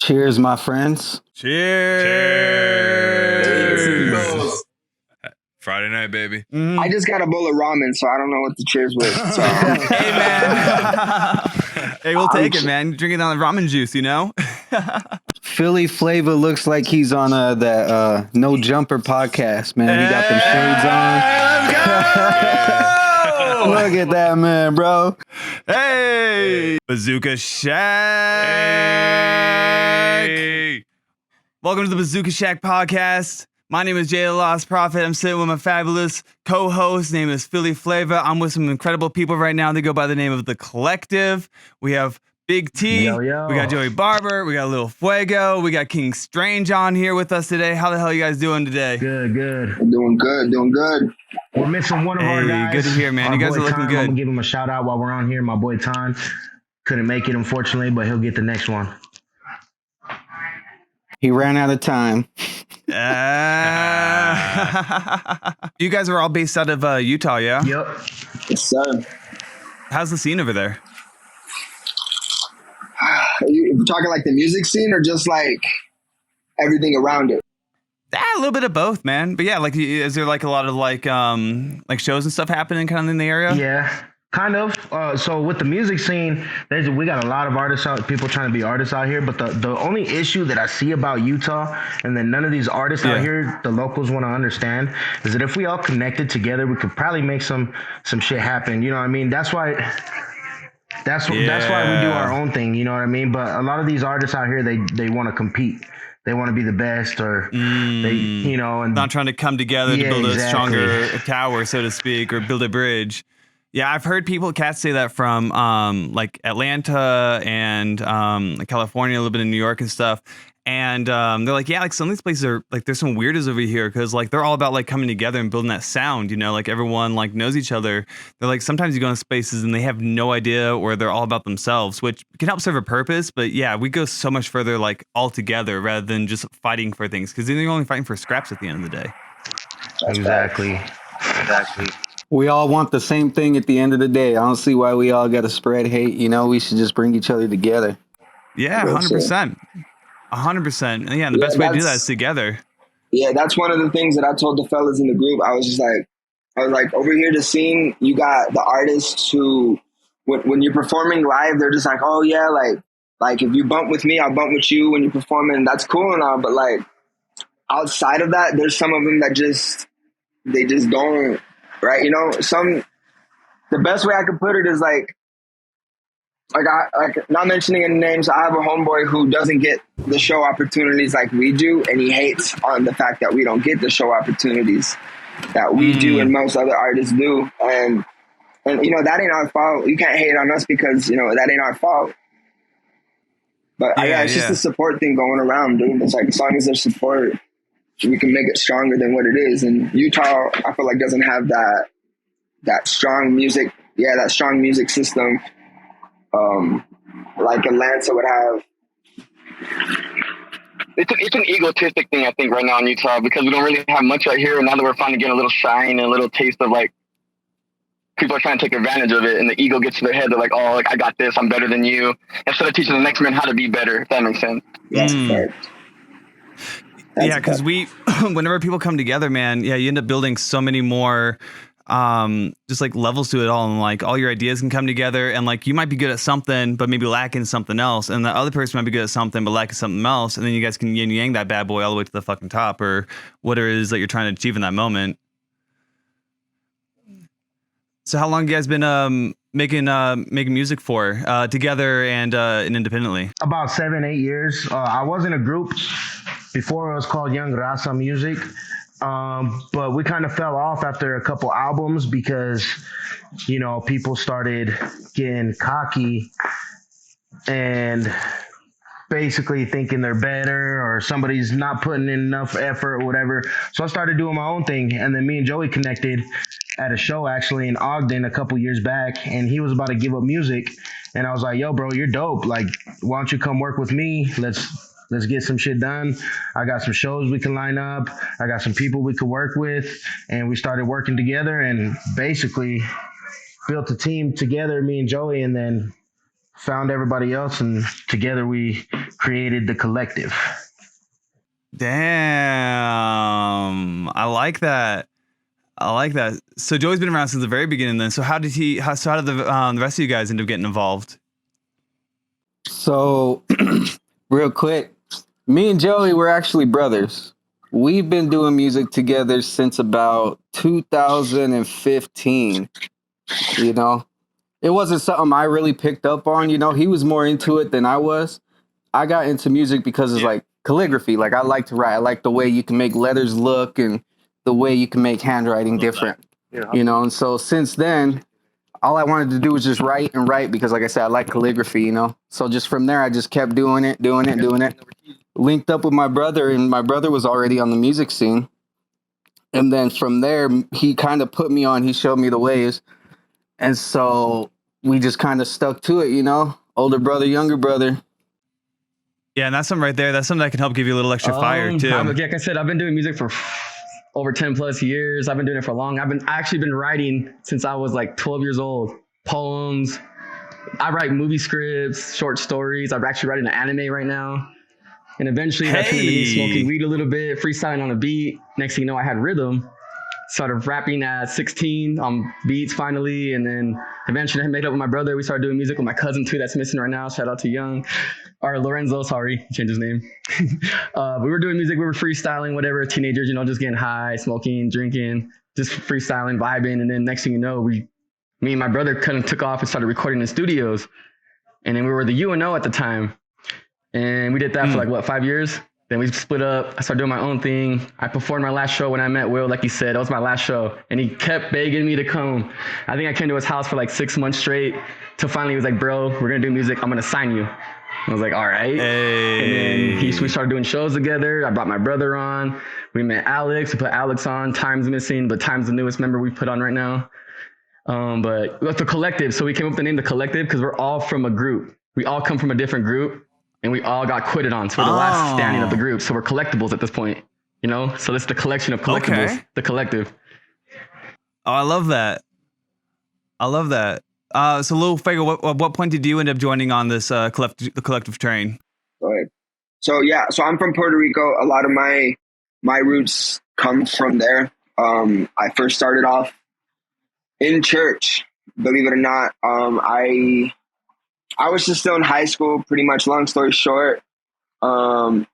Cheers, my friends. Cheers. Friday night, baby. I just got a bowl of ramen, so I don't know what to cheers with. So. Hey, man. Hey, we'll take it, man. Drinking on the ramen juice, you know? Philly Flavor looks like he's on that No Jumper podcast, man. He got them shades on. Look at that man, bro. Hey, Bazooka Shack. Hey. Welcome to the Bazooka Shack podcast. My name is Jay the Lost Prophet. I'm sitting with my fabulous co-host. His name is Philly Flavor. I'm with some incredible people right now. They go by the name of the Kollective. We have Big T. Yo, yo. We got Joey Barber. We got Little Fuego. We got King Strange on here with us today. How the hell are you guys doing today? Good. Doing good. We're missing one of our guys. Good to hear, man. You guys are looking good. I'm going to give him a shout out while we're on here. My boy Tan couldn't make it, unfortunately, but he'll get the next one. He ran out of time. You guys are all based out of Utah, yeah? Yep. Yes, sir. How's the scene over there? Are you talking like the music scene or just like everything around it? A little bit of both, man. But yeah, like, is there like a lot of like shows and stuff happening kind of in the area? Yeah, kind of. So with the music scene, we got a lot of artists out, people trying to be artists out here. But the only issue that I see about Utah, and then none of these artists out here, the locals want to understand, is that if we all connected together, we could probably make some shit happen. You know what I mean? That's why we do our own thing. You know what I mean? But a lot of these artists out here, they want to compete. They want to be the best, or they, you know, and not trying to come together to build a stronger tower, so to speak, or build a bridge. Yeah, I've heard cats say that from like Atlanta and California, a little bit in New York and stuff. And they're like, yeah, like some of these places are like, there's some weirdos over here because like they're all about like coming together and building that sound, you know, like everyone like knows each other. They're like, sometimes you go in spaces and they have no idea, or they're all about themselves, which can help serve a purpose. But yeah, we go so much further like all together rather than just fighting for things, because then you're only fighting for scraps at the end of the day. Exactly. We all want the same thing at the end of the day. I don't see why we all got to spread hate. You know, we should just bring each other together. Yeah, 100%. 100%. Yeah, the best way to do that is together. Yeah, that's one of the things that I told the fellas in the group. I was like, over here the scene, you got the artists who, when you're performing live, they're just like, oh yeah, like if you bump with me, I'll bump with you when you're performing. That's cool and all, but like outside of that, there's some of them that they just don't, right? You know, the best way I could put it is like not mentioning any names, I have a homeboy who doesn't get the show opportunities like we do, and he hates on the fact that we don't get the show opportunities that we do and most other artists do. And you know, that ain't our fault. You can't hate on us because, you know, that ain't our fault. But it's just a support thing going around, dude. It's like, as long as there's support, we can make it stronger than what it is. And Utah, I feel like, doesn't have that strong music system like Atlanta would have. It's an egotistic thing, I think, right now in Utah, because we don't really have much right here. And now that we're finally getting a little shine and a little taste of like, people are trying to take advantage of it, and the ego gets to their head. They're like, oh, like, I got this, I'm better than you, instead of teaching the next man how to be better, if that makes sense. That's Yeah, because whenever people come together, man, you end up building so many more just like levels to it all, and like all your ideas can come together, and like you might be good at something but maybe lacking something else, and the other person might be good at something but lacking something else, and then you guys can yin yang that bad boy all the way to the fucking top, or whatever it is that you're trying to achieve in that moment. So how long have you guys been making music for, together and independently? About 7-8 years. I was in a group before. It was called Young Raza Music. But we kind of fell off after a couple albums because, you know, people started getting cocky and basically thinking they're better, or somebody's not putting in enough effort or whatever. So I started doing my own thing. And then me and Joey connected at a show actually in Ogden a couple years back, and he was about to give up music. And I was like, yo, bro, you're dope. Like, why don't you come work with me? Let's get some shit done. I got some shows we can line up. I got some people we could work with. And we started working together and basically built a team together, me and Joey. And then found everybody else, and together we created the Kollective. Damn, I like that. So Joey's been around since the very beginning. Then, so how did the rest of you guys end up getting involved? So, real quick, me and Joey were actually brothers. We've been doing music together since about 2015. You know, it wasn't something I really picked up on. You know, he was more into it than I was. I got into music because it's like calligraphy. Like, I like to write. I like the way you can make letters look and the way you can make handwriting different. You know, and so since then, all I wanted to do was just write and write because, like I said, I like calligraphy, you know? So just from there, I just kept doing it. Linked up with my brother, and my brother was already on the music scene. And then from there, he kind of put me on. He showed me the ways. And so we just kind of stuck to it, you know? Older brother, younger brother. Yeah, and that's something right there. That's something that can help give you a little extra fire, too. Like I said, I've been doing music for over 10 plus years. I've been doing it for long. I've actually been writing since I was like 12 years old. Poems. I write movie scripts, short stories. I'm actually writing an anime right now. And eventually that turned into me smoking weed a little bit, freestyling on a beat. Next thing you know, I had rhythm. Started rapping at 16 on beats finally. And then eventually I made up with my brother. We started doing music with my cousin too that's missing right now. Shout out to Young. Or Lorenzo, sorry, changed his name. We were doing music, we were freestyling, whatever, teenagers, you know, just getting high, smoking, drinking, just freestyling, vibing. And then next thing you know, me and my brother kind of took off and started recording in studios. And then we were the UNO at the time. And we did that for like, 5 years? Then we split up. I started doing my own thing. I performed my last show when I met Will, like he said. That was my last show. And he kept begging me to come. I think I came to his house for like 6 months straight. Till finally he was like, bro, we're going to do music. I'm going to sign you. I was like, all right. Hey. And then we started doing shows together. I brought my brother on. We met Alex. We put Alex on. Time's missing, but Time's the newest member we put on right now. But that's the Kollective. So we came up with the name The Kollective because we're all from a group. We all come from a different group, and we all got quitted on. So we're the last standing of the group. So we're collectibles at this point, you know? So it's the collection of collectibles, The Kollective. Oh, I love that. So Lil Fago, what point did you end up joining on this the collective train? Go ahead. So I'm from Puerto Rico. A lot of my roots come from there. I first started off in church, believe it or not. I was just still in high school, pretty much. Long story short, I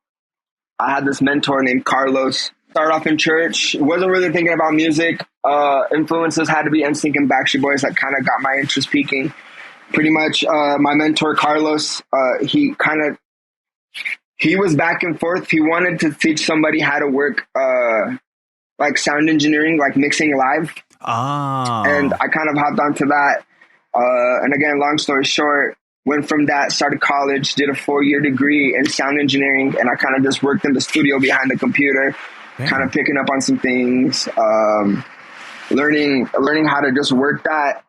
had this mentor named Carlos. Started off in church, wasn't really thinking about music. Influences had to be NSYNC and Backstreet Boys that kind of got my interest peaking. Pretty much, my mentor Carlos, he was back and forth. He wanted to teach somebody how to work like sound engineering, like mixing live. And I kind of hopped onto that. And again, long story short, went from that, started college, did a 4-year degree in sound engineering, and I kind of just worked in the studio behind the computer. Kind of picking up on some things, learning how to just work that.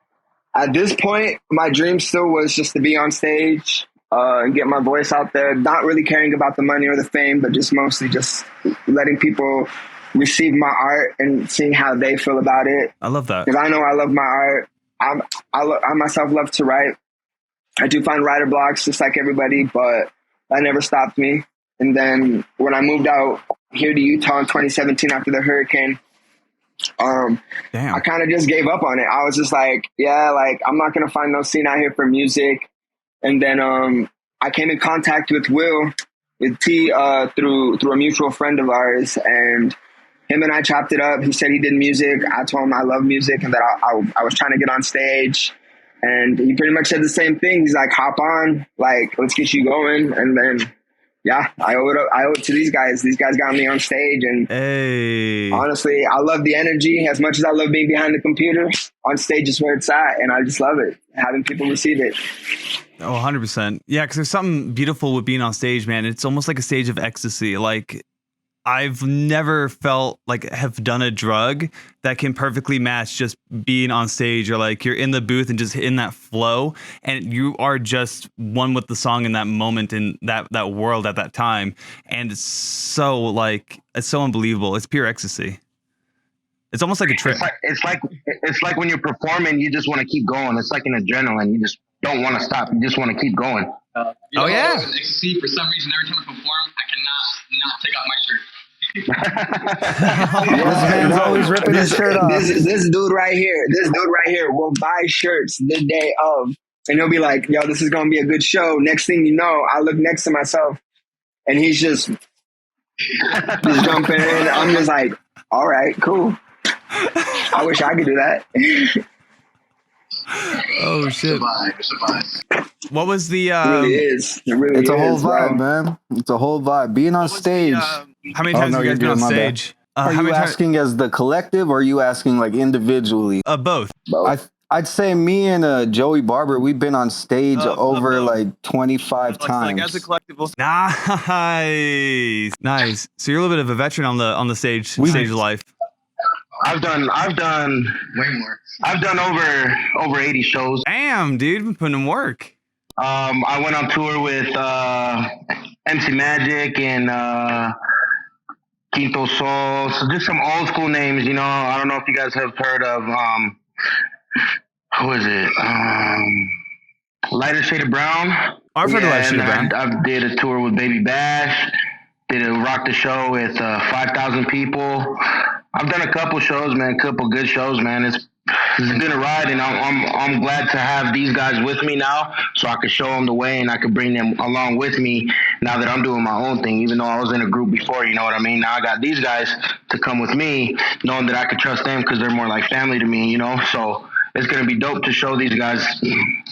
At this point, my dream still was just to be on stage and get my voice out there, not really caring about the money or the fame, but just mostly just letting people receive my art and seeing how they feel about it. I love that. Because I know I love my art. I myself love to write. I do find writer blocks just like everybody, but that never stopped me. And then when I moved out here to Utah in 2017 after the hurricane, I kind of just gave up on it. I was just like, I'm not going to find no scene out here for music. And then I came in contact with Will, with T, through a mutual friend of ours. And him and I chopped it up. He said he did music. I told him I love music and that I was trying to get on stage. And he pretty much said the same thing. He's like, hop on, like, let's get you going. And then, I owe it to these guys. These guys got me on stage. And honestly, I love the energy. As much as I love being behind the computer, on stage is where it's at. And I just love it, having people receive it. Oh, 100%. Yeah, because there's something beautiful with being on stage, man. It's almost like a stage of ecstasy. Like, I've never felt like have done a drug that can perfectly match just being on stage, or like you're in the booth and just in that flow and you are just one with the song in that moment, in that world at that time. And it's so unbelievable. It's pure ecstasy. It's almost like a trip. It's like when you're performing, you just want to keep going. It's like an adrenaline. don't want to stop. You just want to keep going. Oh yeah. Ecstasy, for some reason, every time I perform, I cannot not take off my shirt. This man's always ripping his shirt off. This dude right here will buy shirts the day of, and he'll be like, "Yo, this is gonna be a good show." Next thing you know, I look next to myself, and he's just jumping in. I'm just like, "All right, cool." I wish I could do that. Oh shit. What was the? It really is. It really It's a whole is, vibe, bro. man. It's a whole vibe. Being on stage. How many Oh, times no, have you guys you're been on good, my bad. stage? Are How you many times? asking as the collective, or are you asking like individually? Both. I'd say me and Joey Barber, we've been on stage over like 25 times. Like as a collective. Nice. So you're a little bit of a veteran on the stage life. I've done way more. I've done over 80 shows. Damn, dude, been putting in work. I went on tour with MC Magic and Quinto Sol. So just some old school names, you know. I don't know if you guys have heard of who is it? Lighter Shade of Brown. I've heard of Lighter Shade of Brown. I did a tour with Baby Bash. Did a rock the show with 5,000 people. I've done a couple shows, man. A couple good shows, man. It's been a ride, and I'm glad to have these guys with me now, so I could show them the way, and I could bring them along with me now that I'm doing my own thing. Even though I was in a group before, you know what I mean. Now I got these guys to come with me, knowing that I could trust them because they're more like family to me, you know. So it's gonna be dope to show these guys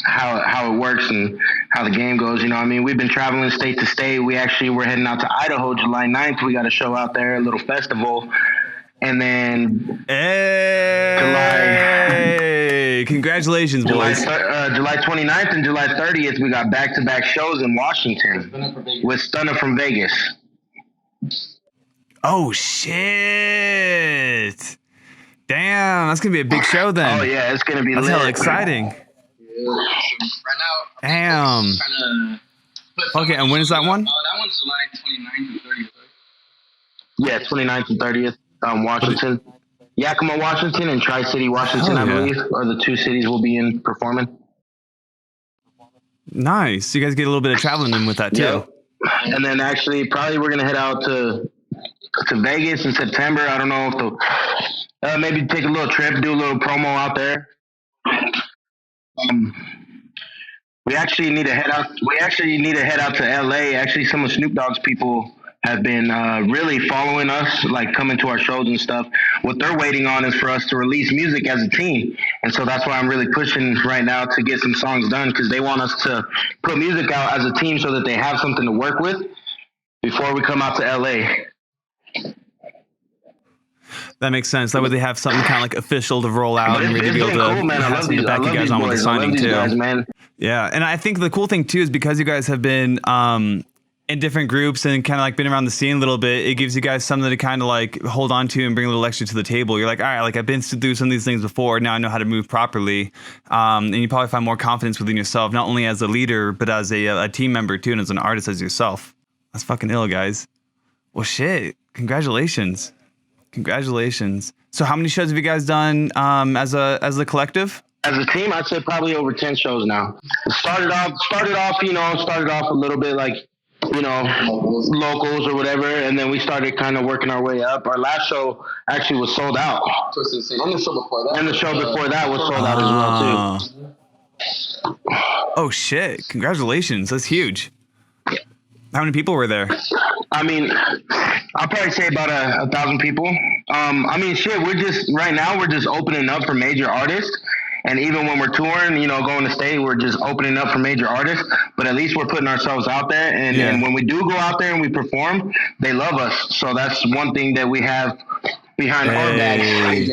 how it works and how the game goes. You know what I mean? We've been traveling state to state. We're heading out to Idaho July 9th. We got a show out there, a little festival. And then Hey, congratulations, boys. July 29th and July 30th, we got back-to-back shows in Washington with Stunner from Vegas. Oh, shit. Damn, that's going to be a big show then. Oh, yeah, it's going to be That's lit. hella exciting. Right now, Damn. Okay, and when is that one? That one's July 29th and 30th. Yeah, 29th and 30th, Washington. Yakima, Washington, and Tri-City, Washington, I believe, are the two cities we'll be in performing. Nice. You guys get a little bit of traveling in with that, too. Yep. And then actually, probably we're going to head out to Vegas in September. I don't know if maybe take a little trip, do a little promo out there. We actually need to head out. To LA. Actually, some of Snoop Dogg's people have been really following us, like coming to our shows and stuff. What they're waiting on is for us to release music as a team. And so that's why I'm really pushing right now to get some songs done, because they want us to put music out as a team so that they have something to work with before we come out to LA. That makes sense. That way they have something kind of like official to roll out and really be able to have something to back you guys on with the signing too. Guys, man. Yeah, and I think the cool thing too is because you guys have been in different groups and kind of like been around the scene a little bit, it gives you guys something to kind of like hold on to and bring a little extra to the table. You're like, all right, like I've been through some of these things before. Now I know how to move properly. And you probably find more confidence within yourself, not only as a leader, but as a team member too, and as an artist as yourself. That's fucking ill, guys. Well, shit. Congratulations. So how many shows have you guys done as a collective? As a team, I'd say probably over 10 shows now. Started off a little bit like, you know, locals or whatever, and then we started kind of working our way up. Our last show actually was sold out. And the show before that was sold out as well too. Oh shit! Congratulations, that's huge. How many people were there? I mean, I'll probably say about 1,000 people. I mean, shit, we're just opening up for major artists. And even when we're touring, you know, going to state, we're just opening up for major artists. But at least we're putting ourselves out there. And when we do go out there and we perform, they love us. So that's one thing that we have behind our backs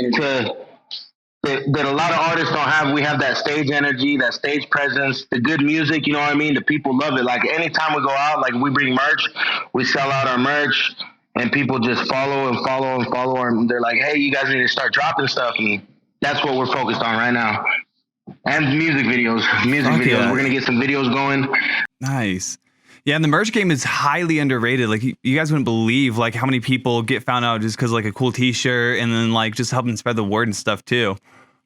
that a lot of artists don't have. We have that stage energy, that stage presence, the good music, you know what I mean? The people love it. Like anytime we go out, like we bring merch, we sell out our merch, and people just follow and follow and follow. And they're like, hey, you guys need to start dropping stuff. And that's what we're focused on right now. And music videos. Yeah. We're going to get some videos going. Nice. Yeah, and the merch game is highly underrated. Like you guys wouldn't believe like how many people get found out just because like a cool T-shirt and then like just helping spread the word and stuff too.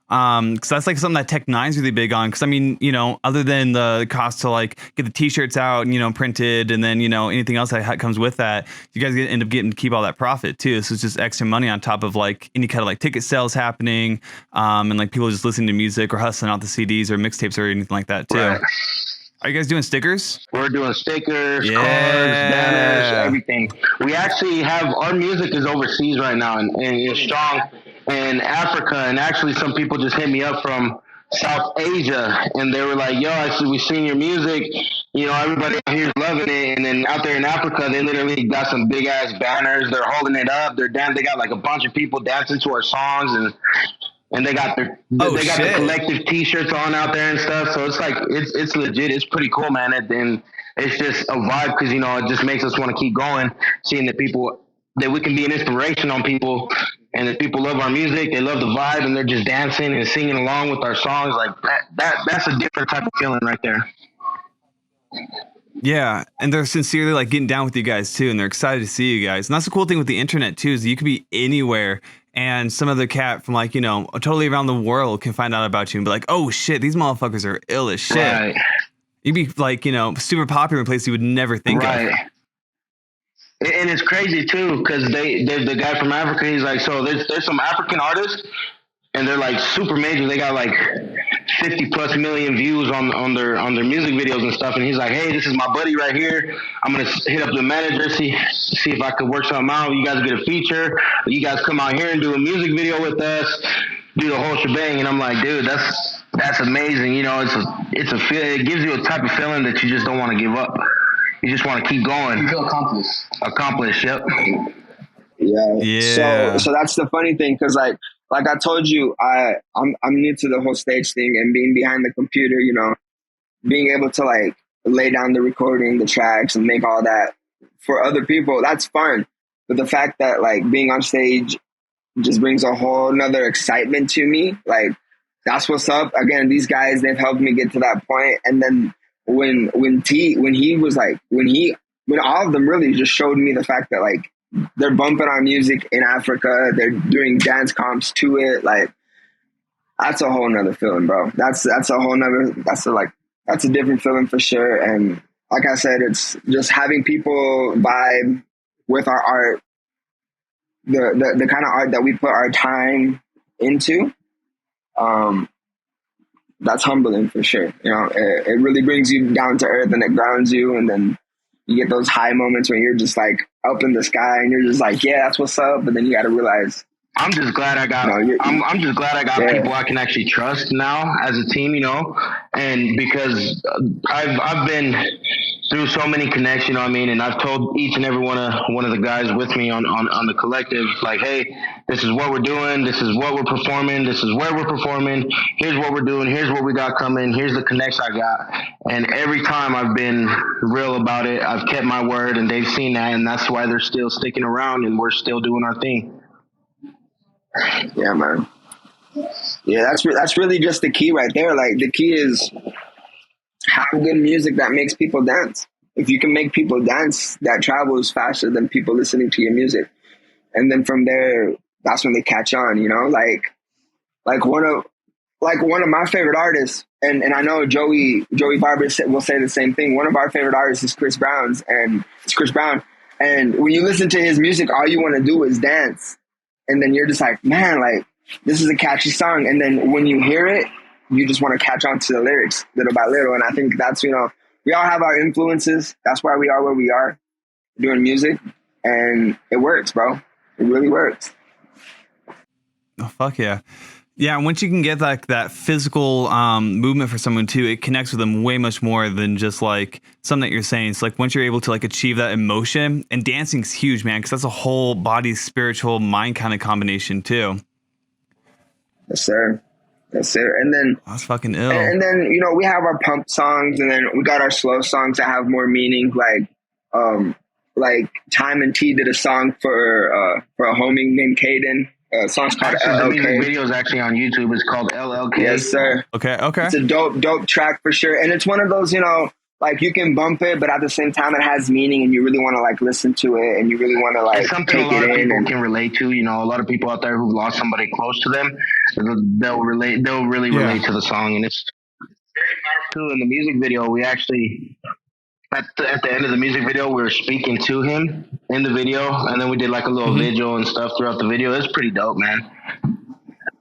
Because that's like something that Tech Nine's really big on. Because I mean, you know, other than the cost to like get the T-shirts out and, you know, printed, and then, you know, anything else that comes with that, you guys end up getting to keep all that profit too. So it's just extra money on top of like any kind of like ticket sales happening, and like people just listening to music or hustling out the CDs or mixtapes or anything like that too. Right. Are you guys doing stickers? We're doing stickers, cards, banners, everything. We actually have, our music is overseas right now and it's strong in Africa. And actually some people just hit me up from South Asia and they were like, yo, actually we've seen your music. You know, everybody out here is loving it. And then out there in Africa, they literally got some big ass banners. They're holding it up. They got like a bunch of people dancing to our songs and they got the Kollective T-shirts on out there and stuff. So it's like it's legit. It's pretty cool, man. And it's just a vibe because, you know, it just makes us want to keep going, seeing that we can be an inspiration on people, and that people love our music, they love the vibe, and they're just dancing and singing along with our songs. Like that's a different type of feeling right there. Yeah, and they're sincerely like getting down with you guys too, and they're excited to see you guys. And that's the cool thing with the internet too, is you could be anywhere, and some other cat from like, you know, totally around the world can find out about you and be like, oh shit, these motherfuckers are ill as shit. Right. You'd be like, you know, super popular in a place you would never think of. And it's crazy too, because the guy from Africa, he's like, so there's some African artists, and they're like super major. They got like 50 plus million views on their music videos and stuff. And he's like, hey, this is my buddy right here. I'm gonna hit up the manager, see if I could work something out. You guys get a feature. You guys come out here and do a music video with us, do the whole shebang. And I'm like, dude, that's amazing. You know, it gives you a type of feeling that you just don't want to give up. You just want to keep going. You feel Accomplished. Yep. Yeah. So that's the funny thing, because like I told you, I'm new to the whole stage thing, and being behind the computer, you know, being able to like lay down the recording, the tracks, and make all that for other people, that's fun. But the fact that like being on stage just brings a whole nother excitement to me, like that's what's up. Again, these guys, they've helped me get to that point. And then when all of them really just showed me the fact that like they're bumping our music in Africa, they're doing dance comps to it, like that's a whole nother feeling, bro. That's a different feeling for sure. And like I said, it's just having people vibe with our art, the kind of art that we put our time into. That's humbling for sure. You know, it really brings you down to earth and it grounds you. And then you get those high moments when you're just like up in the sky and you're just like, yeah, that's what's up. But then you got to realize, I'm just glad I got I'm just glad I got people I can actually trust now as a team, you know, and because I've been through so many connections, you know what I mean? And I've told each and every one of the guys with me on the collective, like, hey, this is what we're doing. This is what we're performing. This is where we're performing. Here's what we're doing. Here's what we got coming. Here's the connects I got. And every time I've been real about it, I've kept my word, and they've seen that. And that's why they're still sticking around and we're still doing our thing. Yeah, man. Yeah, that's really just the key right there. Like the key is have good music that makes people dance. If you can make people dance, that travels faster than people listening to your music. And then from there, that's when they catch on, you know, like one of my favorite artists, and I know Joey Barber will say the same thing. One of our favorite artists is Chris Brown. And when you listen to his music, all you want to do is dance. And then you're just like, man, like this is a catchy song. And then when you hear it, you just want to catch on to the lyrics little by little. And I think that's, you know, we all have our influences. That's why we are where we are doing music, and it works, bro. It really works. Oh, fuck yeah. Yeah, and once you can get like that physical movement for someone too, it connects with them way much more than just like something that you're saying. It's like once you're able to like achieve that emotion, and dancing's huge, man, because that's a whole body, spiritual, mind kind of combination too. Yes, sir. And then that's fucking ill. And then, you know, we have our pump songs, and then we got our slow songs that have more meaning. Like Time and T did a song for a homie named Caden. Song's called LLK. The music video is actually on YouTube. It's called LLK. Yes, sir. Okay. It's a dope track for sure. And it's one of those, you know, like you can bump it, but at the same time it has meaning, and you really want to like listen to it, and you really want to like It's something a take lot it of in. people can relate to. You know, a lot of people out there who've lost somebody close to them, they'll relate. They'll really relate to the song, and it's very powerful. In the music video, we actually at the end of the music video, we were speaking to him in the video, and then we did like a little vigil and stuff throughout the video. It's pretty dope, man.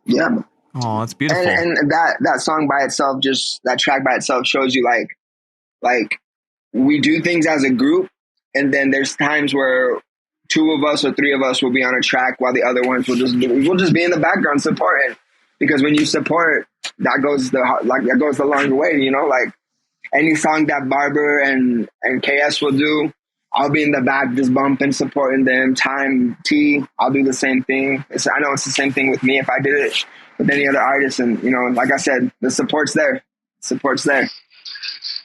Yeah. Oh, that's beautiful. And that song by itself, just that track by itself, shows you like we do things as a group, and then there's times where 2 of us or 3 of us will be on a track while the other ones will just be in the background supporting. Because when you support, that goes the longer way, you know, like any song that Barber and KS will do, I'll be in the back just bumping, supporting them. Time T, I'll do the same thing. I know it's the same thing with me if I did it with any other artist. And, you know, like I said, the support's there. Support's there.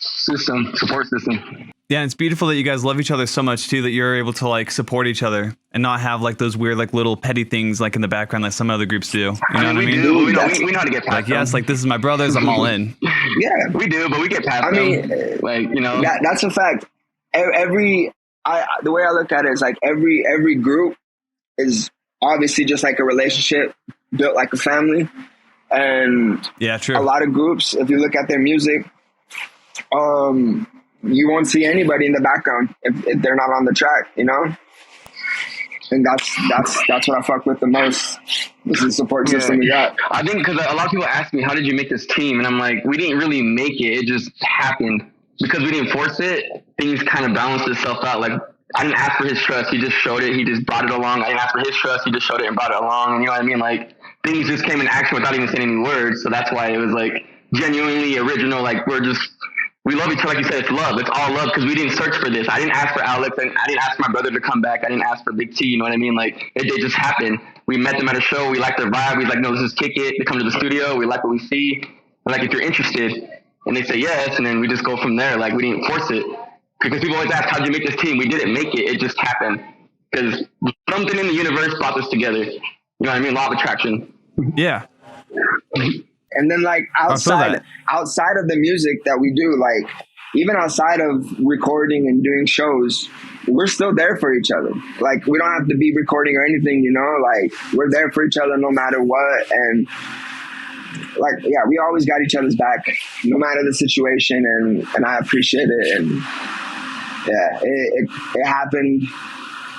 Support system. Yeah, and it's beautiful that you guys love each other so much too, that you're able to like support each other and not have like those weird like little petty things like in the background like some other groups do. You know what I mean? Do. We know how to get past like, yes, like this is my brothers, I'm all in. Yeah. We do, but we get past them. Like, you know. That's a fact. The way I look at it is like every group is obviously just like a relationship built like a family. And yeah, true. A lot of groups, if you look at their music, you won't see anybody in the background if they're not on the track, you know? And that's what I fuck with the most. This is the support system we got. I think because a lot of people ask me, how did you make this team? And I'm like, we didn't really make it. It just happened. Because we didn't force it, things kind of balanced itself out. Like, I didn't ask for his trust. He just showed it. He just brought it along. I didn't ask for his trust. He just showed it and brought it along. And you know what I mean? Like, things just came in action without even saying any words. So that's why it was like genuinely original. Like, we love each other. Like you said, it's love. It's all love because we didn't search for this. I didn't ask for Alex, and I didn't ask my brother to come back. I didn't ask for Big T. You know what I mean? Like, it just happened. We met them at a show. We liked their vibe. We like, no, let's just kick it. They come to the studio. We like what we see. We're like, if you're interested, and they say yes, and then we just go from there. Like, we didn't force it. Because people always ask, how'd you make this team? We didn't make it. It just happened. Because something in the universe brought us together. You know what I mean? Law of attraction. Yeah. And then like outside of the music that we do, like even outside of recording and doing shows, we're still there for each other. Like we don't have to be recording or anything, you know, like we're there for each other no matter what. And like, yeah, we always got each other's back no matter the situation. And I appreciate it. And yeah, it happened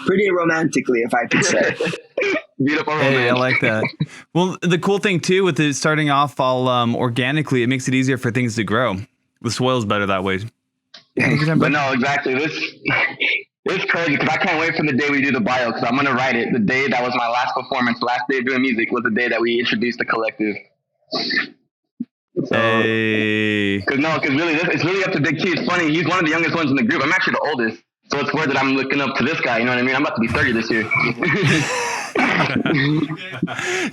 pretty romantically, if I could say. Beautiful. Hey, I like that. Well, the cool thing too with it starting off all organically, it makes it easier for things to grow. The soil's better that way. But no, exactly. It's crazy because I can't wait for the day we do the bio because I'm gonna write it. The day that was my last performance, last day of doing music was the day that we introduced the Kollective. So, hey. Because really, it's really up to Big T. It's funny. He's one of the youngest ones in the group. I'm actually the oldest. So it's weird that I'm looking up to this guy. You know what I mean? I'm about to be 30 this year.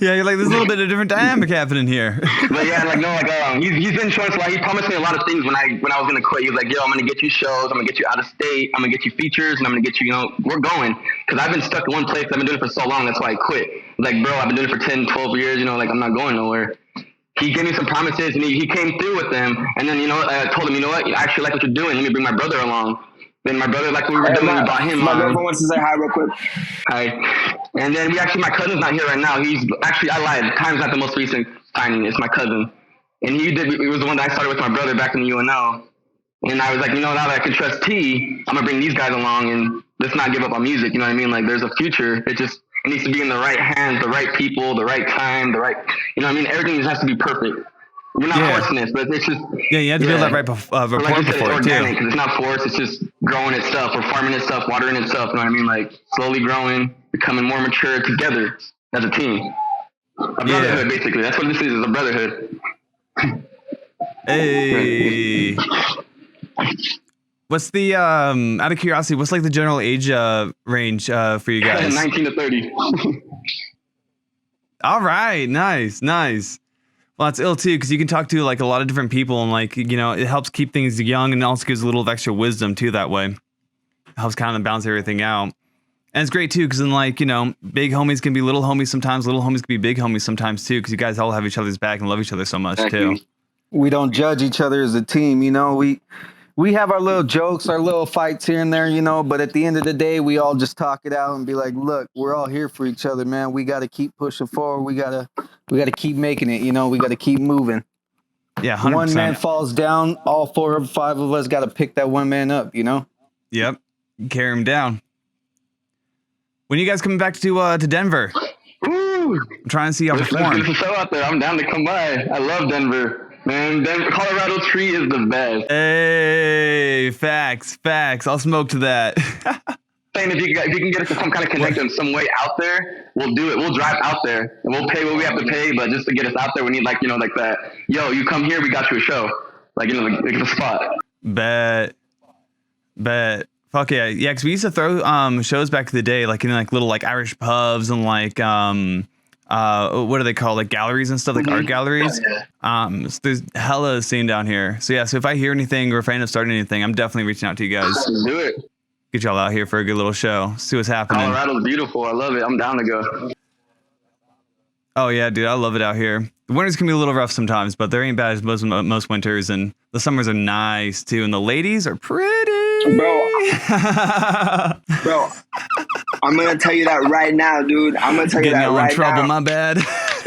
Yeah, you're like, there's a little bit of different dynamic happening here. But yeah, like no, like he's been showing us a lot. He promised me a lot of things when I was gonna quit. He was like, yo, I'm gonna get you shows, I'm gonna get you out of state, I'm gonna get you features, and I'm gonna get you, you know, we're going. Because I've been stuck in one place. I've been doing it for so long. That's why I quit. Like, bro, I've been doing it for 10, 12 years. You know, like I'm not going nowhere. He gave me some promises, and he came through with them. And then, you know, I told him, you know what, I actually like what you're doing. Let me bring my brother along. Then my brother, like we were doing, we brought him my on. My girlfriend wants to say hi real quick. Hi. And then my cousin's not here right now. I lied. Time's not the most recent signing. It's my cousin. And he was the one that I started with my brother back in the UNL. And I was like, you know, now that I can trust T, I'm going to bring these guys along and let's not give up on music. You know what I mean? Like there's a future. It needs to be in the right hands, the right people, the right time, you know what I mean? Everything just has to be perfect. We're not forcing this, but it's just... Yeah, you have to build that right rapport like before it, organic, too. Because it's not forced, it's just growing itself, or farming itself, watering itself, you know what I mean? Like, slowly growing, becoming more mature together as a team. A brotherhood, basically. That's what this is a brotherhood. Hey. What's the, out of curiosity, what's like the general age range for you guys? 19 to 30. All right, nice. Well, it's ill too, because you can talk to like a lot of different people, and like, you know, it helps keep things young, and also gives a little extra wisdom too that way. It helps kind of balance everything out. And it's great too, because then like, you know, big homies can be little homies sometimes, little homies can be big homies sometimes too, because you guys all have each other's back and love each other so much too. We don't judge each other as a team, you know. we have our little jokes, our little fights here and there, you know, but at the end of the day, we all just talk it out and be like, look, we're all here for each other, man. We got to keep pushing forward. We got to keep making it, you know, we got to keep moving. Yeah, 100%. One man falls down, all 4 or 5 of us got to pick that one man up, you know? Yep. Carry him down. When are you guys coming back to Denver? Ooh. I'm trying to see y'all perform. There's a show out there. I'm down to come by. I love Denver. Man, Denver, Colorado tree is the best. Hey, facts. I'll smoke to that. Saying if you can get us to some kind of connection in some way out there, we'll do it. We'll drive out there and we'll pay what we have to pay. But just to get us out there, we need like that. Yo, you come here, we got you a show. Like, you know, like the spot. Bet. Fuck yeah. Yeah, because we used to throw shows back in the day, like in like little like Irish pubs and like what do they call, like galleries and stuff, like art galleries. So there's hella scene down here. So yeah, so if I hear anything or if I end up starting anything, I'm definitely reaching out to you guys. Let's do it. Get y'all out here for a good little show. See what's happening. Colorado's beautiful. I love it. I'm down to go. Oh yeah, dude, I love it out here. The winters can be a little rough sometimes, but they ain't bad as most winters, and the summers are nice too, and the ladies are pretty. Bro, I'm gonna tell you that right now, dude. I'm gonna tell you Getting that y'all right in trouble, now. my bad.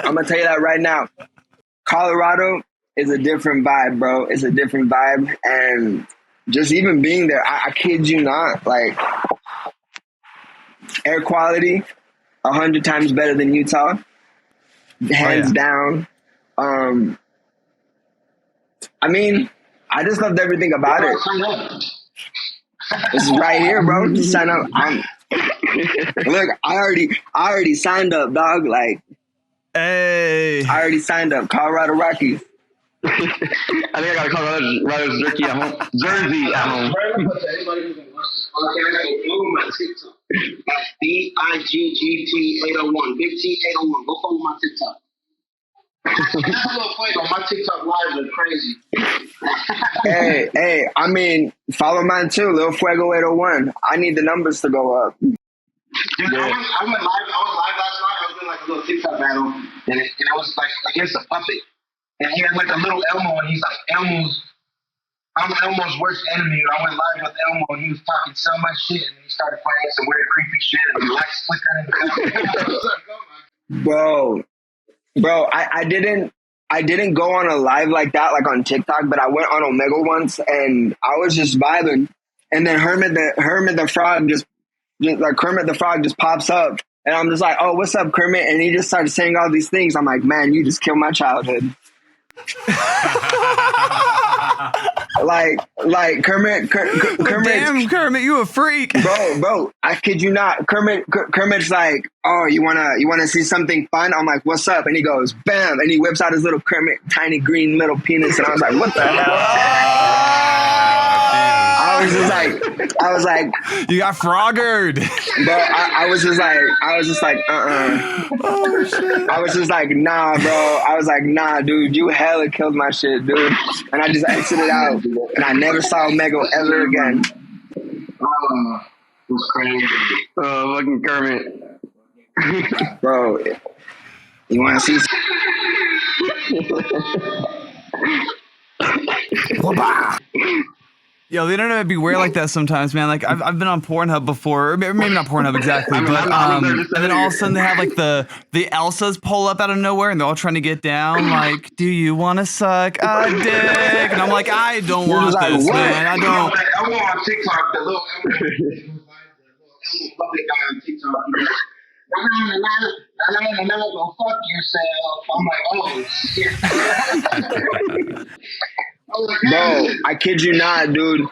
I'm gonna tell you that right now. Colorado is a different vibe, bro. It's a different vibe, and just even being there, I kid you not, like air quality, 100 times better than Utah, hands down. I mean, I just loved everything about it. This is right here, bro. Just sign up. Look, I already signed up, dog. Like, Hey, I already signed up. Colorado Rockies. I think I got to Colorado Jersey at home. Jersey at home. That's BIGGT801. Big T801. Go follow my TikTok. That's a little fuego. My TikTok lives are crazy. Hey, I mean, follow mine too, Lil Fuego 801. I need the numbers to go up. Dude, I went live. I was live last night. I was doing like a little TikTok battle, and it was like against a puppet. And he had like a little Elmo, and he's like, I'm Elmo's worst enemy. And I went live with Elmo, and he was talking so much shit, and then he started playing some weird, creepy shit, and the lights flickering. Bro, I didn't go on a live like that, like on TikTok, but I went on Omegle once, and I was just vibing, and then Kermit the Frog just pops up, and I'm just like, oh, what's up, Kermit? And he just started saying all these things. I'm like, man, you just killed my childhood. like Kermit. damn, Kermit, you a freak, bro. I kid you not. Kermit's like, oh, you wanna see something fun? I'm like, what's up? And he goes, bam, and he whips out his little Kermit, tiny green little penis, and I was like, what the hell? I was like, you got froggered. Bro, I was just like, oh shit. I was just like, nah, bro. I was like, nah, dude, you hella killed my shit, dude. And I just exited out, and I never saw Omegle ever again. Oh, it was crazy. Oh, fucking Kermit. Bro, you want to see? Yo, the internet would be weird like that sometimes, man. Like I've been on Pornhub before, or maybe not Pornhub exactly, but and then all of a sudden they have like the Elsas pull up out of nowhere, and they're all trying to get down. Like, do you want to suck a dick? And I'm like, I don't want this, man. I don't. I went on TikTok, the little Elmo puppet guy on TikTok. Go fuck yourself. I'm like, oh shit. Bro, I kid you not, dude.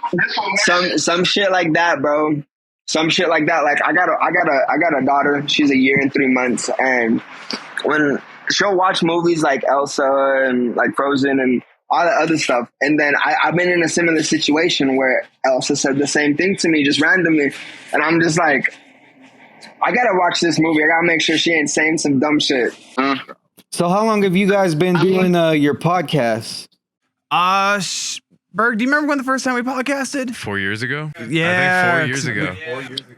Some shit like that, bro. Some shit like that. Like I got a daughter. She's a year and 3 months, and when she'll watch movies like Elsa and like Frozen and all that other stuff, and then I've been in a similar situation where Elsa said the same thing to me just randomly, and I'm just like, I gotta watch this movie. I gotta make sure she ain't saying some dumb shit. So how long have you guys been doing your podcast? Berg, do you remember when the first time we podcasted? 4 years ago? Yeah, I think 4 years ago.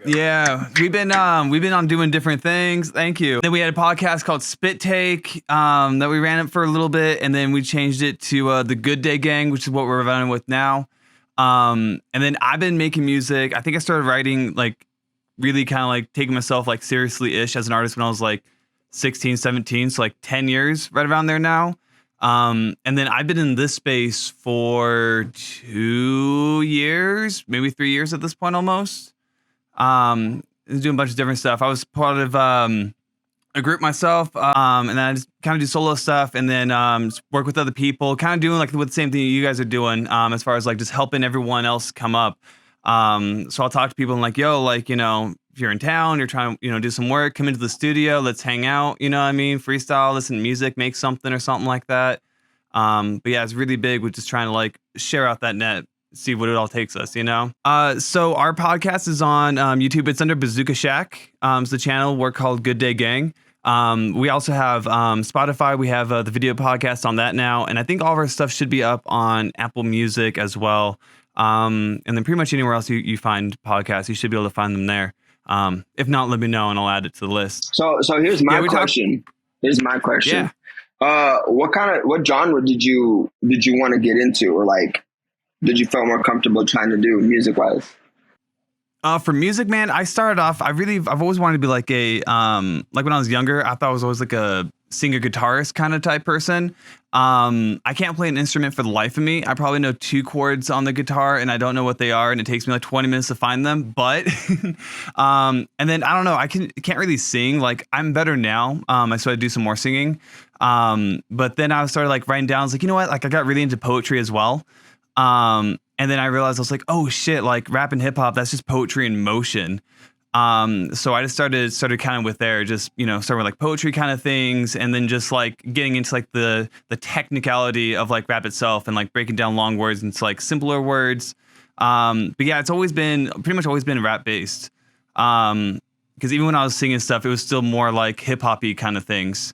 Yeah, we've been on doing different things. Thank you. Then we had a podcast called Spit Take that we ran it for a little bit, and then we changed it to the Good Day Gang, which is what we're running with now. And then I've been making music. I think I started writing like really kind of like taking myself like seriously-ish as an artist when I was like 16, 17. So like 10 years right around there now. And then I've been in this space for 2 years, maybe 3 years at this point almost. Doing a bunch of different stuff. I was part of a group myself, and then I just kind of do solo stuff, and then just work with other people, kind of doing like the same thing you guys are doing, as far as like just helping everyone else come up. So I'll talk to people and like, yo, like, you know, if you're in town, you're trying to, you know, do some work, come into the studio, let's hang out, you know what I mean? Freestyle, listen to music, make something or something like that. But yeah, it's really big with just trying to like share out that net, see what it all takes us, you know? So our podcast is on YouTube. It's under Bazooka Shack. It's the channel. We're called Good Day Gang. We also have Spotify. We have the video podcast on that now. And I think all of our stuff should be up on Apple Music as well. And then pretty much anywhere else you find podcasts, you should be able to find them there. If not, let me know and I'll add it to the list. So here's my question. Here's my question. Yeah. What genre did you want to get into, or like did you feel more comfortable trying to do music wise? For music, man, I started off, I've always wanted to be like a, like when I was younger, I thought I was always like a singer guitarist kind of type person. I can't play an instrument for the life of me. I probably know 2 chords on the guitar and I don't know what they are. And it takes me like 20 minutes to find them. But, and then I don't know, I can't really sing. Like I'm better now. I started to do some more singing. But then I started like writing down, I was like, you know what? Like I got really into poetry as well. And then I realized I was like, oh shit, like rap and hip hop, that's just poetry in motion. So I just started kind of with there, just, you know, started with like poetry kind of things. And then just like getting into like the technicality of like rap itself and like breaking down long words into like simpler words. But yeah, it's pretty much always been rap based. Cause even when I was singing stuff, it was still more like hip hoppy kind of things.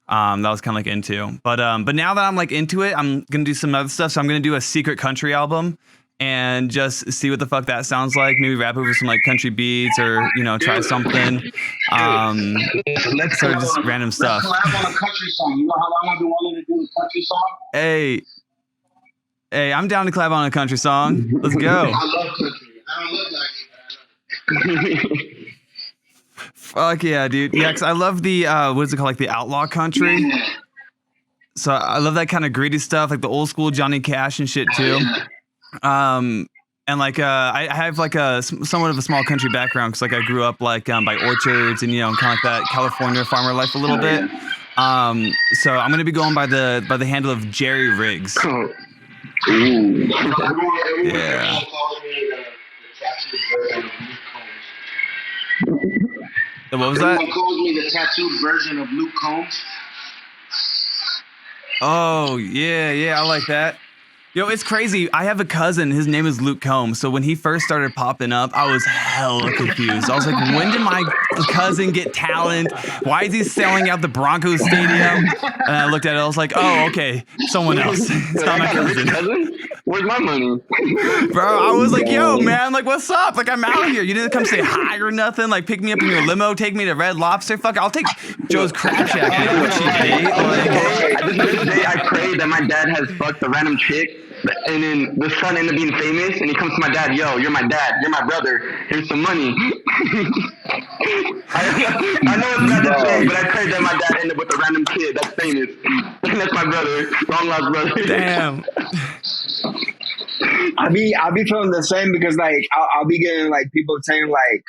That was kind of like into, but now that I'm like into it, I'm going to do some other stuff. So I'm going to do a secret country album and just see what the fuck that sounds like. Maybe rap over some like country beats or, you know, try something. Let's start just random stuff. Let's collab on a country song. You know how long I've been wanting to do a country song? Hey, I'm down to collab on a country song. Let's go. I love country. I don't look like it, but I love it. Fuck yeah, dude. Yeah, because I love the, what is it called? Like the outlaw country. So I love that kind of gritty stuff, like the old school Johnny Cash and shit too. And like, I have like a somewhat of a small country background because like I grew up like by orchards and, you know, kind of like that California farmer life a little bit. So I'm going to be going by the handle of Jerry Riggs. Yeah. What was that? Everyone calls me the tattooed version of Luke Combs. Oh, yeah, I like that. Yo, it's crazy. I have a cousin. His name is Luke Combs. So when he first started popping up, I was hella confused. I was like, when did my cousin get talent? Why is he selling out the Broncos stadium? And I looked at it. I was like, oh, okay. Someone else. It's not my cousin. Where's my money? Bro, I was like, yo, man, like, what's up? Like, I'm out here. You didn't come say hi or nothing. Like, pick me up in your limo, take me to Red Lobster. Fuck, I'll take Joe's Crab Shack. Man. What you date? Like, This day I pray that my dad has fucked a random chick, and then the son ended up being famous, and he comes to my dad, yo, you're my dad, you're my brother, here's some money. I know it's not the same, but I prayed that my dad ended up with a random kid that's famous. And that's my brother, long lost brother. Damn. I'll be feeling the same because like I'll be getting like people saying like,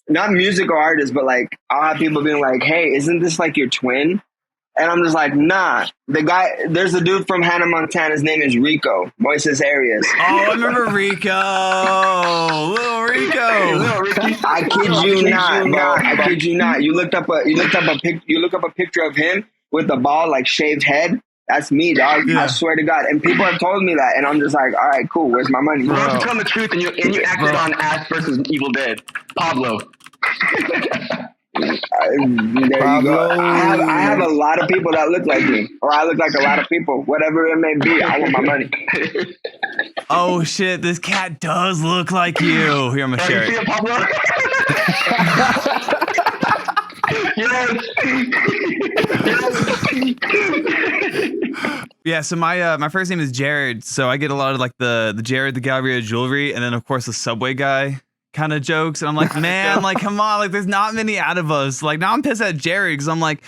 not musical artists, but like I'll have people being like, hey, isn't this like your twin? And I'm just like, nah. There's a dude from Hannah Montana. His name is Rico, Moises Arias. Oh, I remember Rico. Little Rico. I kid you not, bro. I kid you not. You look up a picture of him with the bald, like shaved head. That's me, dog. Yeah. I swear to God. And people have told me that, and I'm just like, all right, cool. Where's my money? You have to tell the truth, and you acted on Ash versus Evil Dead. Pablo. There you go. I have a lot of people that look like me, or I look like a lot of people. Whatever it may be, I want my money. Oh shit! This cat does look like you. Here, I'm gonna share it. Pablo? Yes. Yeah, so my first name is Jared, so I get a lot of like the Jared the Galleria jewelry, and then of course the Subway guy kind of jokes, and I'm like, man, like come on, like there's not many out of us. Like now I'm pissed at Jared because I'm like,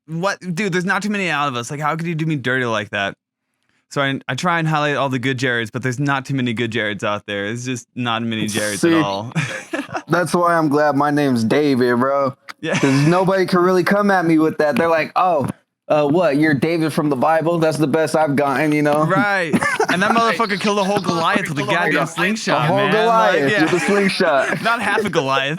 what, dude? There's not too many out of us. Like how could you do me dirty like that? So I try and highlight all the good Jareds, but there's not too many good Jareds out there. It's just not many Jareds at all. That's why I'm glad my name's David, bro. Yeah. Because nobody can really come at me with that. They're like, oh, what? You're David from the Bible? That's the best I've gotten, you know? Right. And that motherfucker killed a whole Goliath with a goddamn slingshot, A whole man. Goliath Like, yeah. with a slingshot. Not half a Goliath.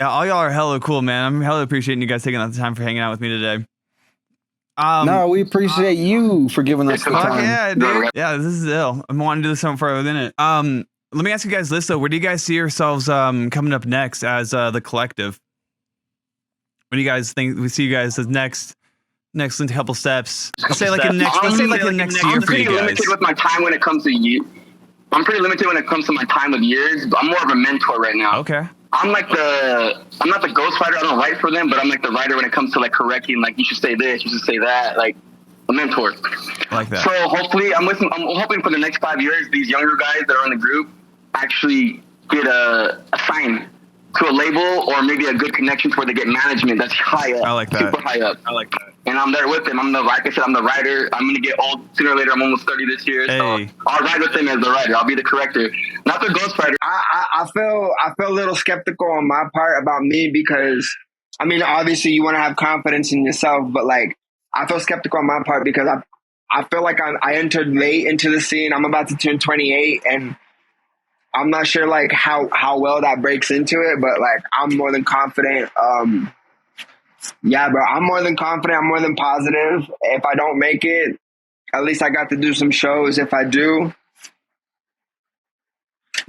Yeah, all y'all are hella cool, man. I'm hella appreciating you guys taking the time for hanging out with me today. No, we appreciate you for giving us the Fuck time. yeah, dude. Yeah, this is ill. I'm wanting to do this something further than it. Let me ask you guys this though. Where do you guys see yourselves coming up next as the Kollective? What do you guys think? We see you guys as next couple steps. Let's say like the next year I'm for you pretty guys. limited with my time when it comes to you. I'm pretty limited when it comes to my time with years. I'm more of a mentor right now. Okay. I'm not the ghostwriter. I don't write for them, but I'm like the writer when it comes to like correcting. Like you should say this, you should say that. Like a mentor. I like that. So hopefully, I'm hoping for the next 5 years, these younger guys that are in the group actually get assigned to a label or maybe a good connection to where they get management that's high up. I like that. Super high up. I like that. And I'm there with them. Like I said, I'm the writer. I'm gonna get old sooner or later. I'm almost 30 this year, so I'll ride with them as the writer. I'll be the corrector, not the ghostwriter. I feel a little skeptical on my part about me because, I mean, obviously you want to have confidence in yourself, but like I feel skeptical on my part because I feel like I entered late into the scene. I'm about to turn 28, and I'm not sure like how well that breaks into it, but like I'm more than confident. Yeah, bro, I'm more than confident. I'm more than positive. If I don't make it, at least I got to do some shows. If I do,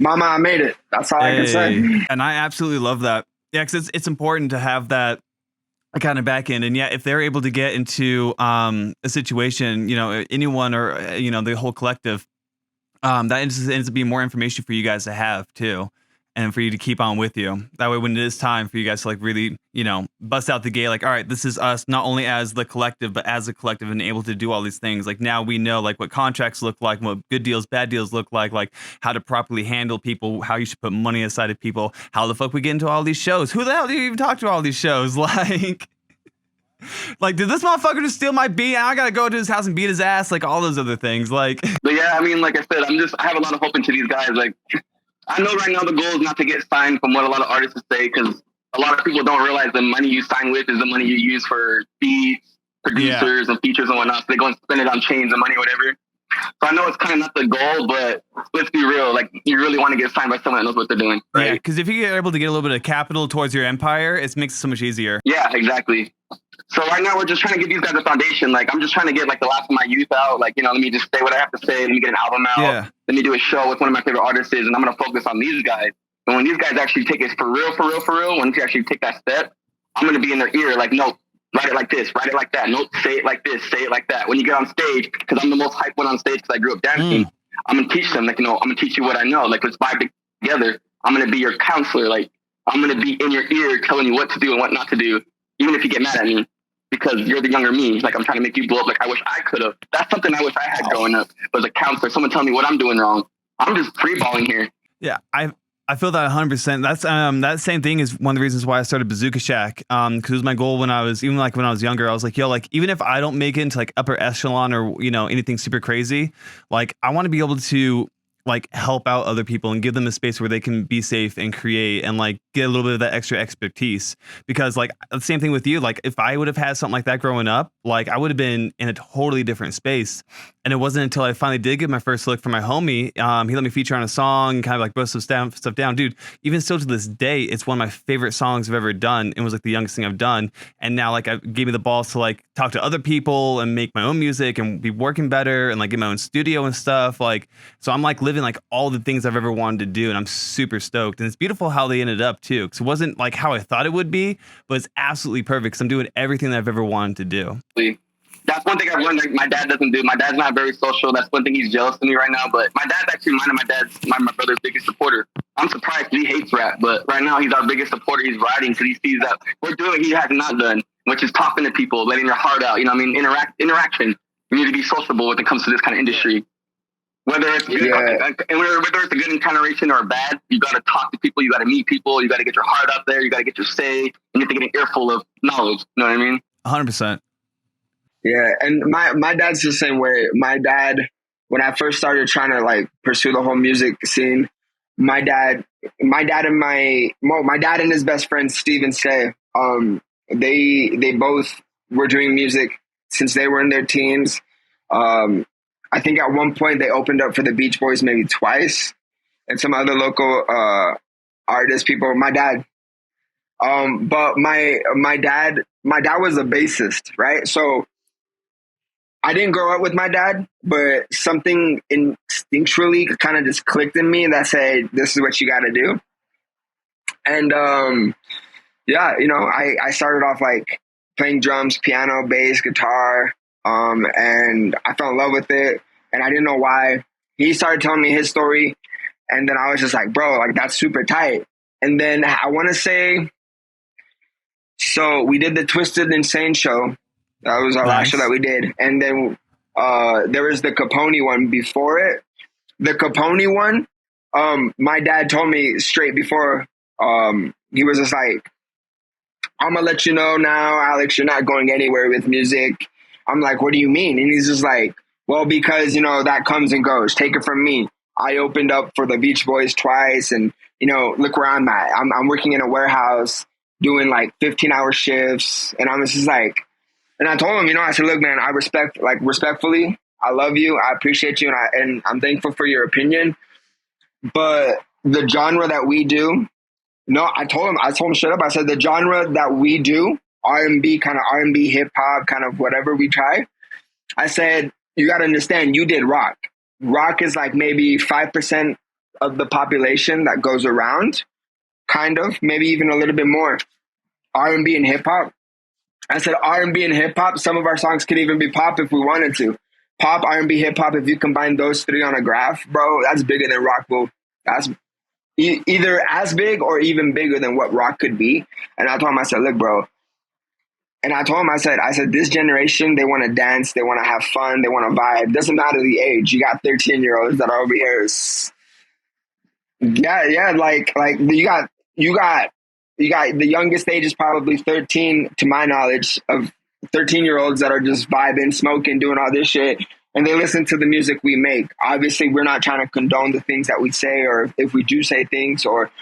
mama, I made it. That's all I can say. And I absolutely love that. Yeah, because it's important to have that kind of back end. And yeah, if they're able to get into a situation, you know, anyone or, you know, the whole Kollective, that ends up being more information for you guys to have too. And for you to keep on with you. That way, when it is time for you guys to like really, you know, bust out the gate, like, all right, this is us, not only as the Kollective, but as a collective and able to do all these things. Like now we know like what contracts look like, what good deals, bad deals look like how to properly handle people, how you should put money aside of people, how the fuck we get into all these shows. Who the hell do you even talk to all these shows? Like, did this motherfucker just steal my beat? I gotta go to his house and beat his ass, like all those other things. Like, but yeah, I mean, like I said, I have a lot of hope into these guys. Like, I know right now the goal is not to get signed from what a lot of artists say, because a lot of people don't realize the money you sign with is the money you use for beats, producers, and features and whatnot. So they go and spend it on chains and money or whatever. So I know it's kind of not the goal, but let's be real. Like, you really want to get signed by someone that knows what they're doing, right? Yeah, because if you're able to get a little bit of capital towards your empire, it makes it so much easier. Yeah, exactly. So right now we're just trying to give these guys a foundation. Like, I'm just trying to get like the last of my youth out. Like, you know, let me just say what I have to say. Let me get an album out. Yeah. Let me do a show with one of my favorite artists, and I'm going to focus on these guys. And when these guys actually take it for real, once you actually take that step, I'm going to be in their ear. Like, no, write it like this, write it like that. No, say it like this, say it like that. When you get on stage, because I'm the most hyped one on stage because I grew up dancing, I'm going to teach them, like, you know, I'm going to teach you what I know. Like, let's vibe together. I'm going to be your counselor. Like, I'm going to be in your ear telling you what to do and what not to do, even if you get mad at me, because you're the younger me. Like, I'm trying to make you blow up. Like, I wish I could have. That's something I wish I had growing up, was a counselor, someone telling me what I'm doing wrong. I'm just freeballing here. Yeah, I feel that 100%. That's that same thing is one of the reasons why I started Bazooka Shack. Because it was my goal when I was younger. I was like, yo, like even if I don't make it into like upper echelon or, you know, anything super crazy, like I want to be able to like help out other people and give them a space where they can be safe and create and like get a little bit of that extra expertise. Because like the same thing with you, like if I would have had something like that growing up, like I would have been in a totally different space. And it wasn't until I finally did get my first look from my homie, he let me feature on a song and kind of like bust some stuff down. Dude, even still to this day, it's one of my favorite songs I've ever done. It was like the youngest thing I've done. And now like it gave me the balls to like talk to other people and make my own music and be working better and like get my own studio and stuff. Like, so I'm like living like all the things I've ever wanted to do. And I'm super stoked. And it's beautiful how they ended up too. Cause it wasn't like how I thought it would be, but it's absolutely perfect. Cause I'm doing everything that I've ever wanted to do. That's one thing I've learned that my dad doesn't do. My dad's not very social. That's one thing he's jealous of me right now. But my dad's actually my brother's biggest supporter. I'm surprised he hates rap, but right now he's our biggest supporter. He's riding because he sees that we're doing what he has not done. which is talking to people, letting your heart out. You know what I mean? Interaction. You need to be sociable when it comes to this kind of industry. Whether it's good, and whether it's a good incarnation or a bad, you got to talk to people. You got to meet people. You got to get your heart out there. You got to get your say. And you have to get an earful of knowledge. You know what I mean? 100%. Yeah, and my dad's the same way. My dad, when I first started trying to like pursue the whole music scene, my dad and his best friend Steve and Say, they both were doing music since they were in their teens. I think at one point they opened up for the Beach Boys maybe twice, and some other local artists, people. My dad, but my dad was a bassist, right? So I didn't grow up with my dad, but something instinctually kind of just clicked in me that said, "This is what you got to do." And yeah, you know, I started off like playing drums, piano, bass, guitar. And I fell in love with it, and I didn't know why. He started telling me his story, and then I was just like, bro, like that's super tight. And then I want to say, so we did the Twisted Insane show. That was our last show that we did. And then there was the Capone one before it. The Capone one, my dad told me straight before, he was just like, I'm going to let you know now, Alex, you're not going anywhere with music. I'm like, what do you mean? And he's just like, well, because, you know, that comes and goes. Take it from me. I opened up for the Beach Boys twice, and, you know, look where I'm at. I'm working in a warehouse doing like 15-hour shifts. And I was just like, and I told him, you know, I said, look, man, respectfully, I love you. I appreciate you. And I'm thankful for your opinion. But the genre that we do, no, I told him straight up. I said, the genre that we do, R&B, hip hop, kind of whatever we try. I said, you got to understand, you did rock. Rock is like maybe 5% of the population that goes around, kind of, maybe even a little bit more. R&B and hip hop. I said R&B and hip hop, some of our songs could even be pop if we wanted to. Pop, R&B, hip hop, if you combine those three on a graph, bro, that's bigger than rock will. That's either as big or even bigger than what rock could be. And I told him, I said, look, bro. And I told him, I said, this generation, they want to dance, they want to have fun, they want to vibe. Doesn't matter the age. You got 13-year-olds that are over here. Yeah, like you got the youngest age is probably 13, to my knowledge, of 13-year-olds that are just vibing, smoking, doing all this shit. And they listen to the music we make. Obviously, we're not trying to condone the things that we say, or if we do say things, or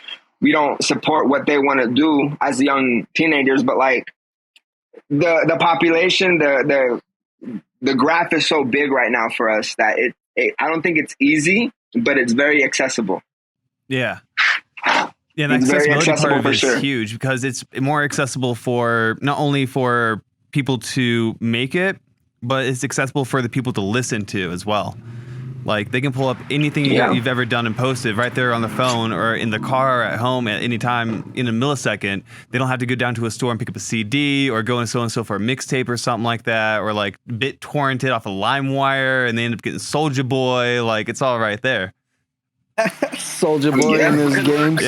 we don't support what they want to do as young teenagers. But like the population, the graph is so big right now for us that I don't think it's easy, but it's very accessible. Yeah. Yeah, the accessibility part of it is huge because it's more accessible for not only for people to make it, but it's accessible for the people to listen to as well. Like they can pull up anything you've ever done and posted right there on the phone or in the car or at home at any time in a millisecond. They don't have to go down to a store and pick up a CD or go and so for a mixtape or something like that, or like BitTorrent it off a LimeWire and they end up getting Soulja Boy. Like it's all right there. Soulja Boy in this game.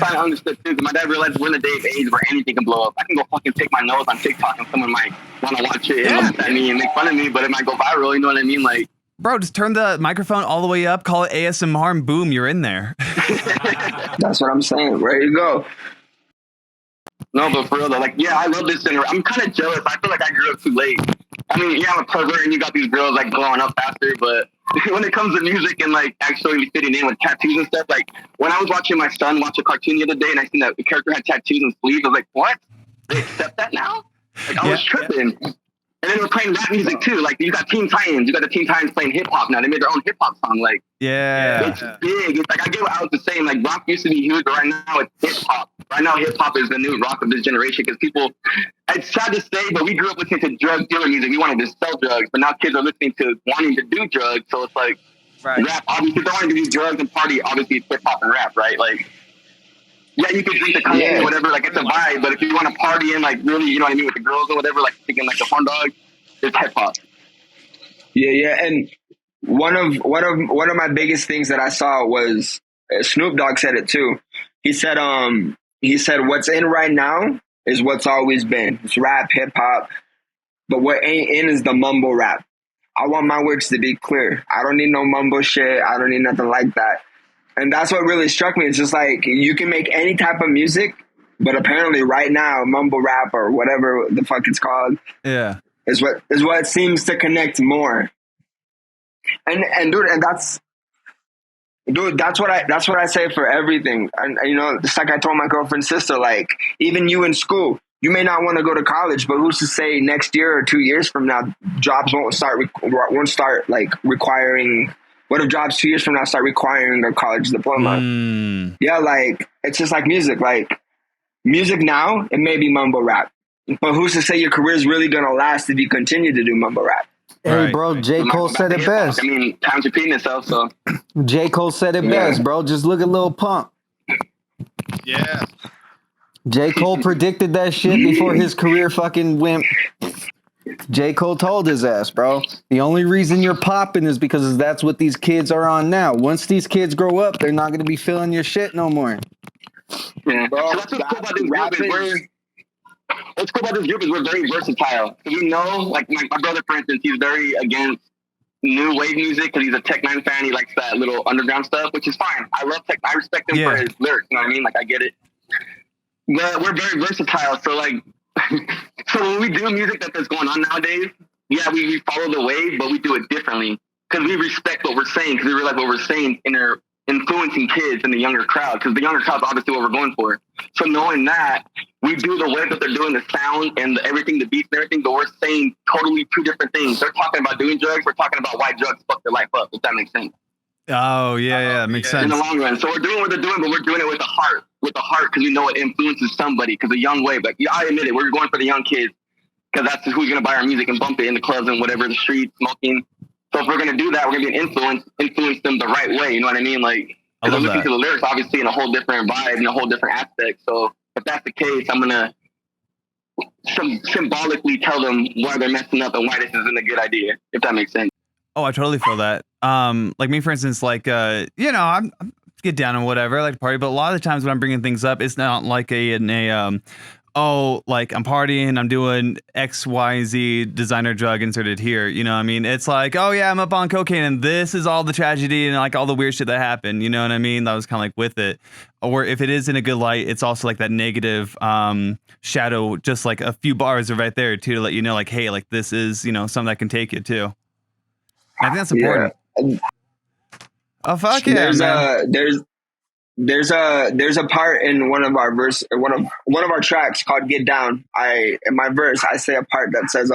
I understood too. My dad realized we're in the day of age where anything can blow up. I can go fucking take my nose on TikTok and someone might want to watch it and look at me and make fun of me, but it might go viral. You know what I mean? Like, bro, just turn the microphone all the way up, call it ASMR, and boom, you're in there. That's what I'm saying. There you go. No, but for real though, like, yeah, I love this generation. I'm kind of jealous. I feel like I grew up too late. I mean, yeah, I'm a pervert and you got these girls like growing up faster, but when it comes to music and like actually fitting in with tattoos and stuff, like when I was watching my son watch a cartoon the other day and I seen that the character had tattoos and sleeves, I was like, what? They accept that now? Like I was tripping. And then we're playing rap music too. Like you got Teen Titans, you got the Teen Titans playing hip hop now. They made their own hip hop song. Like it's big. It's like I get what I was just saying. Like rock used to be huge, but right now it's hip hop. Right now hip hop is the new rock of this generation because people. It's sad to say, but we grew up listening to drug dealer music. We wanted to sell drugs, but now kids are listening to wanting to do drugs. So it's like rap. Obviously, they want to do drugs and party. Obviously, it's hip hop and rap, right? Like. Yeah, you could drink the Kanye or whatever, like it's a vibe. But if you want to party and like really, you know what I mean, with the girls or whatever, like thinking like the horn dog, it's hip hop. Yeah, and one of my biggest things that I saw was Snoop Dogg said it too. He said what's in right now is what's always been. It's rap, hip hop, but what ain't in is the mumble rap. I want my words to be clear. I don't need no mumble shit. I don't need nothing like that. And that's what really struck me. It's just like, you can make any type of music, but apparently right now, mumble rap or whatever the fuck it's called, is what seems to connect more. And dude, that's what I say for everything. And you know, it's like I told my girlfriend's sister, like, even you in school, you may not want to go to college, but who's to say next year or 2 years from now, jobs won't start like requiring. What if jobs 2 years from now start requiring a college diploma? Yeah, like, it's just like music. Like, music now, it may be mumble rap, but who's to say your career is really gonna last if you continue to do mumble rap? Hey, bro, J. Cole said it best. I mean, time's repeating itself, so. J. Cole said it best, bro. Just look at Lil Pump. Yeah. J. Cole predicted that shit before his career fucking went. J. Cole told his ass, bro, the only reason you're popping is because that's what these kids are on now. Once these kids grow up, they're not going to be feeling your shit no more. Yeah. Bro, so that's what's cool about this group is we're very versatile. We know, like my brother, for instance, he's very against new wave music because he's a Tech Nine fan. He likes that little underground stuff, which is fine. I love Tech. I respect him for his lyrics. You know what I mean? Like, I get it. But we're very versatile. So like, so when we do music that's going on nowadays, yeah, we follow the wave, but we do it differently because we respect what we're saying, because we realize what we're saying influencing kids in the younger crowd, because the younger crowd's obviously what we're going for. So knowing that, we do the way that they're doing the sound and everything, the beats and everything, but we're saying totally two different things. They're talking about doing drugs. We're talking about why drugs fuck their life up, if that makes sense. Oh, yeah, makes sense. In the long run. So we're doing what they're doing, but we're doing it with the heart, because we know it influences somebody, because a young wave. Like, yeah, I admit it, we're going for the young kids, because that's who's going to buy our music and bump it in the clubs and whatever, the streets, smoking. So if we're going to do that, we're going to be an influence them the right way. You know what I mean? Like, because I'm listening to the lyrics, obviously, in a whole different vibe, in a whole different aspect. So if that's the case, I'm going to symbolically tell them why they're messing up and why this isn't a good idea, if that makes sense. Oh, I totally feel that. Like me, for instance, like, you know, I'm get down and whatever, I like to party, but a lot of the times when I'm bringing things up, it's not like oh, like I'm partying, I'm doing XYZ designer drug inserted here. You know what I mean? It's like, oh yeah, I'm up on cocaine and this is all the tragedy and like all the weird shit that happened. You know what I mean? That was kind of like with it. Or if it is in a good light, it's also like that negative shadow, just like a few bars are right there too, to let you know, like, hey, like this is, you know, something that can take you too. I think that's important. Yeah. Oh fuck yeah, man. There's a part in one of our tracks called "Get Down." In my verse I say a part that says,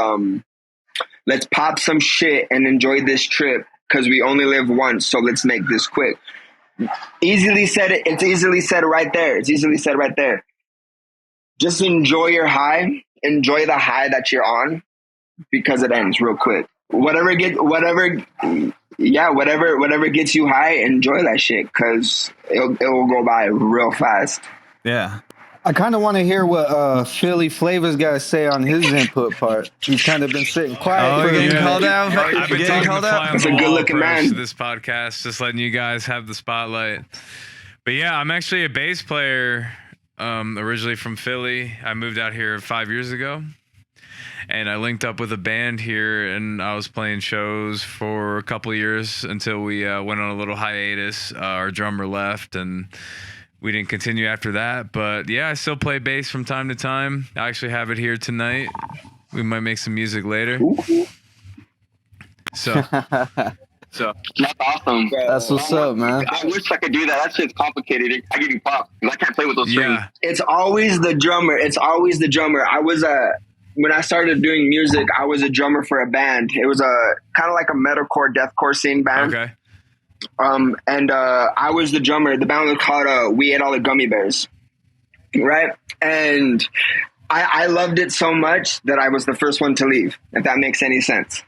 "Let's pop some shit and enjoy this trip, cause we only live once, so let's make this quick." Easily said. It's easily said right there. Just enjoy your high. Enjoy the high that you're on, because it ends real quick. Whatever gets you high, enjoy that shit, because it will go by real fast. Yeah. I kind of want to hear what Philly Flavor's got to say on his input part. He's kind of been sitting quiet. Oh, getting called out. I've been Getting called out. That's a good-looking man. To this podcast, just letting you guys have the spotlight. But yeah, I'm actually a bass player, originally from Philly. I moved out here 5 years ago. And I linked up with a band here, and I was playing shows for a couple of years until we went on a little hiatus. Our drummer left, and we didn't continue after that. But yeah, I still play bass from time to time. I actually have it here tonight. We might make some music later. So that's awesome. That's what's up, man. I wish I could do that. That shit's complicated. I give you pop. I can't play with those strings. It's always the drummer. When I started doing music, I was a drummer for a band. It was a kind of like a metalcore, deathcore scene band. Okay. And I was the drummer. The band was called We Ate All the Gummy Bears, right? And I loved it so much that I was the first one to leave, if that makes any sense.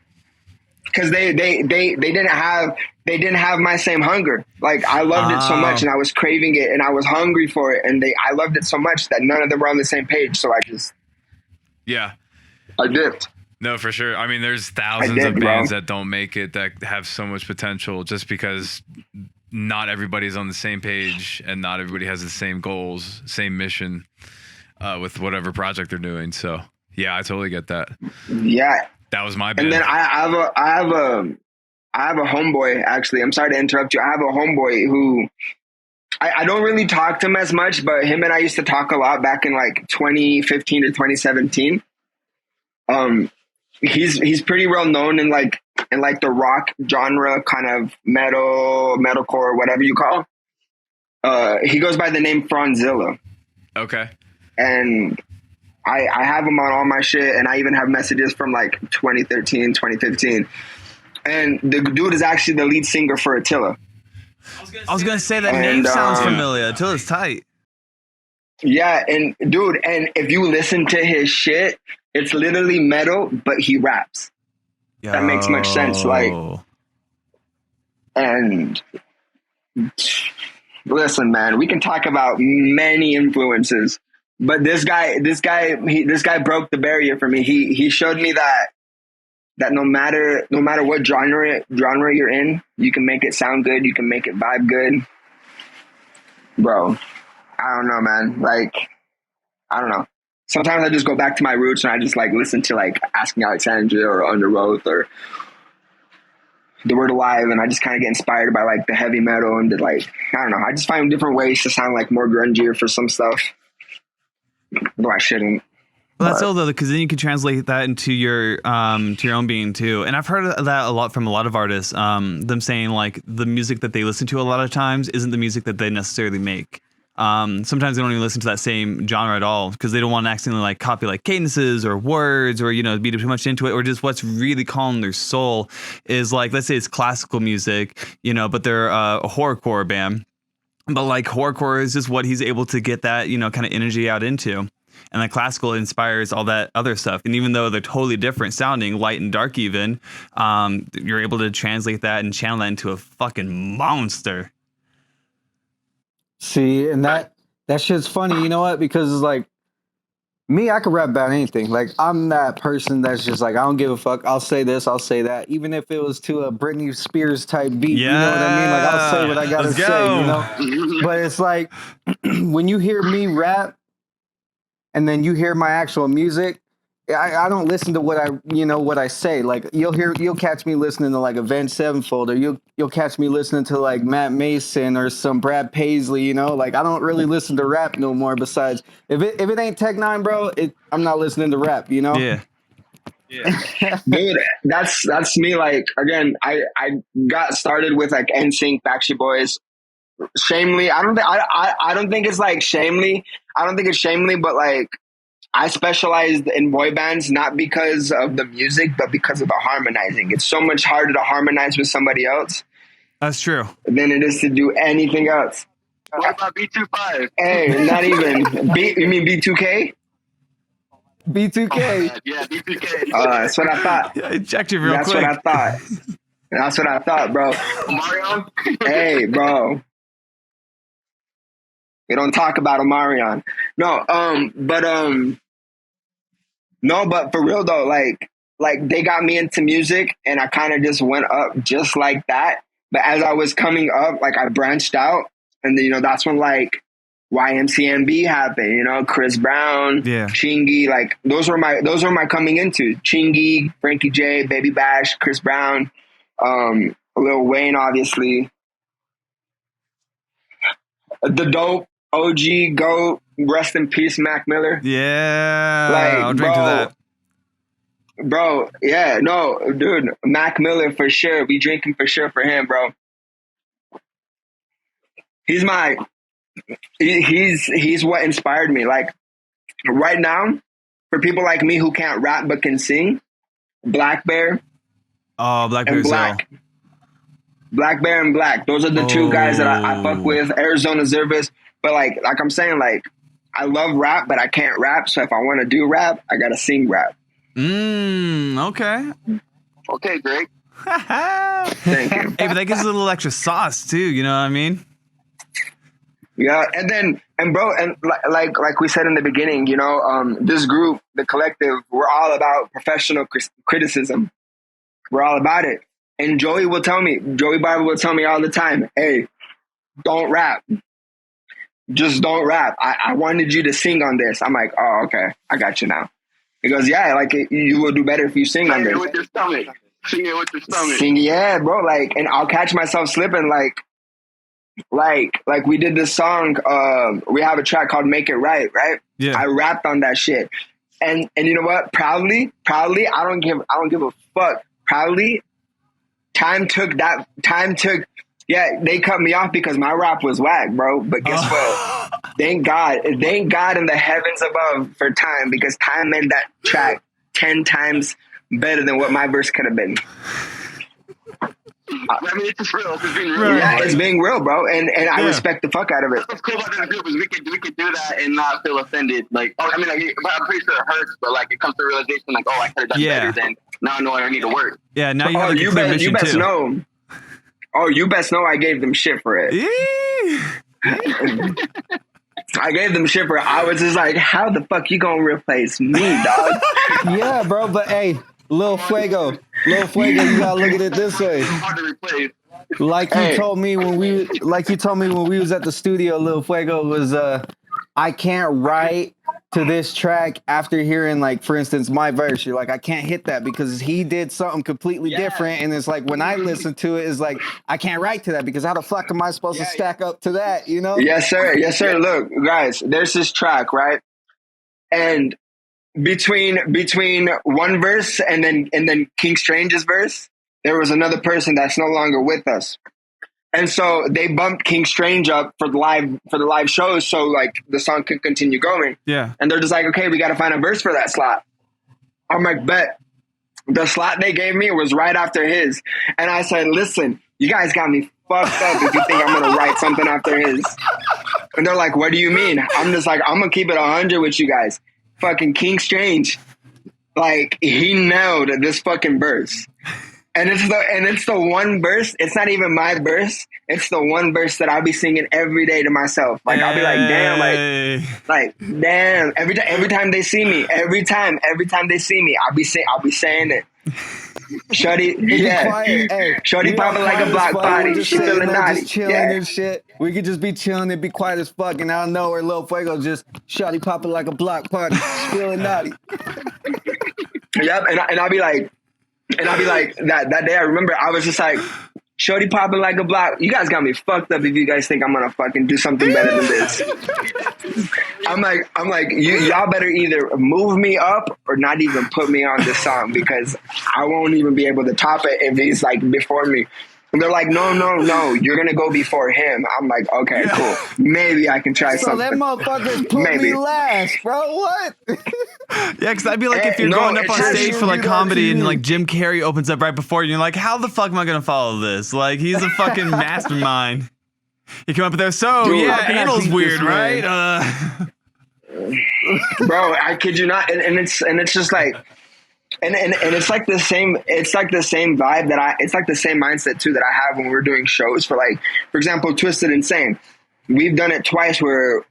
Because they didn't have my same hunger. Like, I loved it so much, and I was craving it, and I was hungry for it, and I loved it so much that none of them were on the same page. So I dipped. No, for sure. I mean, there's thousands of bands that don't make it that have so much potential just because not everybody's on the same page and not everybody has the same goals, same mission. with whatever project they're doing. So yeah, I totally get that. Yeah. That was my band. And then I have a homeboy, actually. I'm sorry to interrupt you. I have a homeboy who I don't really talk to him as much, but him and I used to talk a lot back in like 2015 to 2017. He's pretty well known in like the rock genre, kind of metalcore, whatever you call. He goes by the name Franzilla. Okay. And I have him on all my shit, and I even have messages from like 2013, 2015. And the dude is actually the lead singer for Attila. I was gonna say that name sounds familiar. Attila's tight. Yeah, and dude, and if you listen to his shit, it's literally metal, but he raps. Yo. That makes much sense. Like, and listen, man, we can talk about many influences, but this guy broke the barrier for me. He showed me that no matter what genre you're in, you can make it sound good. You can make it vibe good, bro. I don't know, man. Like, I don't know. Sometimes I just go back to my roots and I just like listen to like Asking Alexandria or Under Oath or The Word Alive, and I just kind of get inspired by like the heavy metal and the, like, I don't know. I just find different ways to sound like more grungier for some stuff. Though I shouldn't. Well, that's all though, because then you can translate that into your own being too. And I've heard that a lot from a lot of artists. Them saying like the music that they listen to a lot of times isn't the music that they necessarily make. Sometimes they don't even listen to that same genre at all because they don't want to accidentally like copy like cadences or words or, you know, be too much into it, or just what's really calling their soul is like, let's say it's classical music, you know, but they're a horrorcore band. But like horrorcore is just what he's able to get that, you know, kind of energy out into. And the classical inspires all that other stuff. And even though they're totally different sounding, light and dark even, you're able to translate that and channel that into a fucking monster. See, and that shit's funny, you know what? Because it's like, me, I could rap about anything. Like, I'm that person that's just like, I don't give a fuck. I'll say this, I'll say that. Even if it was to a Britney Spears type beat, you know what I mean? Like, I'll say what I gotta say, you know? But it's like, when you hear me rap, and then you hear my actual music, I don't listen to what I say. Like, you'll catch me listening to like Avenged Sevenfold, or you'll catch me listening to like Matt Mason or some Brad Paisley, you know? Like, I don't really listen to rap no more. Besides, if it ain't Tech Nine, bro, I'm not listening to rap, you know? Yeah. Dude, that's me. Like, again, I got started with like NSYNC, Backstreet Boys, Shamely. I don't think it's like Shamely. I don't think it's Shamely, but like, I specialized in boy bands not because of the music, but because of the harmonizing. It's so much harder to harmonize with somebody else. That's true. Than it is to do anything else. What about B25? Hey, not even. You mean B2K? B2K. Yeah, B2K. That's what I thought. Yeah, I checked you real That's quick. what I thought. That's what I thought, bro. Mario? Hey, bro. We don't talk about Omarion. But for real though, like they got me into music and I kind of just went up just like that. But as I was coming up, like I branched out, and then, you know, that's when like YMCMB happened, you know, Chris Brown, Chingy, like those were my coming into. Chingy, Frankie J, Baby Bash, Chris Brown, Lil Wayne, obviously. The dope OG GOAT, rest in peace, Mac Miller. Yeah, like, I'll drink to that. Bro, yeah, no, dude, Mac Miller for sure. We drinking for sure for him, bro. He's what inspired me. Like, right now, for people like me who can't rap but can sing, Black Bear. Oh, Black Bear's Black. Black Bear and Black. Those are the two guys that I fuck with. Arizona Zervis. But like I'm saying, like, I love rap, but I can't rap. So if I want to do rap, I gotta sing rap. Okay. Okay, Greg. Thank you. Hey, but that gives it a little extra sauce too. You know what I mean? Yeah, and bro, like we said in the beginning, you know, this group, the Kollective, we're all about professional criticism. We're all about it. And Joey Barber will tell me all the time, hey, don't rap. just don't rap. I wanted you to sing on this. I'm like, oh, okay, I got you now. He goes, yeah, like you will do better if you sing on Sing it this. with your stomach. Sing it with your stomach. Sing, yeah, bro. Like, and I'll catch myself slipping. Like we did this song. We have a track called "Make It Right," right? Yeah. I rapped on that shit, and you know what? Proudly, I don't give a fuck. Proudly, time took. Yeah, they cut me off because my rap was whack, bro. But guess what? Thank God in the heavens above for Time, because Time made that track 10 times better than what my verse could have been. I mean, it's just real. It's just being real. Yeah, it's being real, bro, and I respect the fuck out of it. What's cool about this group is we could do that and not feel offended. Like, oh, I mean, like, I'm pretty sure it hurts, but like, it comes to the realization, like, oh, I could have done better. Then now I know I need to work. Yeah, now you have like a clear mission you best too. know. Oh, you best know I gave them shit for it. I gave them shit for it. I was just like, how the fuck you gonna replace me, dog? Yeah, bro, but hey, Lil Fuego, you gotta look at it this way. Hard to replace. Like you told me when we was at the studio, Lil Fuego was I can't write to this track after hearing, like, for instance, my verse. You're like, I can't hit that because he did something completely different, and it's like when I listen to it, it's like I can't write to that because how the fuck am I supposed to stack up to that? You know? Yes, sir. Look, guys, there's this track, right? And between one verse and then King Strange's verse, there was another person that's no longer with us. And so they bumped King Strange up for the live shows, so like the song could continue going. Yeah. And they're just like, okay, we got to find a verse for that slot. I'm like, bet. The slot they gave me was right after his, and I said, listen, you guys got me fucked up if you think I'm gonna write something after his. And they're like, what do you mean? I'm just like, I'm gonna keep it 100 with you guys. Fucking King Strange, like, he nailed this fucking verse. And it's the one verse. It's not even my verse. It's the one verse that I'll be singing every day to myself. Like, I'll be like, damn, like damn. Every time they see me, every time they see me, I'll be saying it. Shorty, Quiet. Hey, Shorty popping like a block party. She feeling naughty. Just chilling and shit. We could just be chilling and be quiet as fuck, and out of nowhere, Lil Fuego just shorty popping like a block party. She's feeling naughty. Yep, and I'll be like. And I'll be like, that day I remember I was just like, shorty popping like a block. You guys got me fucked up if you guys think I'm gonna fucking do something better than this. I'm like, y'all better either move me up or not even put me on this song, because I won't even be able to top it if he's like before me. And they're like, no, you're gonna go before him. I'm like, okay, cool. Maybe I can try so something. So that motherfuckers put me last, bro. What? Yeah, because I'd be like, if you're going up on stage for like comedy and like Jim Carrey opens up right before you, and you're like, how the fuck am I gonna follow this? Like, he's a fucking mastermind. You come up there, so dude, yeah, anal's weird, right? Bro, I kid you not, and it's just like. And it's like the same vibe it's like the same mindset too that I have when we're doing shows for, like, for example, Twisted Insane. We've done it twice where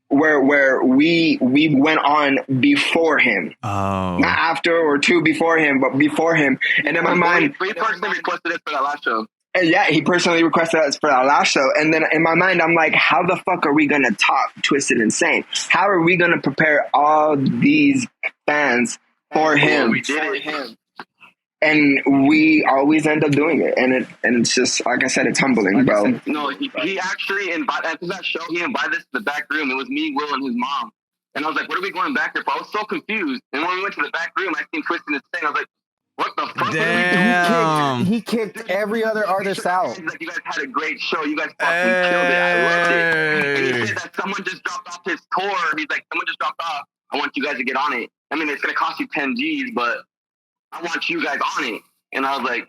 we went on before him. Oh. Not after or two before him, but before him. And in my mind, we personally requested it for that last show. Yeah, he personally requested us for that last show. And then in my mind, I'm like, how the fuck are we going to top Twisted Insane? How are we going to prepare all these fans for him? We did it. And we always end up doing it. And it's just, like I said, it's humbling, bro. No, he actually invited, after that show, he invited us to the back room. It was me, Will, and his mom. And I was like, what are we going back there for? I was so confused. And when we went to the back room, I seen Twisted Insane. I was like, what the fuck? Damn. He kicked every other artist out. He's like, you guys had a great show. You guys fucking killed it. I loved it. And he said that someone just dropped off his tour. He's like, someone just dropped off. I want you guys to get on it. I mean, it's going to cost you 10 G's, but I want you guys on it. And I was like,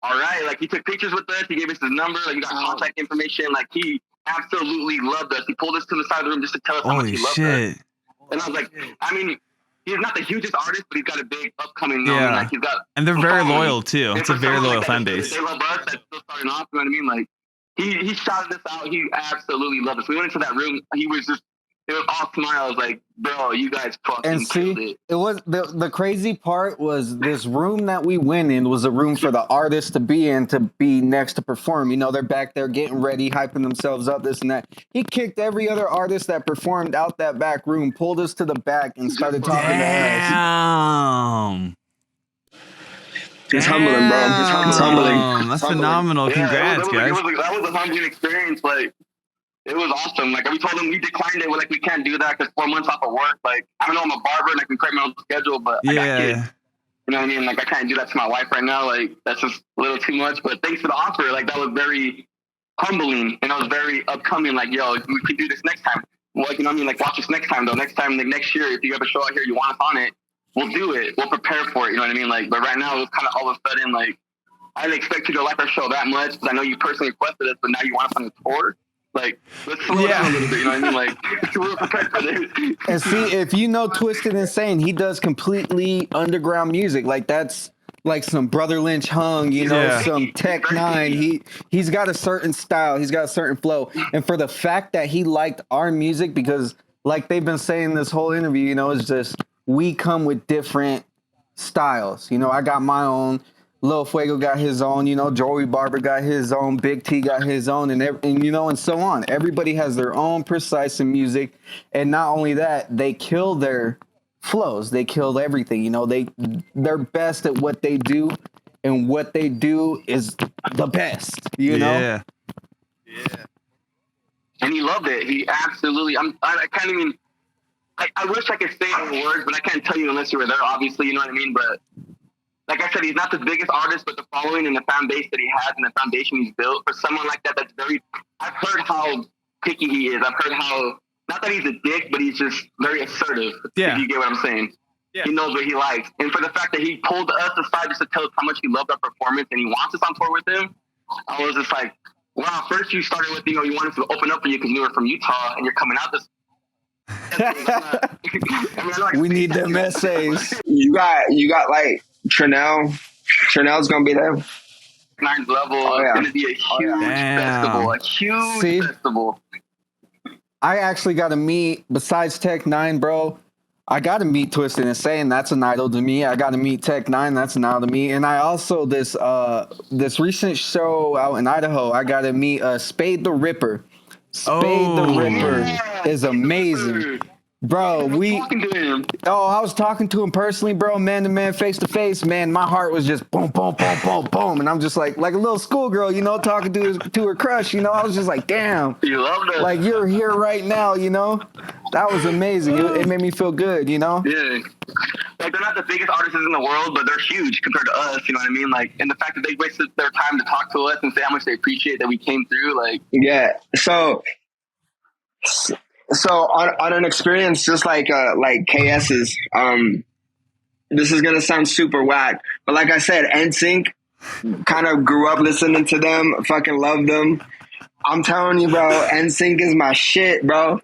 all right. Like, he took pictures with us. He gave us his number. Like, we got contact information. Like, he absolutely loved us. He pulled us to the side of the room just to tell us how much he loved us. And I was like, I mean, he's not the hugest artist, but he's got a big upcoming. Yeah. Like, he's got, and they're very loyal too. It's a very loyal fan base. They love us. That's still starting off. You know what I mean? Like, he shouted us out. He absolutely loved us. We went into that room. He was just, it was all smiles. Like, bro, you guys fucking And killed see, it. it was the crazy part was this room that we went in was a room for the artists to be in, to be next to perform. You know, they're back there getting ready, hyping themselves up, this and that. He kicked every other artist that performed out that back room, pulled us to the back, and started talking to us. Damn. It's humbling, bro. It's humbling. That's phenomenal. Yeah, Congrats, guys. that was a humbling experience. Like, it was awesome. Like, we told them we declined it. We're like, we can't do that because 4 months off of work. Like, I don't know, I'm a barber and I can create my own schedule, but I got kids. You know what I mean? Like, I can't do that to my wife right now. Like, that's just a little too much. But thanks for the offer. Like, that was very humbling, and I was very upcoming. Like, yo, we could do this next time. Like, you know what I mean? Like, watch us next time, though. Next time, like, next year, if you have a show out here, you want us on it, we'll do it. We'll prepare for it. You know what I mean? Like, but right now, it was kind of all of a sudden, like, I didn't expect you to like our show that much because I know you personally requested us, but now you want us on the tour. Like, let's slow down a little bit, you know what I mean? Like, we're prepared for this. And see, if you know Twisted Insane, he does completely underground music. Like, that's like some Brother Lynch Hung, you know, some Tech Nine. He's got a certain style, he's got a certain flow. And for the fact that he liked our music, because like they've been saying this whole interview, you know, it's just we come with different styles. You know, I got my own. Lil Fuego got his own, you know, Joey Barber got his own, Big T got his own, and you know, and so on. Everybody has their own precise in music, and not only that, they kill their flows, they kill everything. You know, they're best at what they do, and what they do is the best. You know, yeah. And he loved it. He absolutely. I can't even. I wish I could say it in words, but I can't tell you unless you were there. Obviously, you know what I mean, but. Like I said, he's not the biggest artist, but the following and the fan base that he has and the foundation he's built for someone like that, that's very, I've heard how picky he is. I've heard how, not that he's a dick, but he's just very assertive. Yeah. If you get what I'm saying. Yeah. He knows what he likes. And for the fact that he pulled us aside just to tell us how much he loved our performance and he wants us on tour with him, I was just like, wow, first you started with, you know, you wanted to open up for you because you were from Utah and you're coming out this. We need them essays. You got like Trinell. Trinell's gonna be there. Nine's level. It's gonna be a huge festival. A huge festival. I actually got to meet, besides Tech Nine, bro. I got to meet Twisted Insane. That's an idol to me. I got to meet Tech Nine. That's an idol to me. And I also this recent show out in Idaho. I got to meet Spade the Ripper. Spade the Ripper is amazing. Bro, I was talking to him personally, bro, man to man, face to face, man. My heart was just boom, boom, boom, boom, boom. And I'm just like a little schoolgirl, you know, talking to her crush, you know. I was just like, damn. You love that. Like, you're here right now, you know. That was amazing. It made me feel good, you know. Yeah. Like, they're not the biggest artists in the world, but they're huge compared to us, you know what I mean? Like, and the fact that they wasted their time to talk to us and say how much they appreciate that we came through, like. Yeah. So on an experience just like KS's, this is gonna sound super whack, but like I said, NSYNC kind of grew up listening to them, fucking loved them. I'm telling you, bro, NSYNC is my shit, bro.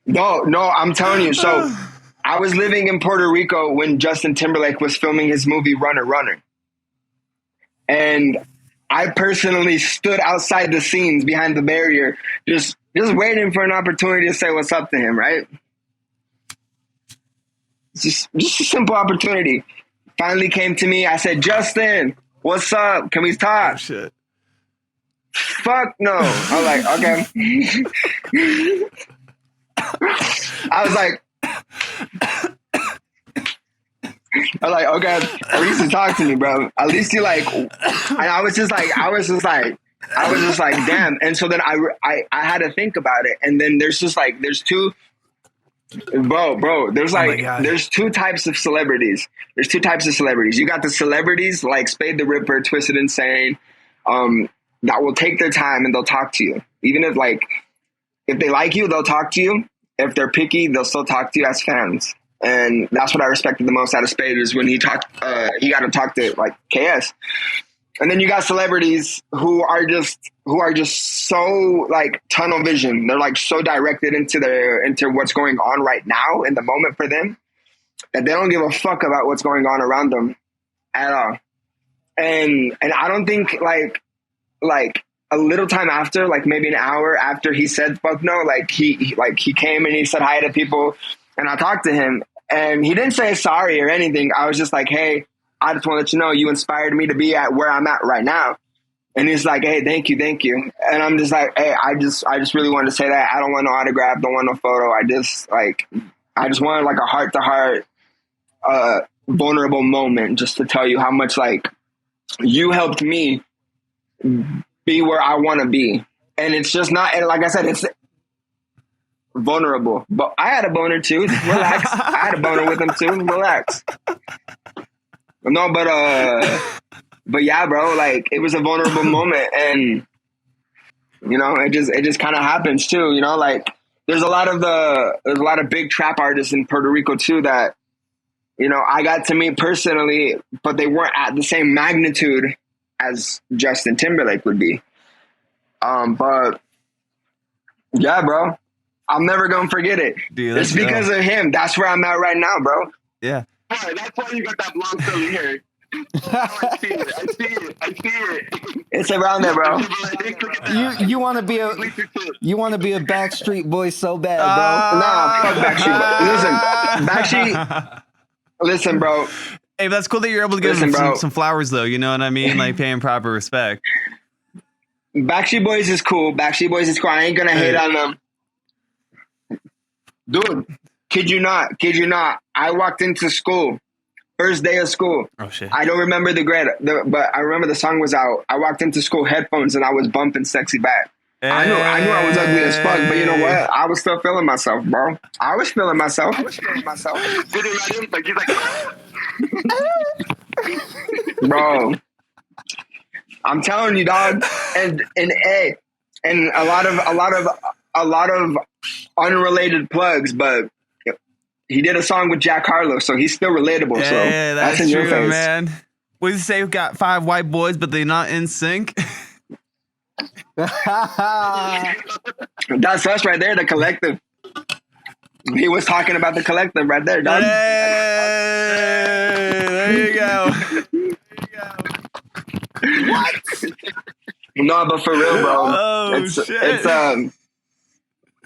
No, I'm telling you. So I was living in Puerto Rico when Justin Timberlake was filming his movie Runner, and I personally stood outside the scenes behind the barrier, just waiting for an opportunity to say what's up to him, right? Just a simple opportunity. Finally came to me. I said, Justin, what's up? Can we talk? Oh, shit. Fuck no. I was like, okay. I was like, okay, at least you talk to me, bro. At least you like, and I was just like, damn. And so then I had to think about it. And then there's two, bro, there's two types of celebrities. There's two types of celebrities. You got the celebrities like Spade the Ripper, Twisted Insane, that will take their time and they'll talk to you. Even if they like you, they'll talk to you. If they're picky, they'll still talk to you as fans. And that's what I respected the most out of Spade, is when he got to talk to like KS. And then you got celebrities who are just so like tunnel vision. They're like so directed into what's going on right now in the moment for them that they don't give a fuck about what's going on around them at all. And I don't think like a little time after, like maybe an hour after he said fuck no, like he came and he said hi to people, and I talked to him, and he didn't say sorry or anything. I was just like, hey, I just want to let you know you inspired me to be at where I'm at right now. And he's like, hey, thank you. And I'm just like, hey, I just really wanted to say that. I don't want no autograph, don't want no photo. I just wanted like a heart to heart, vulnerable moment just to tell you how much like you helped me be where I want to be. And it's just not, and like I said, it's vulnerable. But I had a boner too. Relax. I had a boner with him too. Relax. No, but yeah, bro, like it was a vulnerable moment, and you know, it just kind of happens too. You know, like there's a lot of big trap artists in Puerto Rico too that, you know, I got to meet personally, but they weren't at the same magnitude as Justin Timberlake would be. But yeah, bro, I'm never gonna forget it. Dude, it's because of him. That's where I'm at right now, bro. Yeah. Right, that's why you got that blonde curly hair. I see it. It's around there, bro. You want to be a Backstreet Boy so bad, bro. Nah, fuck Backstreet Boy. Listen, bro. Hey, but that's cool that you're able to give them some flowers, though. You know what I mean? Like paying proper respect. Backstreet Boys is cool. I ain't gonna hate on them. Dude, kid you not. I walked into school. First day of school. Oh shit! I don't remember the grade, but I remember the song was out. I walked into school, headphones, and I was bumping "Sexy Back." Hey. I knew I was ugly as fuck, but you know what? I was still feeling myself, bro. I was feeling myself. Bro, I'm telling you, dog. And a lot of unrelated plugs, but he did a song with Jack Harlow, so he's still relatable. Yeah, so that's in true, your face, man. What did you say? We got 5 white boys, but they're not in sync. That's us right there, the Kollective. He was talking about the Kollective right there, dog. Hey, there you go. What? No, but for real, bro. Oh shit!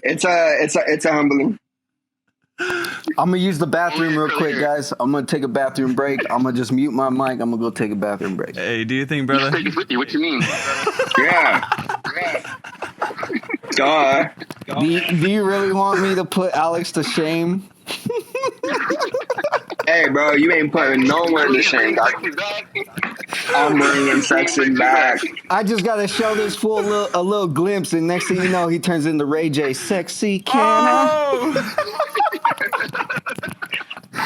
It's a humbling. I'm gonna use the bathroom real quick, guys. I'm gonna take a bathroom break. I'm gonna just mute my mic. I'm gonna go take a bathroom break. Hey, do you think, brother? What you mean? Yeah. Duh. Do you really want me to put Alex to shame? Hey, bro, you ain't putting no one to shame, dog. I'm bringing Sexy back. I just gotta show this fool a little glimpse, and next thing you know, he turns into Ray J. Sexy, can I?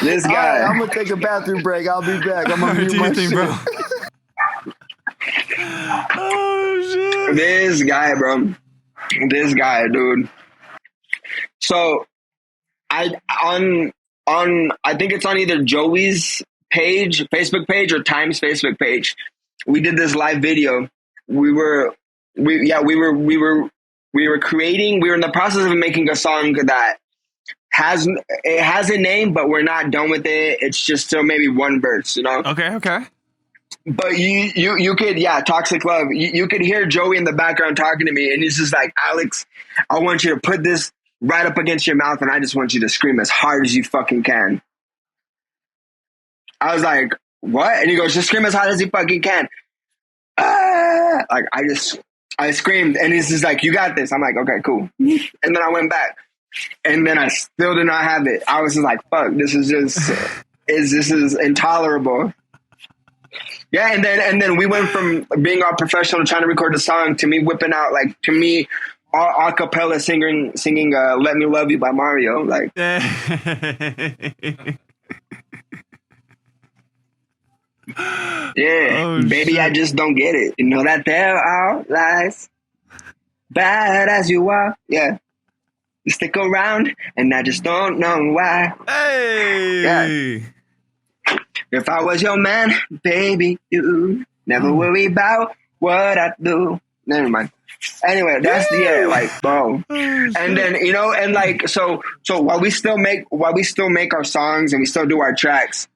This guy. Right, I'm gonna take a bathroom break. I'll be back. I'm gonna mute my shit. Bro? Oh shit! This guy, bro. This guy, dude. So, I think it's on either Joey's Facebook page, or Time's Facebook page. We did this live video. We were in the process of making a song that has a name, but we're not done with it. It's just still maybe one verse, you know? Okay. But you could, Toxic Love. You could hear Joey in the background talking to me, and he's just like, Alex, I want you to put this right up against your mouth, and I just want you to scream as hard as you fucking can. I was like, what? And he goes, just scream as hard as you fucking can. Like, I screamed, and he's just like, you got this. I'm like, okay, cool. And then I went back, and then I still did not have it. I was just like, fuck, this is just, this is intolerable. Yeah, and then we went from being all professional trying to record the song to me whipping out, like, to me, a cappella singing Let Me Love You by Mario. Like, yeah, oh, baby, shit. I just don't get it. You know that there are lies, bad as you are. Yeah, you stick around, and I just don't know why. Hey. Yeah. If I was your man, baby, you never worry about what I do. Never mind. Anyway, that's like, bro. And then, you know, and like, so while we still make our songs and we still do our tracks,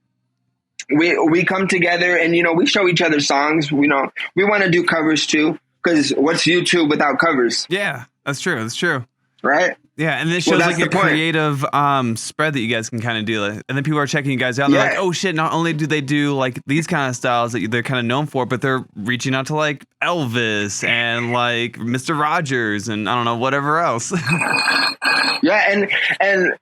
we come together and, you know, we show each other songs. You know, we want to do covers too. Because what's YouTube without covers, Yeah, that's true. That's true. right? Yeah, and this Well, shows that's like a the point. creative spread that you guys can kind of do. And then people are checking you guys out. And they're Yeah. like, oh shit! Not only do they do like these kind of styles that they're kind of known for, but they're reaching out to like Elvis and like Mr. Rogers and I don't know whatever else. Yeah, and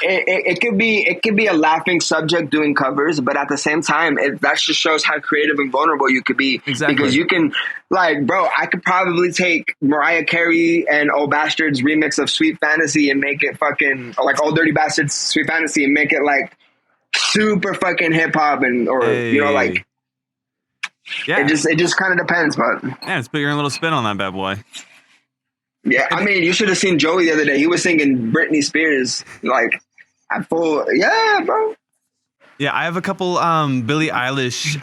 it could be a laughing subject doing covers, but at the same time, that just shows how creative and vulnerable you could be. Exactly. Because you can, like, bro, I could probably take Mariah Carey and Old Bastard's remix of Sweet Fantasy and make it fucking like Old Dirty Bastard's Sweet Fantasy and make it like super fucking hip hop or you know, like yeah, it just kind of depends, but yeah, let's put your own little spin on that bad boy. yeah, I mean, you should have seen Joey the other day. He was singing Britney Spears like at full, yeah, bro. Yeah, I have a couple Billie Eilish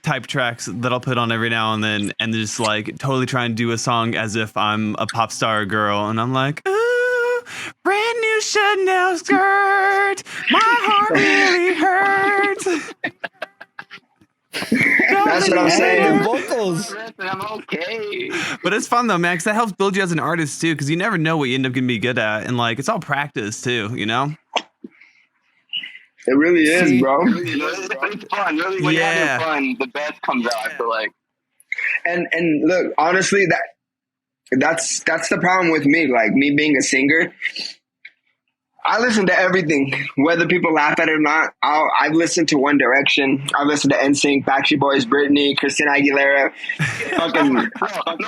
type tracks that I'll put on every now and then, and just like totally try and do a song as if I'm a pop star girl, and I'm like, ooh, brand new Chanel skirt, my heart really hurts. That's what I'm saying. Vocals. I'm okay. But it's fun though, man, because that helps build you as an artist too, because you never know what you end up gonna be good at, and like it's all practice too, you know. It really is, bro. It's fun. Really, when you're having fun, the best comes out. I feel like. And look, honestly, that's the problem with me. Like me being a singer, I listen to everything, whether people laugh at it or not. I've listened to One Direction. I've listened to NSYNC, Backstreet Boys, Britney, Christina Aguilera, fucking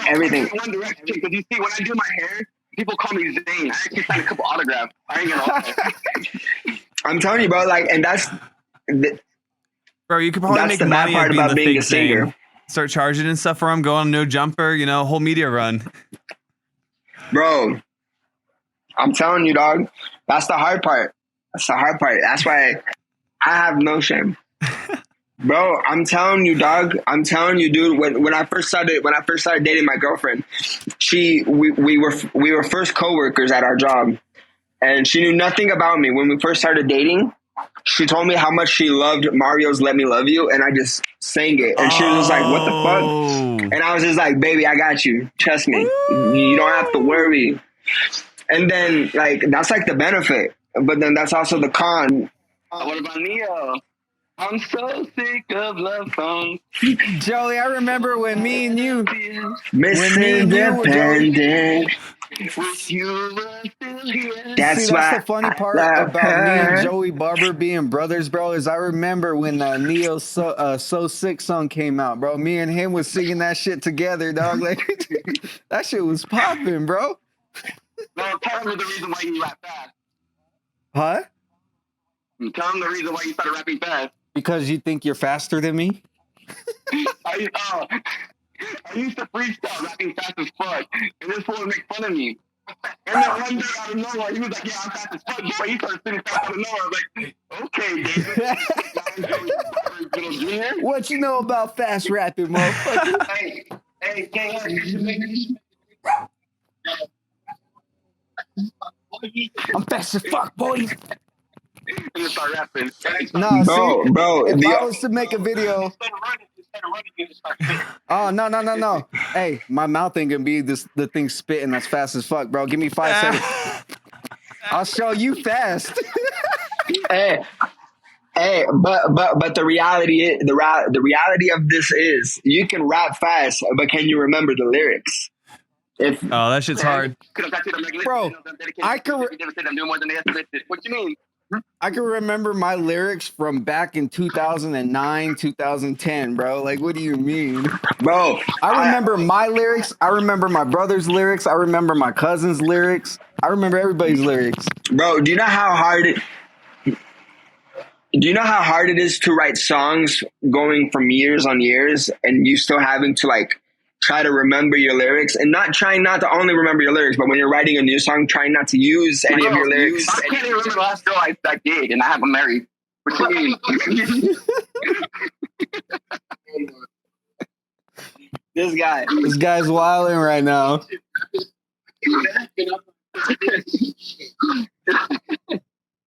everything. One Direction, because you see, when I do my hair, people call me Zayn. I actually signed a couple autographs. I ain't gonna lie. I'm telling you, bro. Like, and Bro, you could probably that's make the bad money part being about the being fake a singer. Zayn. Start charging and stuff for them, go on No Jumper, you know, whole media run. Bro, I'm telling you, dog. That's the hard part. That's the hard part. That's why I have no shame. Bro, I'm telling you, dog. I'm telling you, dude. When I first started dating my girlfriend, we were first coworkers at our job, and she knew nothing about me. When we first started dating, she told me how much she loved Mario's "Let Me Love You," and I just sang it, and she was just like, "What the fuck?" And I was just like, "Baby, I got you. Trust me. You don't have to worry." And then, like, that's like the benefit, but then that's also the con. What about Neo? I'm so sick of love songs. Joey, I remember when me and you, Miss Independent. Wish you were still here. That's see, why that's the funny part love about me and her. Joey Barber being brothers, bro, is I remember when Neo's So Sick song came out, bro. Me and him was singing that shit together, dog. Like, that shit was popping, bro. No, tell me the reason why you rap fast. Huh? Tell them the reason why you started rapping fast. Because you think you're faster than me? I used to freestyle rapping fast as fuck, and this fool would make fun of me. And then one day out of nowhere, he was like, "Yeah, I'm fast as fuck," but he started singing fast out of nowhere. I was like, "Okay, David." What you know about fast rapping, motherfucker? Hey, I'm fast as fuck, boy. and just start rapping. No, see, Bro, if I was to make a video, Instead of running, you just start singing. oh no. Hey, my mouth ain't gonna be the thing spitting as fast as fuck, bro. Give me 5 seconds. I'll show you fast. hey, but the reality of this is you can rap fast, but can you remember the lyrics? If Oh, that shit's hard. Bro, I can What you mean? I can remember my lyrics from back in 2009, 2010, bro. Like, what do you mean? bro, I remember my lyrics. I remember my brother's lyrics. I remember my cousin's lyrics. I remember everybody's lyrics. bro, do you know how hard it is to write songs going from years on years and you still having to like try to remember your lyrics and trying not to only remember your lyrics, but when you're writing a new song, trying not to use any of your lyrics. I can't even remember the last girl I did, and I have a married. What you mean? This guy. This guy's wilding right now.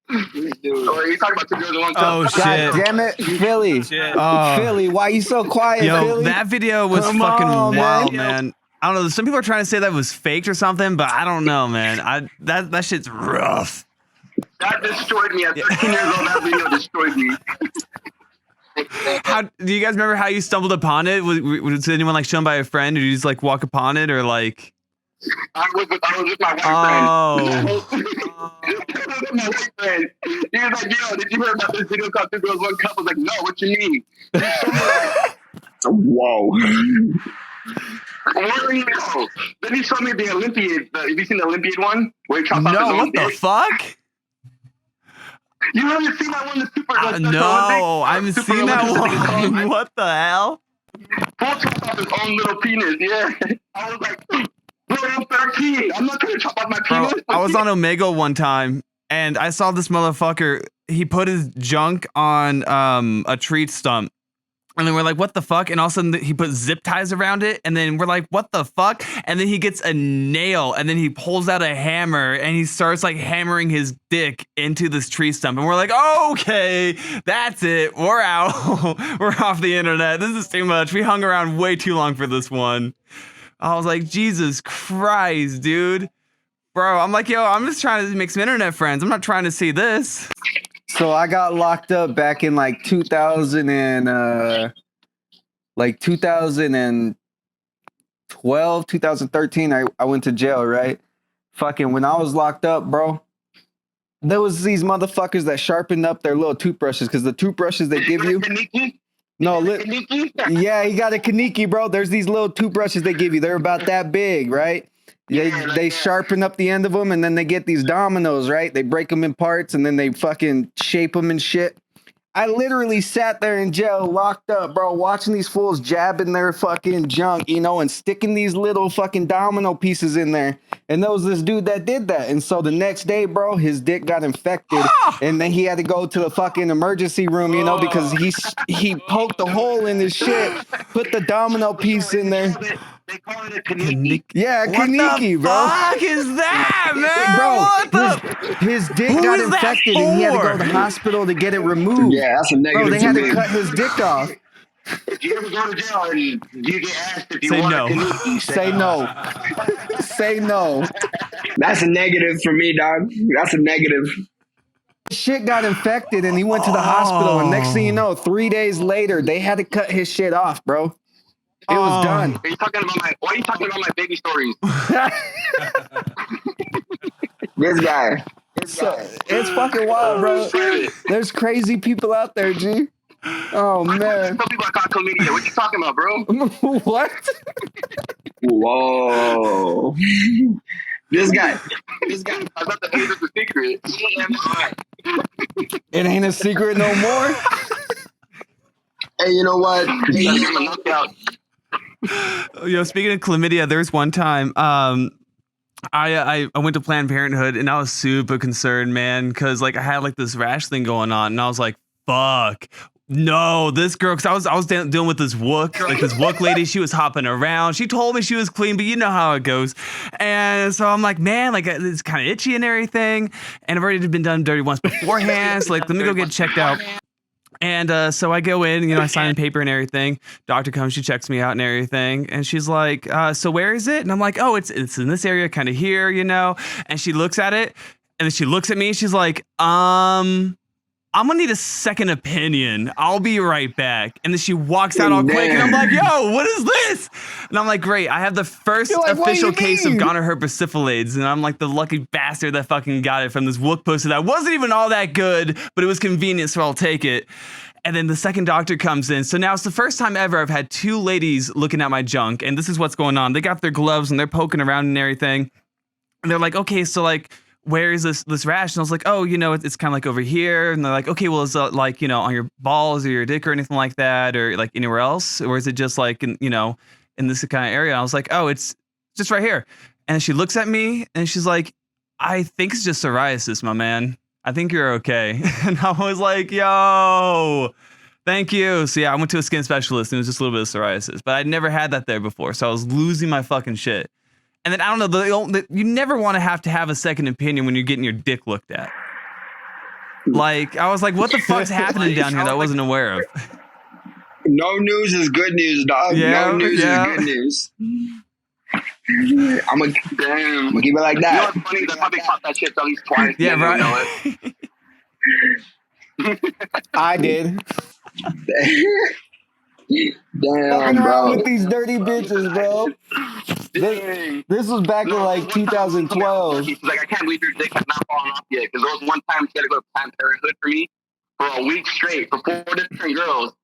This dude. or you talking about 2 girls in 1 cup. Oh, God shit. damn it, Philly. Philly, why you so quiet, Yo, Philly? that video was Come fucking on, wild, man. man. I don't know. Some people are trying to say that was faked or something, but I don't know, man. That shit's rough. That destroyed me. At 13 years old, that video destroyed me. How do you guys remember how you stumbled upon it? Was anyone like shown by a friend, or did you just like walk upon it, or like? I was with my white Oh. friend. I was with my white friend. He was like, yo, did you hear about this video called 2 Girls, 1 Cup? I was like, no, what you mean? Whoa. Where do you know? Then he showed me the Olympiad. Have you seen the Olympiad one? Where he chops off his No, own what the dick? fuck? You haven't seen that one? The Super No, I haven't Super seen that Olympics? one. What the hell? Full chops off his own little penis, yeah. I was like, bro, I'm 13. I'm not going to chop off my Bro, penis. I was on Omegle one time, and I saw this motherfucker. He put his junk on a tree stump. And then we're like, what the fuck? And all of a sudden he put zip ties around it. And then we're like, what the fuck? And then he gets a nail. And then he pulls out a hammer and he starts like hammering his dick into this tree stump. And we're like, okay, that's it. We're out. We're off the internet. This is too much. We hung around way too long for this one. I was like, Jesus Christ, dude. Bro, I'm like, yo, I'm just trying to make some internet friends. I'm not trying to see this. So I got locked up back in like 2012, 2013. I went to jail, right? Fucking when I was locked up, bro, there was these motherfuckers that sharpened up their little toothbrushes because the toothbrushes they give you. No, yeah, you got a kaniki, bro. There's these little toothbrushes they give you. They're about that big, right? They sharpen up the end of them, and then they get these dominoes, right? They break them in parts, and then they fucking shape them and shit. I literally sat there in jail, locked up, bro, watching these fools jabbing their fucking junk, you know, and sticking these little fucking domino pieces in there. And there was this dude that did that. And so the next day, bro, his dick got infected, and then he had to go to the fucking emergency room, you know, because he poked a hole in his shit, put the domino piece in there. They call it a kaniki. Yeah, kaniki, bro. What the fuck is that, man? Bro, What the? his dick Who got is that infected and he had to go to the for? hospital to get it removed. Yeah, that's a negative. Bro, they had to to me. cut his dick off. If you ever go to jail and you get asked if you Say want no. a kaniki, Say no. Say no. That's a negative for me, dog. That's a negative. Shit got infected and he went to the hospital. And next thing you know, 3 days later, they had to cut his shit off, bro. It was done. Why are you talking about my baby stories? This guy. It's fucking wild, bro. There's crazy people out there, G. Oh, man. Some people I call chlamydia. What you talking about, bro? What? Whoa. This guy. I thought the AIDS was a secret. It ain't a secret no more. Hey, you know what? Yo, speaking of chlamydia, there's one time I went to Planned Parenthood and I was super concerned, man, because like I had like this rash thing going on, and I was like, fuck. No, this girl, because I was dealing with this wook, like this wook lady. She was hopping around. She told me she was clean, but you know how it goes. And so I'm like, man, like it's kind of itchy and everything. And I've already been done dirty once beforehand. So like, let me go get checked out. And so I go in, you know, I sign the paper and everything. Doctor comes, she checks me out and everything. And she's like, so where is it? And I'm like, oh, it's in this area, kind of here, you know. And she looks at it, and then she looks at me, and she's like, I'm gonna need a second opinion. I'll be right back. And then she walks out all quick, and I'm like, yo, what is this? And I'm like, great, I have the first official case of gonorrhea syphilis, and I'm like the lucky bastard that fucking got it from this wook poster that wasn't even all that good, but it was convenient, so I'll take it. And then the second doctor comes in. So now it's the first time ever I've had two ladies looking at my junk, and this is what's going on. They got their gloves, and they're poking around and everything. And they're like, okay, so like, where is this rash? And I was like, oh, you know, it's kind of like over here. And they're like, okay, well, is it like, you know, on your balls or your dick or anything like that, or like anywhere else? Or is it just like, in, you know, in this kind of area? And I was like, oh, it's just right here. And she looks at me and she's like, I think it's just psoriasis, my man. I think you're okay. And I was like, yo, thank you. So yeah, I went to a skin specialist and it was just a little bit of psoriasis, but I'd never had that there before. So I was losing my fucking shit. And then I don't know, you never want to have a second opinion when you're getting your dick looked at. Like, I was like, what the fuck's happening down here that I wasn't aware of? No news is good news, dog. Yeah, no news yeah. is good news. I'm gonna keep it like that. You know what's funny? They probably caught that shit at least twice. Yeah, They didn't right. know it. I did. Damn, Fucking around bro. with these dirty bitches, bro. This was back in like 2012. She's like, I can't believe your dick has not fallen off yet. Because there was one time she had to go to Planned Parenthood for me for a week straight for 4 different girls.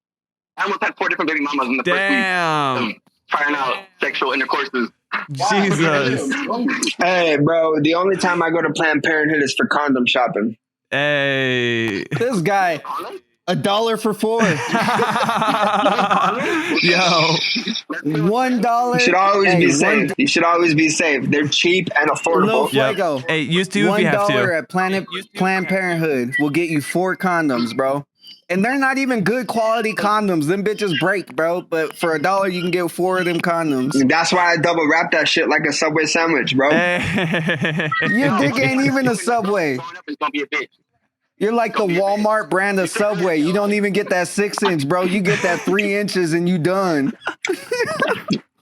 I almost had 4 different baby mamas in the first week of trying out sexual intercourses. Jesus. Hey, bro. The only time I go to Planned Parenthood is for condom shopping. Hey. This guy, $1 for 4. Yo. $1. You should always be safe. You should always be safe. They're cheap and Lil affordable. Fuego. Hey, used to if you have $1 to. at Planned Parenthood will get you 4 condoms, bro. And they're not even good quality condoms. Them bitches break, bro. But for $1, you can get 4 of them condoms. That's why I double wrap that shit like a Subway sandwich, bro. Hey. Your dick ain't even a Subway. It's gonna be a bitch. You're like the Walmart brand of Subway. You don't even get that 6-inch, bro. You get that 3 inches and you done. I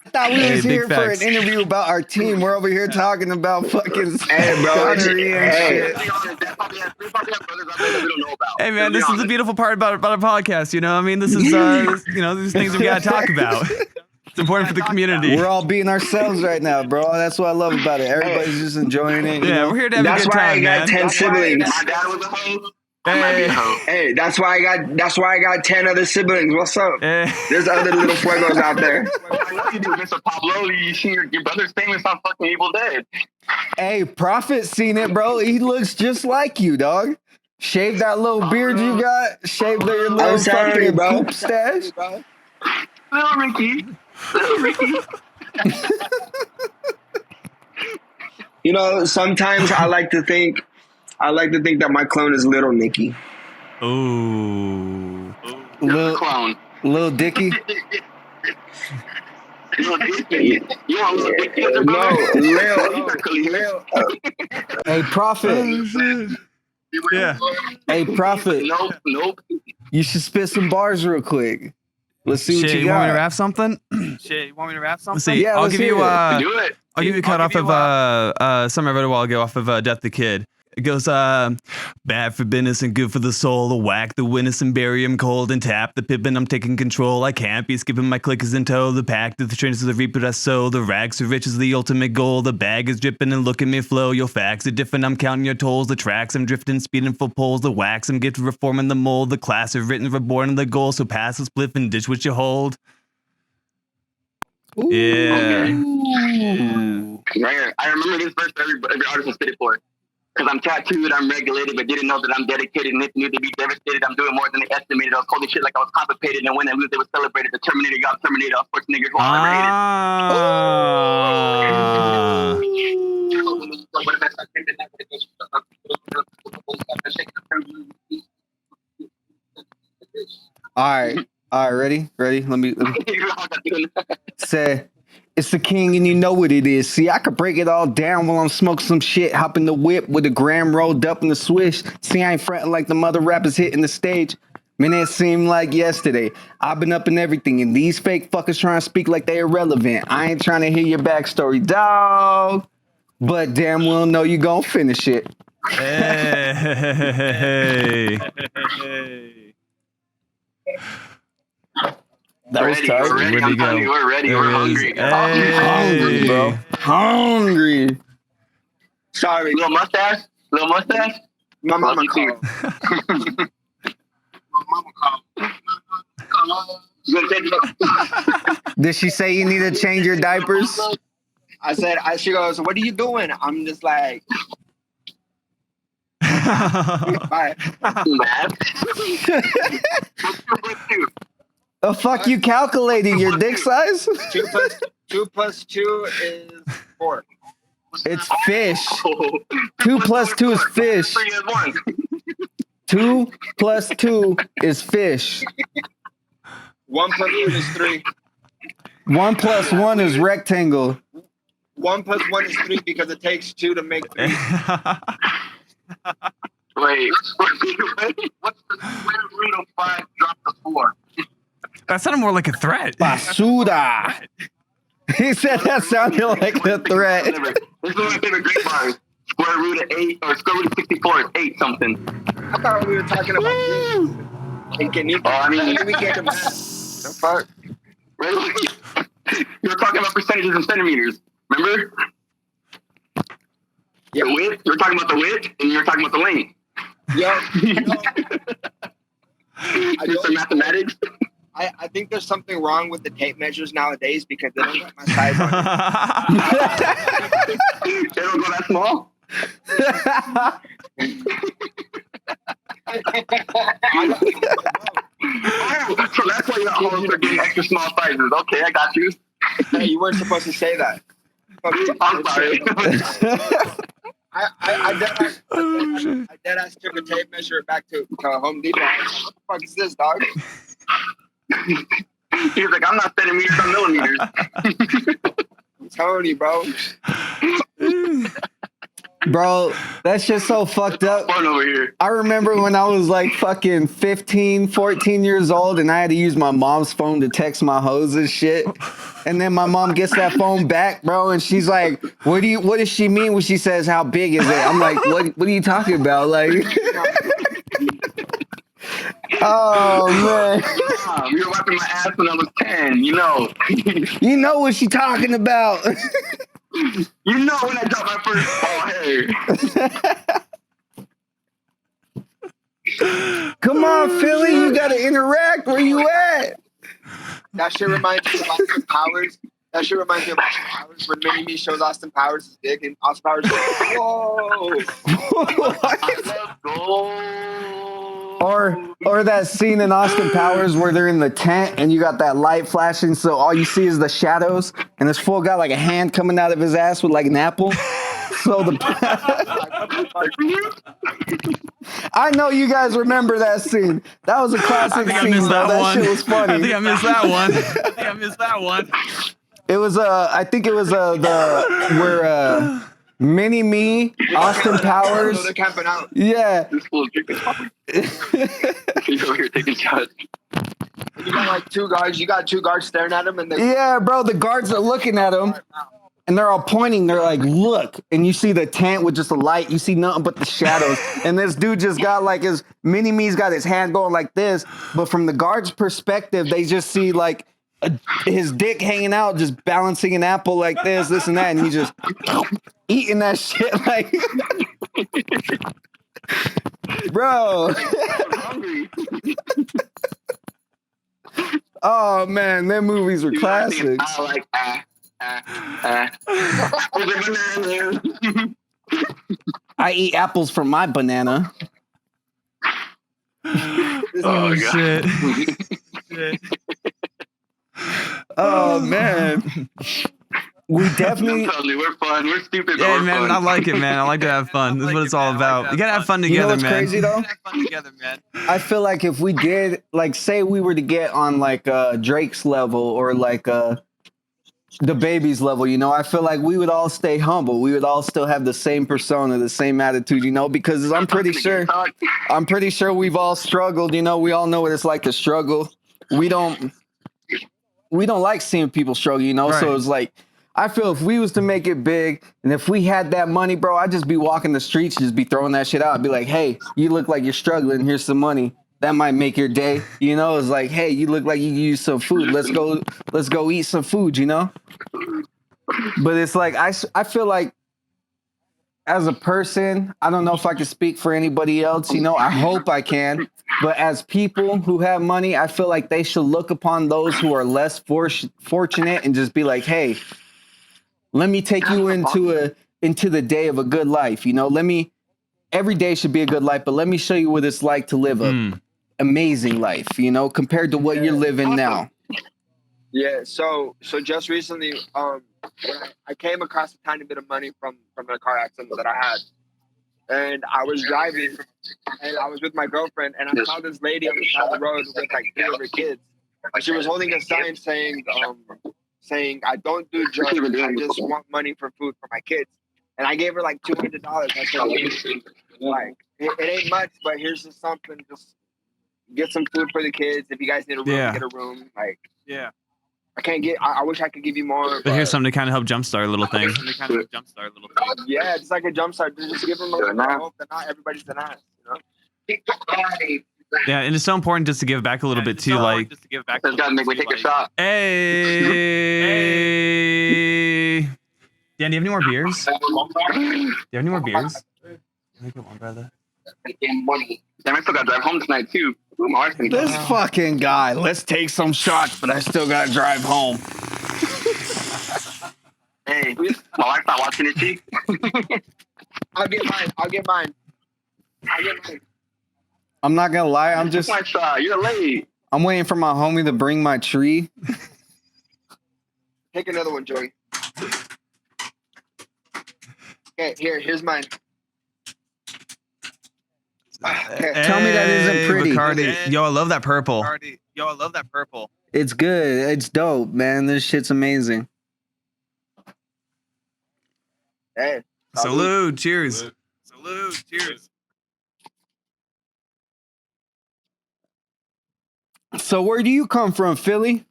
thought we was big here for facts. an interview about our team. We're over here talking about fucking Hey, bro. gunnery and shit. They probably have brothers out there that we don't know about. Hey man, this is the beautiful part about our podcast. You know, I mean, this is these things we gotta talk about. It's important for the community. We're all being ourselves right now, bro. That's what I love about it. Everybody's just enjoying it. Yeah, we're here to have a That's good why I time, got man. 10 siblings. My dad was a hoe. Hey. Hey, that's why I got 10 other siblings. What's up? Hey. There's other little fuegos out there. I know you do, Mr. Pablo. You see your brother's famous on fucking Evil Dead. Hey, Prophet seen it, bro. He looks just like you, dog. Shave that little beard you got. Shave your little I'm sorry, fucking bro. poop stash. Little Ricky. You know, sometimes I like to think that my clone is Little Nicky. Ooh. Lil, Clown. Lil Dicky. Little Dicky. You want Little Dicky as a brother? Lil. Hey, Prophet. Yeah. Hey, Prophet. Nope. You should spit some bars real quick. Let's see what Shit, you you want me to got. rap something? Let's see. Yeah, I'll let's give you hear it. Do it. I'll give you a cut off of something I read a while ago off of Death the Kid. It goes, bad for business and good for the soul. The whack the witness and bury him cold and tap the pippin. I'm taking control. I can't be skipping my clickers in tow. The pack to the trains to the reaper I sow. The rags to riches the ultimate goal. The bag is dripping and look at me flow. Your facts are different. I'm counting your tolls. The tracks I'm drifting, speeding for poles. The wax I'm gifted reforming the mold. The class have written reborn in the goal. So pass the spliff and ditch what you hold. Yeah. Right here. I remember this verse every artist has spit it for. Because I'm tattooed, I'm regulated, but didn't know that I'm dedicated. And if you need to be devastated, I'm doing more than they estimated. I was holding shit like I was complicated, and when I lose, they was celebrated. The Terminator got Terminator. I was forced niggas who I All right, ready? Let me rated. say, it's the king and you know what it is. See, I could break it all down while I'm smoking some shit, hop in the whip with a gram rolled up in the swish. See, I ain't fretting like the mother rappers hitting the stage. Man, it seemed like yesterday. I've been up in everything, and these fake fuckers trying to speak like they irrelevant. I ain't trying to hear your backstory, dog. But damn well know you gon' finish it. Hey. That was tight. We're ready. Where'd he I'm telling go? you, we're ready. There We're he hungry. is. Hey. Hungry, bro. Hungry. Sorry, Little mustache? my mama called. You gonna take it? Did she say you need to change your diapers? She goes, what are you doing? I'm just like, bye. The fuck you calculating your dick size? 2 plus 2 is 4. It's fish. 2 plus 2 is fish. 2 plus 2 is fish. 1 plus 1 is 3. 1 plus 1 is rectangle. 1 plus 1 is 3 because it takes 2 to make 3. Wait, what's the square root of 5 drop to 4? That sounded more like a threat. Basura. He said that sounded like a threat. This is one of my favorite great bars. Square root of 8 or square root of 64 is 8 something. I thought we were talking about this. We can't do math. The fuck? Really? You were talking about percentages in centimeters. Remember? Yeah. The width. You were talking about the width, and you were talking about the length. Yeah. Just for mathematics. I think there's something wrong with the tape measures nowadays because they don't get my size on it. They don't go that small? So that's why your homes are getting extra small sizes. Okay, I got you. Hey, you weren't supposed to say that. I'm sorry. I dead ass took a tape measure back to Home Depot. I was like, what the fuck is this, dog? He was like, I'm not centimeters, I'm millimeters. I'm telling you, bro. Bro, that's just so fucked up. Fun over here. I remember when I was like fucking 15, 14 years old and I had to use my mom's phone to text my hoes and shit. And then my mom gets that phone back, bro, and she's like, what does she mean when she says how big is it? I'm like, what are you talking about? Like oh man. You were wiping my ass when I was 10, you know. You know what she talking about. You know when I dropped my first ball hair. Come on, Philly, you gotta interact. Where you at? That shit reminds me of Austin Powers. That shit reminds me of Austin Powers when Mini-Me shows Austin Powers his dick and Austin Powers goes, whoa. Let's go. Or that scene in Austin Powers where they're in the tent and you got that light flashing, so all you see is the shadows, and this fool got like a hand coming out of his ass with like an apple. So I know you guys remember that scene. That was a classic scene, bro. That shit was funny. I think I missed that one. It was I think it was where Mini-Me, Austin Powers. So they're camping out. Yeah. This fool's drinking coffee. He's over here taking shots. And you got like two guards. You got two guards staring at him, and they Yeah, bro. The guards are looking at him, and they're all pointing. They're like, "Look!" And you see the tent with just a light. You see nothing but the shadows. And this dude just got like his Mini-Me's got his hand going like this, but from the guard's perspective, they just see like his dick hanging out, just balancing an apple like this, and that, and he just eating that shit like, bro. I'm hungry. Oh man, them movies were classics. I like I eat apples from my banana. Oh shit. Oh man. We definitely. We're fun. We're stupid. Yeah, but we're man, fun. I like it, man. I like to have fun. This is what it's all about. You gotta have fun You know together, what's man. crazy though? Fun together, man. I feel like if we did, like, say we were to get on like Drake's level or like the baby's level, you know, I feel like we would all stay humble. We would all still have the same persona, the same attitude, you know, because I'm pretty sure we've all struggled. You know, we all know what it's like to struggle. We don't like seeing people struggle, you know. Right. So it's like, I feel if we was to make it big and if we had that money, bro, I'd just be walking the streets, just be throwing that shit out. I'd be like, hey, you look like you're struggling. Here's some money. That might make your day. You know, it's like, hey, you look like you use some food. Let's go eat some food, you know? But it's like, I feel like as a person, I don't know if I can speak for anybody else, you know, I hope I can. But as people who have money, I feel like they should look upon those who are less fortunate and just be like, hey, let me take you into the day of a good life. You know, every day should be a good life, but let me show you what it's like to live a amazing life, you know, compared to what you're living now. Yeah, so just recently, I came across a tiny bit of money from a car accident that I had. And I was driving, and I was with my girlfriend, and I saw this lady on the side of the road with like 3 of her kids. And she was holding a sign saying, I don't do drugs, I just want money for food for my kids. And I gave her like $200. I said, like, it ain't much, but here's just something. Just get some food for the kids. If you guys need a room, get a room. Like, Yeah. I can't get. I wish I could give you more. But here's something to kind of help jumpstart a little thing. Yeah, it's like a jump start. Just give them a little hope that not everybody's an ass. You know. Yeah, and it's so important just to give back a little bit too. Like, Just gotta make me take a shot. hey, Dan, do you have any more beers? Do you have any more beers? Make it one, brother. Damn, I still gotta drive home tonight too. Ooh, my wife's gonna This fucking guy. Let's take some shots, but I still gotta drive home. Hey, my wife's not watching it, G. I'll get mine. I'm not gonna lie. I'm just. My shot. You're late. I'm waiting for my homie to bring my tree. Take another one, Joey. Okay, here's mine. Okay. Tell me that isn't pretty. Bacardi. Yo, I love that purple. It's good. It's dope, man. This shit's amazing. Hey, Salute. Cheers. So where do you come from, Philly?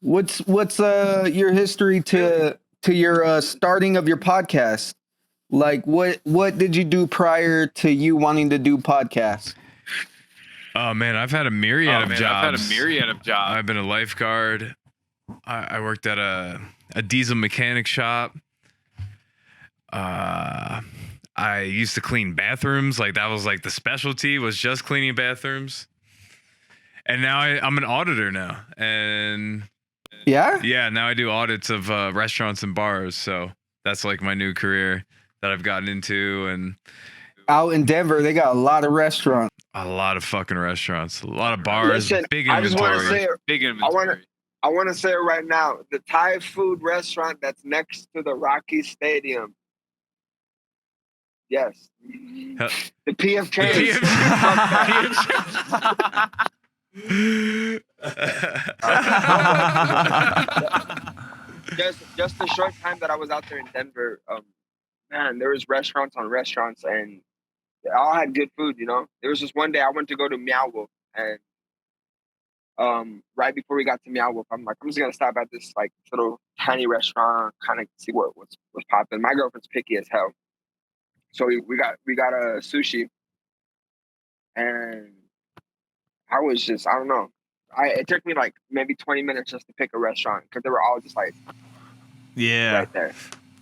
What's your history to your starting of your podcast? Like what did you do prior to you wanting to do podcasts? Oh man, I've had a myriad of jobs. I've been a lifeguard. I worked at a diesel mechanic shop. I used to clean bathrooms. Like that was like the specialty was just cleaning bathrooms. And now I'm an auditor now. And Yeah? now I do audits of restaurants and bars. So that's like my new career that I've gotten into. And Out in Denver, they got a lot of restaurants. a lot of fucking restaurants, a lot of bars, Listen, big I just want to inventory. say it. Big inventory. I want to say it right now. The Thai food restaurant that's next to the Rocky Stadium. Yes. Hell- The PFK. Just the short time that I was out there in Denver, man, there was restaurants on restaurants, and they all had good food. You know, there was just one day I went to go to Meow Wolf, and right before we got to Meow Wolf, I'm like, I'm just gonna stop at this like little tiny restaurant, kind of see what's popping. My girlfriend's picky as hell, so we got a sushi, and I was just, I don't know. It took me like maybe 20 minutes just to pick a restaurant because they were all just like right there.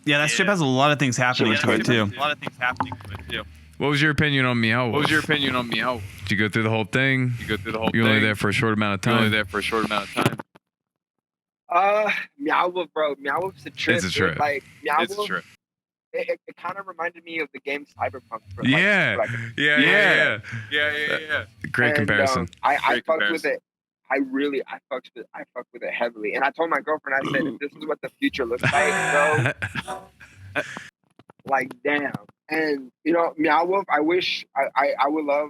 Yeah, that strip has a lot of things happening to it too. What was your opinion on Meow Wolf? Did you go through the whole thing? You're only there for a short amount of time. Meow Wolf, bro. Meow Wolf's a trip. It's a trip. Dude. Like Meow Wolf, it kind of reminded me of the game Cyberpunk. Yeah. Great comparison. I fucked with it. I fucked with it heavily. And I told my girlfriend, I said, if this is what the future looks like, bro, like damn. And you know, Meow Wolf, I wish I would love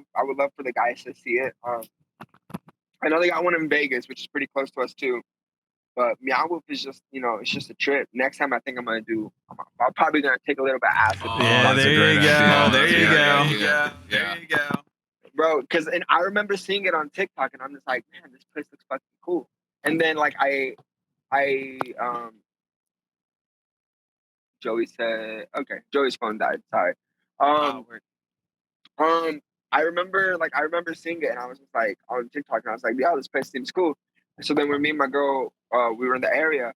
for the guys to see it. I know they got one in Vegas, which is pretty close to us too. But Meow Wolf is just, you know, it's just a trip. Next time I think I'm probably gonna take a little bit of acid. Yeah, there you go. There you go. Bro, because and I remember seeing it on TikTok, and I'm just like, man, this place looks fucking cool. And then like Joey said, okay, Joey's phone died. Sorry. I remember seeing it, and I was just like on TikTok, and I was like, yeah, this place seems cool. So then when me and my girl, we were in the area,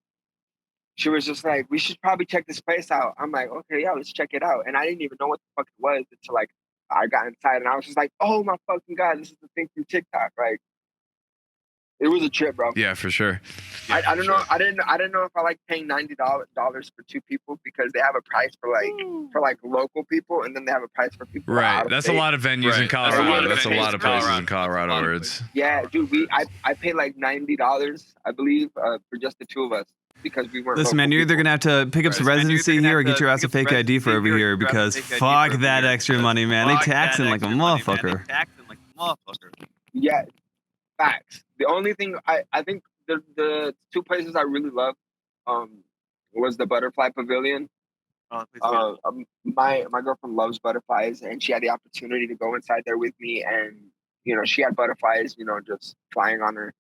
she was just like, we should probably check this place out. I'm like, okay, yeah, let's check it out. And I didn't even know what the fuck it was until like I got inside, and I was just like, oh my fucking God, this is the thing from TikTok. Like, it was a trip, bro. Yeah, for sure. I don't know. I didn't know if I like paying $90 for two people because they have a price for local people, and then they have a price for people. Right. That's a lot of venues in Colorado. That's a lot of places in Colorado where it's. Yeah, dude. I paid like $90, I believe, for just the two of us because we weren't. Listen, man, you're either gonna have to pick up some residency here or get your ass a fake ID for over here because fuck that extra money, man. They taxing like a motherfucker. Yeah, facts. The only thing I think the two places I really love was the Butterfly Pavilion My girlfriend loves butterflies, and she had the opportunity to go inside there with me, and she had butterflies, just flying on her,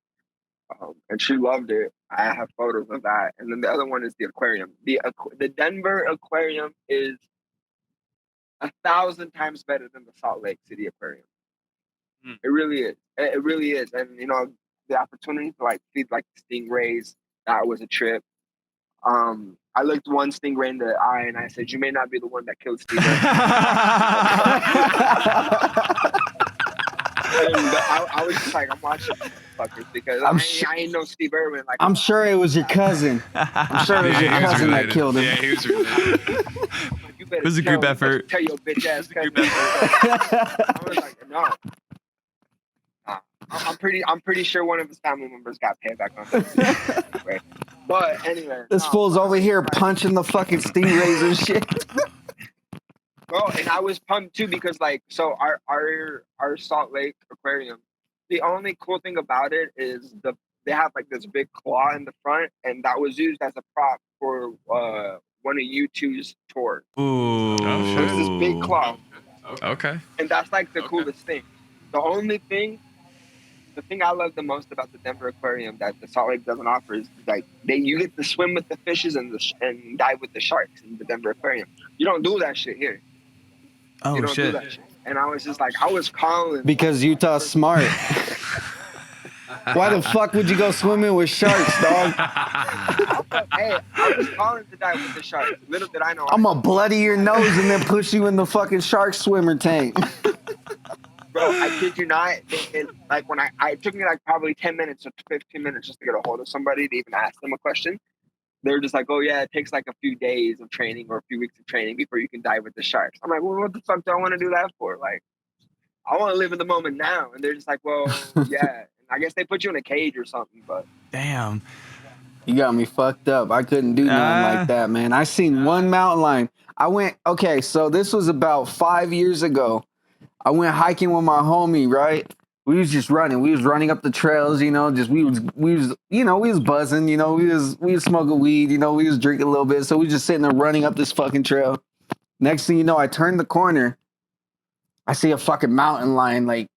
and she loved it. I have photos of that, and then the other one is the aquarium. The Denver aquarium is 1,000 times better than the Salt Lake City aquarium. It really is. It really is, and the opportunity to like feed like stingrays, that was a trip. I looked one stingray in the eye and I said, "You may not be the one that killed Steve." I was just like, I'm watching these fuckers because I ain't no Steve Irwin. Like, I'm sure it was your cousin. I'm sure it was your cousin that killed him. Yeah, he was related. It was a group effort. Tell your bitch ass cousin. I was like, no. I'm pretty sure one of his family members got payback on him. But anyway, this fool's over here punching the fucking stingrays and shit. Bro, and I was pumped too because so our Salt Lake aquarium, the only cool thing about it is they have like this big claw in the front, and that was used as a prop for one of U2's tours. Ooh. So there's this big claw. Okay. And that's like the coolest thing. The thing I love the most about the Denver aquarium that the Salt Lake doesn't offer is like you get to swim with the fishes and dive with the sharks in the Denver aquarium. You don't do that shit here. Oh, you don't shit. do that shit. And I was just like, I was calling because Utah's smart. Why the fuck would you go swimming with sharks, dog? Hey, I was calling to dive with the sharks. Little did I know. I'm gonna bloody your nose and then push you in the fucking shark swimmer tank. Bro, I kid you not. Like when it took me like probably 10 minutes or 15 minutes just to get a hold of somebody to even ask them a question. They're just like, oh yeah, it takes like a few days of training or a few weeks of training before you can dive with the sharks. I'm like, well, what the fuck do I want to do that for? Like, I want to live in the moment now. And they're just like, well, yeah. And I guess they put you in a cage or something, but. Damn. You got me fucked up. I couldn't do nothing like that, man. I seen one mountain lion. Okay, so this was about 5 years ago. I went hiking with my homie, right? We was just running. We was running up the trails, we was buzzing, we was smoking weed, we was drinking a little bit. So we was just sitting there running up this fucking trail. Next thing you know, I turn the corner. I see a fucking mountain lion like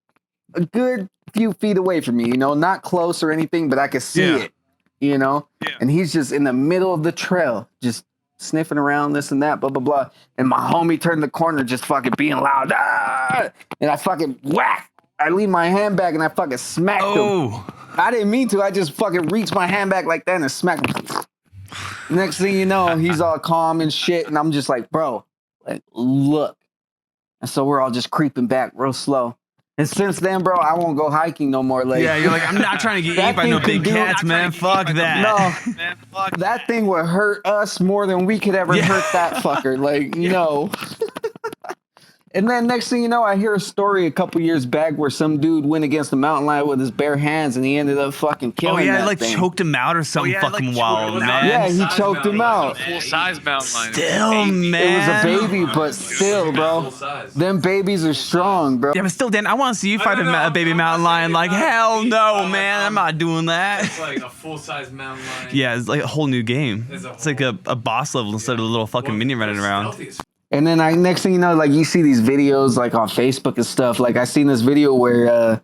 a good few feet away from me, not close or anything, but I could see it, Yeah. And he's just in the middle of the trail, just sniffing around this and that, blah, blah, blah. And my homie turned the corner just fucking being loud. Ah! And I fucking whack. I leave my hand back and I fucking smacked him. I didn't mean to. I just fucking reached my hand back like that and smacked him. Next thing you know, he's all calm and shit. And I'm just like, bro, like, look. And so we're all just creeping back real slow. And since then, bro, I won't go hiking no more. Like, yeah, you're like, I'm not trying to get eaten by no big cats, man. Fuck that. No, man, fuck that thing would hurt us more than we could ever hurt that fucker. Like, no. And then next thing you know, I hear a story a couple years back where some dude went against a mountain lion with his bare hands and he ended up fucking killing that like thing. Choked him out or something fucking wild, man. Yeah, he choked him out. Full-size mountain lion. Still, man. It was a baby, but still, bro. Them babies are strong, bro. Yeah, but still, Dan, I want to see you fight a baby mountain lion. Like, hell no, man. I'm not doing that. It's like a full-size mountain lion. Yeah, it's like a whole new game. It's like a boss level instead of a little fucking minion running around. And then next thing you know, like you see these videos like on Facebook and stuff. Like I seen this video where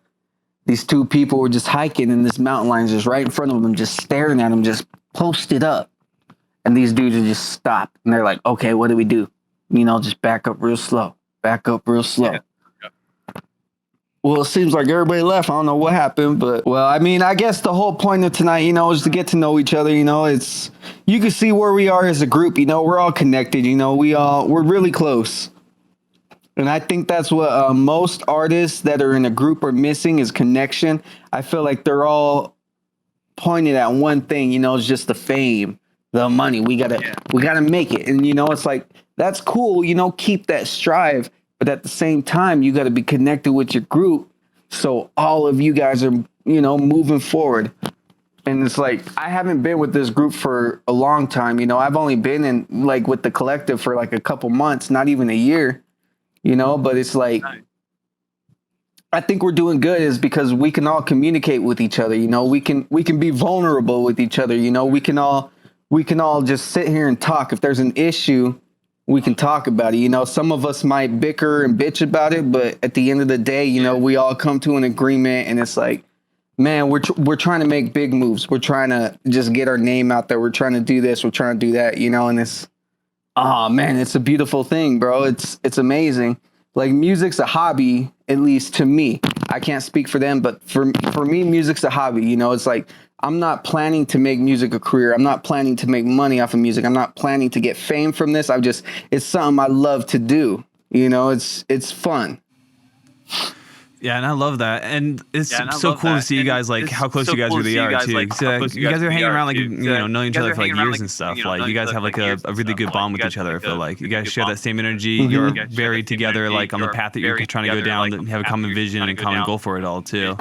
these two people were just hiking and this mountain lion's just right in front of them, just staring at them, just posted up. And these dudes are just stopped. And they're like, okay, what do we do? Just back up real slow. Back up real slow. Yeah. Well, it seems like everybody left. I don't know what happened, but I guess the whole point of tonight, is to get to know each other. It's you can see where we are as a group. We're all connected. We're really close, and I think that's what most artists that are in a group are missing is connection. I feel like they're all pointed at one thing. It's just the fame, the money. We gotta make it, and it's like that's cool. Keep that strive. But at the same time, you got to be connected with your group. So all of you guys are, moving forward. And it's like, I haven't been with this group for a long time. I've only been in with the Kollective for like a couple months, not even a year, but it's like, I think we're doing good is because we can all communicate with each other. We can be vulnerable with each other. We can all just sit here and talk. If there's an issue, we can talk about it. You know, some of us might bicker and bitch about it, but at the end of the day, you know, we all come to an agreement, and it's like, man, we're trying to make big moves. We're trying to just get our name out there. We're trying to do this. We're trying to do that. You know, and it's, oh man, it's a beautiful thing, bro. It's amazing. Like, music's a hobby, at least to me. I can't speak for them, but for me, music's a hobby. You know, it's like, I'm not planning to make music a career. I'm not planning to make money off of music. I'm not planning to get fame from this. It's something I love to do. You know, it's fun. Yeah, and I love that, and it's so cool to see you guys, like, how close you guys really are too. You guys are hanging around, like, you know, knowing each other for like years and stuff. Like, you guys have like a really good bond with each other. I feel like you guys share that same energy. You're very together, like, on the path that you're trying to go down. And have a common vision and a common goal for it all too.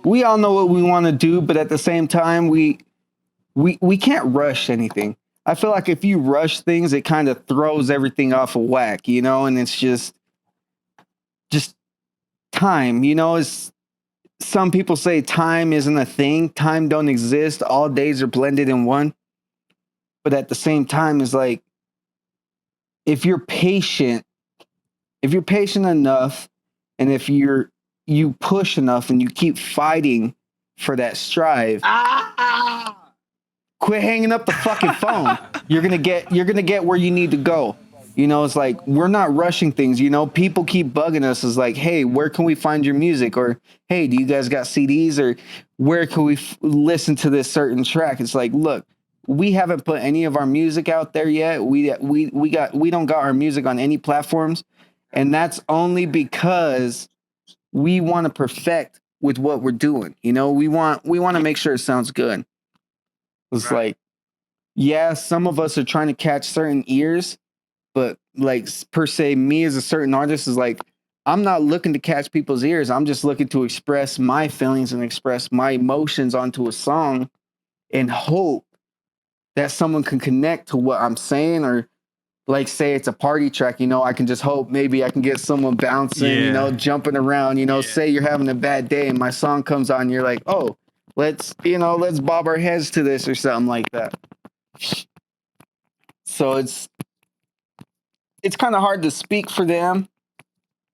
We all know what we want to do, but at the same time, we can't rush anything. I feel like if you rush things, it kind of throws everything off of whack, you know, and it's just time, you know. Is some people say time isn't a thing, time don't exist, all days are blended in one. But at the same time, it's like, if you're patient enough, and if you push enough and you keep fighting for that strive, quit hanging up the fucking phone. You're gonna get where you need to go. You know, it's like, we're not rushing things. You know, people keep bugging us. It's like, hey, where can we find your music? Or, hey, do you guys got CDs? Or where can we listen to this certain track? It's like, look, we haven't put any of our music out there yet. We don't got our music on any platforms, and that's only because we want to perfect with what we're doing. You know, we want to make sure it sounds good. It's like, yeah, some of us are trying to catch certain ears. But like, per se, me as a certain artist is like, I'm not looking to catch people's ears. I'm just looking to express my feelings and express my emotions onto a song, and hope that someone can connect to what I'm saying. Or, like, say it's a party track, you know, I can just hope maybe I can get someone bouncing, you know, jumping around, you know, say you're having a bad day and my song comes on, and you're like, oh, let's bob our heads to this or something like that. So it's kind of hard to speak for them,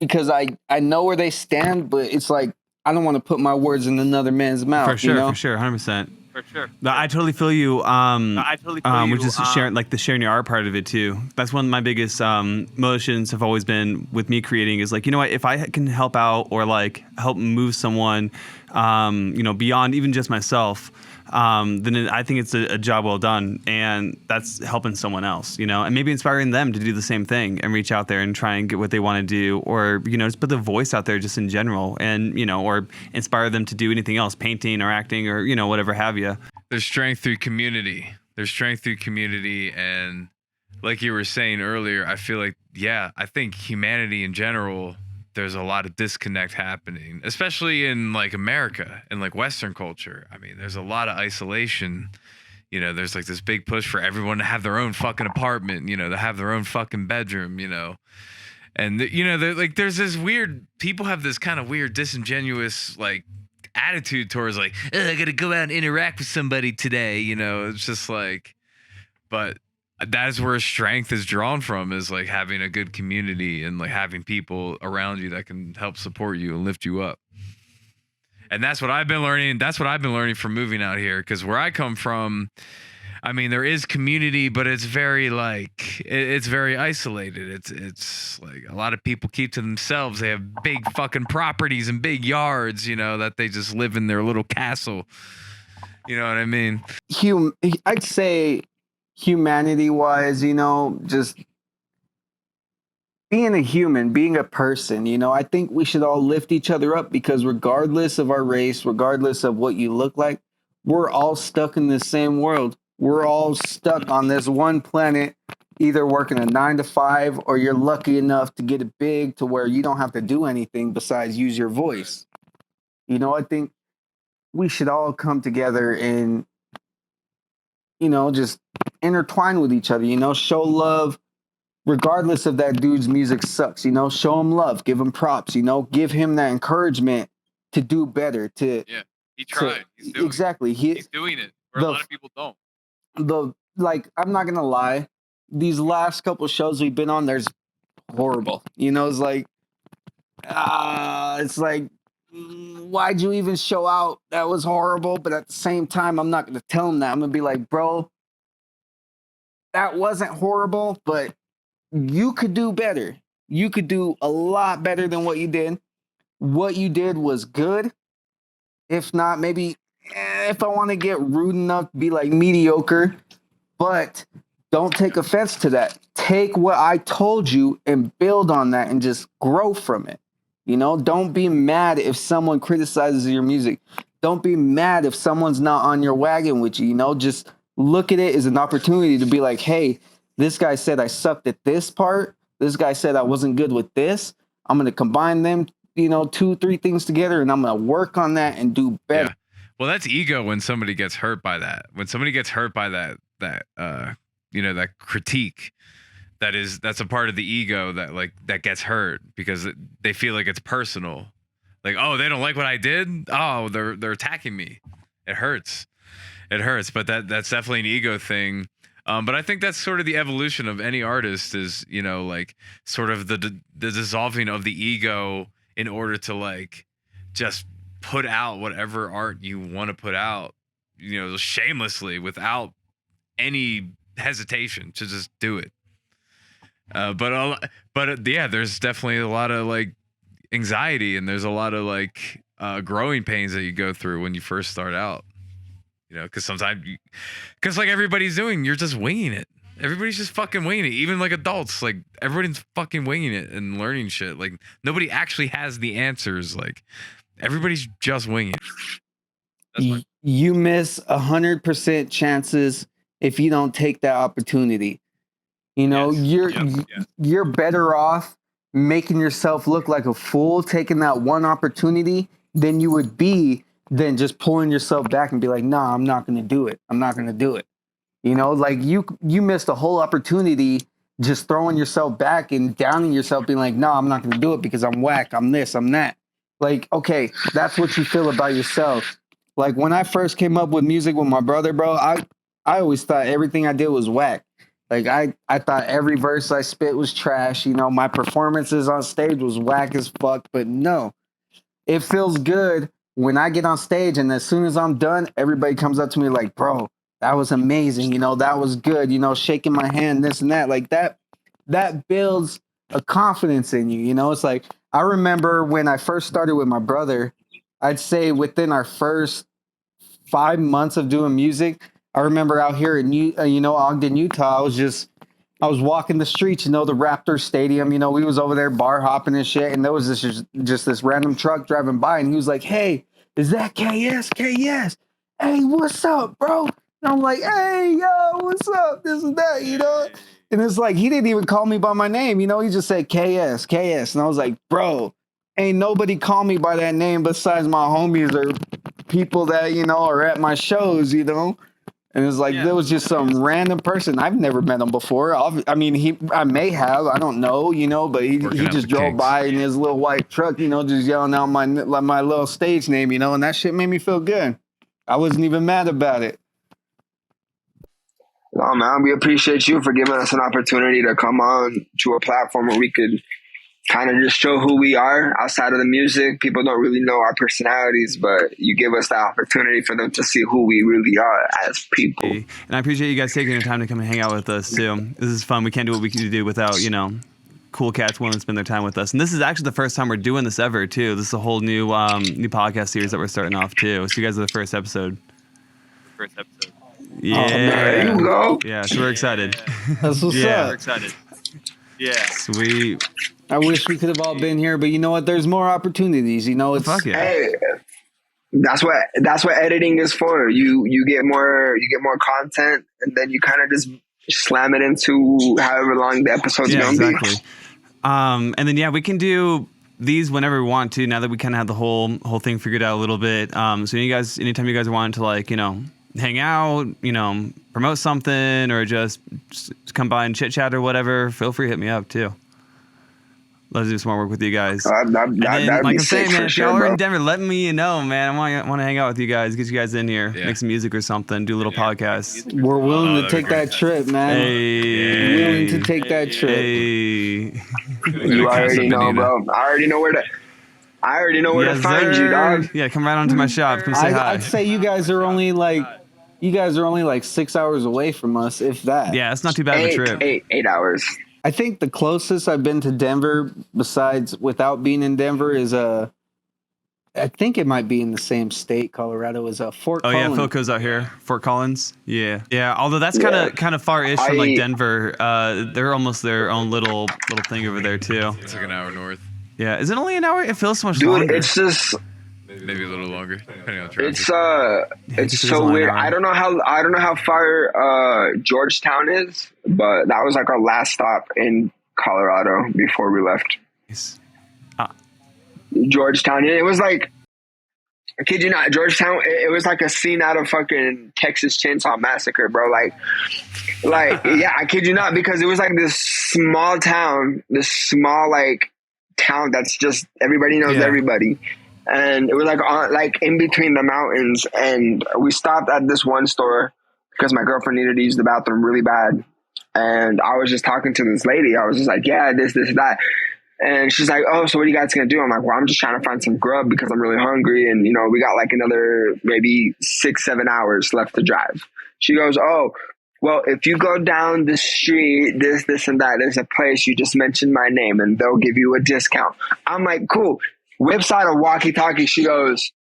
because I know where they stand, but it's like, I don't want to put my words in another man's mouth. For sure, you know? for sure, 100%. For sure. No, I totally feel you. Which is sharing, like, the sharing your art part of it too. That's one of my biggest motions have always been with me creating, is like, you know what, if I can help out or like help move someone, you know, beyond even just myself, then I think it's a job well done, and that's helping someone else, you know, and maybe inspiring them to do the same thing and reach out there and try and get what they want to do, or, you know, just put the voice out there just in general, and, you know, or inspire them to do anything else, painting or acting or, you know, whatever have you. There's strength through community. And like you were saying earlier, I feel like, yeah, I think humanity in general, there's a lot of disconnect happening, especially in like America and like Western culture. I mean, there's a lot of isolation. You know, there's like this big push for everyone to have their own fucking apartment, you know, to have their own fucking bedroom, you know. And, you know, like, there's this weird, people have this kind of weird disingenuous, like, attitude towards like, I gotta go out and interact with somebody today, you know. It's just like, but that is where strength is drawn from, is like having a good community and like having people around you that can help support you and lift you up. And that's what I've been learning from moving out here, because where I come from, I mean, there is community, but it's very like, it's very isolated. It's like a lot of people keep to themselves. They have big fucking properties and big yards, you know, that they just live in their little castle. You know what I mean? I'd say humanity wise, you know, just being a human, being a person, you know, I think we should all lift each other up, because regardless of our race, regardless of what you look like, we're all stuck in the same world. We're all stuck on this one planet, either working a 9 to 5, or you're lucky enough to get it big to where you don't have to do anything besides use your voice. You know, I think we should all come together and, you know, just intertwine with each other, you know, show love, regardless of that dude's music sucks, you know, show him love, give him props, you know, give him that encouragement to do better, he tried. He's doing exactly. He's doing it, where a lot of people don't. Like, I'm not gonna lie, these last couple shows we've been on, there's horrible. You know, it's like, why'd you even show out? That was horrible. But at the same time, I'm not going to tell them that. I'm going to be like, bro, that wasn't horrible, but you could do better. You could do a lot better than what you did. What you did was good. If not, maybe if I want to get rude enough, be like mediocre. But don't take offense to that. Take what I told you and build on that and just grow from it. You know, don't be mad if someone criticizes your music. Don't be mad if someone's not on your wagon with you. You know, just look at it as an opportunity to be like, hey, this guy said I sucked at this part. This guy said I wasn't good with this. I'm going to combine them, 2-3 things together, and I'm going to work on that and do better. Yeah. Well, that's ego when somebody gets hurt by that. When somebody gets hurt by that critique, that's a part of the ego that gets hurt because they feel like it's personal. Like, oh, they don't like what I did. Oh, they're attacking me. It hurts. But that's definitely an ego thing. But I think that's sort of the evolution of any artist is, like sort of the dissolving of the ego in order to like just put out whatever art you want to put out, shamelessly without any hesitation to just do it. But there's definitely a lot of like anxiety and there's a lot of like growing pains that you go through when you first start out. Because sometimes, because like everybody's doing, you're just winging it. Everybody's just fucking winging it. Even like adults, like everybody's fucking winging it and learning shit. Like nobody actually has the answers. Like everybody's just winging it. You miss 100% chances if you don't take that opportunity. You're better off making yourself look like a fool taking that one opportunity than you would be than just pulling yourself back and be like, nah, I'm not going to do it. I'm not going to do it. Like you missed a whole opportunity just throwing yourself back and downing yourself being like, nah, I'm not going to do it because I'm whack. I'm this, I'm that. Like, okay, that's what you feel about yourself. Like when I first came up with music with my brother, bro, I always thought everything I did was whack. Like I thought every verse I spit was trash. My performances on stage was whack as fuck, but no, it feels good when I get on stage and as soon as I'm done, everybody comes up to me like, bro, that was amazing. That was good. Shaking my hand, this and that. Like that builds a confidence in you. It's like, I remember when I first started with my brother, I'd say within our first 5 months of doing music, I remember out here in Ogden, Utah, I was walking the streets, the Raptor Stadium, we was over there bar hopping and shit. And there was this random truck driving by and he was like, hey, is that KS? KS. Hey, what's up, bro? And I'm like, hey, yo, what's up? This and that, And it's like, he didn't even call me by my name, he just said KS, KS. And I was like, bro, ain't nobody call me by that name besides my homies or people that, are at my shows, And it's like, there was just some random person. I've never met him before. I may have, I don't know, but he just drove by in his little white truck, just yelling out my little stage name, and that shit made me feel good. I wasn't even mad about it. No, man, we appreciate you for giving us an opportunity to come on to a platform where we could kind of just show who we are outside of the music. People don't really know our personalities, but you give us the opportunity for them to see who we really are as people. And I appreciate you guys taking the time to come and hang out with us too. This is fun. We can't do what we can do without, cool cats willing to spend their time with us. And this is actually the first time we're doing this ever too. This is a whole new podcast series that we're starting off too. So you guys are the first episode. Yeah. Oh, there you go. Yeah, so we're excited. That's what's up. We're excited. Yeah. Sweet. I wish we could have all been here, but you know what? There's more opportunities. It's fuck yeah. Hey, that's what editing is for. You get more content, and then you kind of just slam it into however long the episode's gonna be. And then we can do these whenever we want to. Now that we kind of have the whole thing figured out a little bit. So you guys, anytime you guys want to hang out, promote something, or just come by and chit chat or whatever, feel free to hit me up too. Let's do some more work with you guys. That'd And then, be like I'm sick saying, man, for if sure, y'all are bro. in Denver, let me know, man. I want to hang out with you guys, get you guys in here, Yeah. make some music or something, do a little podcast. We're willing Oh, to that'd be take great. that trip, man. Willing to take that trip. Hey. You already know, bro. I already know where to Yes, find you, sir. dog. Yeah, come right onto my shop. Come say hi. I'd say you guys are only like 6 hours away from us, if that. Yeah, it's not too bad of a trip. 8 hours. I think the closest I've been to Denver, besides without being in Denver, is I think it might be in the same state, Colorado, is Fort Oh Collins. yeah, Philco's out here, Fort Collins. Yeah. Although that's kind of far-ish from like Denver. They're almost their own little thing over there too. It's like an hour north, Yeah, is it only an hour? It feels so much Dude, longer. it's just maybe a little longer, depending on traffic. it's so weird. I don't know how far Georgetown is, but that was like our last stop in Colorado before we left. Nice. Georgetown. It was like, I kid you not, Georgetown. It was like a scene out of fucking Texas Chainsaw Massacre, bro. Like yeah, I kid you not, because it was like this small town that's just everybody knows everybody, and it was like in between the mountains. And we stopped at this one store because my girlfriend needed to use the bathroom really bad, and I was just talking to this lady. I was just like, yeah, this, that. And she's like, oh, so what are you guys going to do? I'm like, well, I'm just trying to find some grub because I'm really hungry. And, we got like another maybe 6-7 hours left to drive. She goes, oh, well, if you go down the street, this, and that, there's a place, you just mentioned my name and they'll give you a discount. I'm like, cool. Whips out a walkie-talkie. She goes,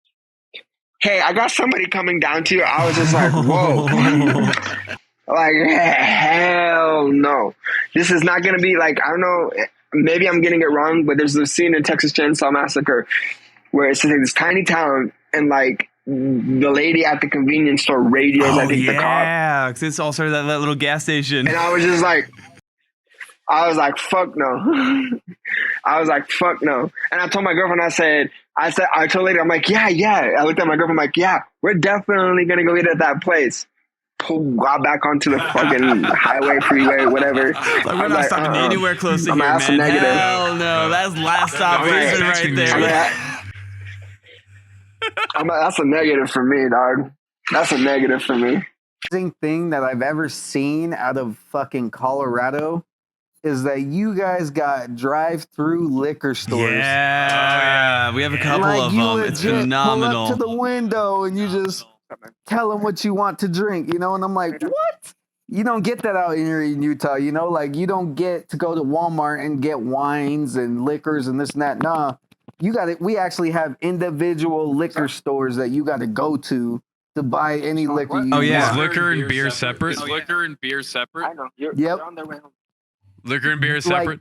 hey, I got somebody coming down to you. I was just like, whoa. Like, hell no. This is not going to be like, I don't know. Maybe I'm getting it wrong, but there's a scene in Texas Chainsaw Massacre where it's like this tiny town, and like the lady at the convenience store radios, I think, the cop. Yeah, because it's all sort of that little gas station. And I was like, fuck no. I was like, fuck no. And I told my girlfriend, I told later, I'm like, yeah. I looked at my girlfriend, I'm like, yeah, we're definitely going to go eat at that place. Got back onto the fucking highway, freeway, whatever. Like, we're not stopping anywhere close to I'm here, that's man. negative. Hell no, that's last stop reason right there. That's a negative for me, dog. That's a negative for me. Thing that I've ever seen out of fucking Colorado is that you guys got drive-through liquor stores. Yeah, we have a couple of them. It's phenomenal. Pull up to the window and you just tell them what you want to drink, and I'm like, what? You don't get that out here in Utah, like you don't get to go to Walmart and get wines and liquors and this and that. Nah, we actually have individual liquor stores that you got to go to buy any liquor you want. Is liquor and beer separate? I know. Yep. You're on their way home. Liquor and beer separate? Like,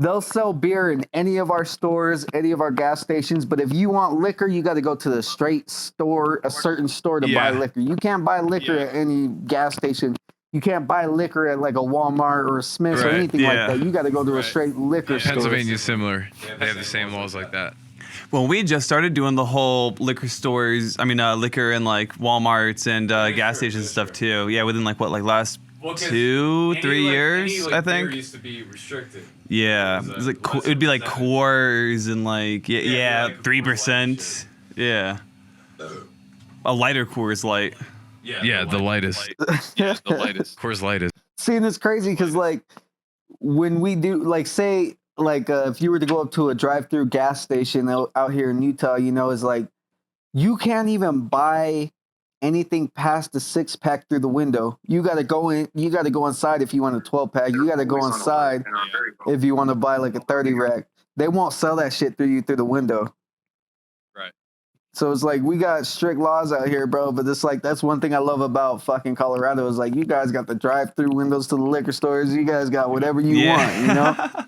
they'll sell beer in any of our stores, any of our gas stations. But if you want liquor, you got to go to the straight store, a certain store to buy liquor. You can't buy liquor at any gas station. You can't buy liquor at like a Walmart or a Smith's or anything like that. You got to go to a straight liquor store. Pennsylvania's similar. They have the same laws like that. Well, we just started doing the whole liquor stores. I mean, liquor and like Walmarts and gas stations and stuff too. Yeah, within like last 2-3 years, I think. Used to be restricted. Yeah, it was like it'd be like Coors and like 3%. Yeah, a lighter Coors Light. Yeah, the lightest. The lightest. Coors lightest. See, and it's crazy because like when we do say if you were to go up to a drive-through gas station out here in Utah, is like you can't even buy anything past the 6-pack through the window. You got to go in. You got to go inside if you want a 12-pack. You got to go inside if you want to buy like a 30 rack. They won't sell that shit through the window. Right. So it's like we got strict laws out here, bro. But it's like that's one thing I love about fucking Colorado is like you guys got the drive-through windows to the liquor stores. You guys got whatever you want. Yeah.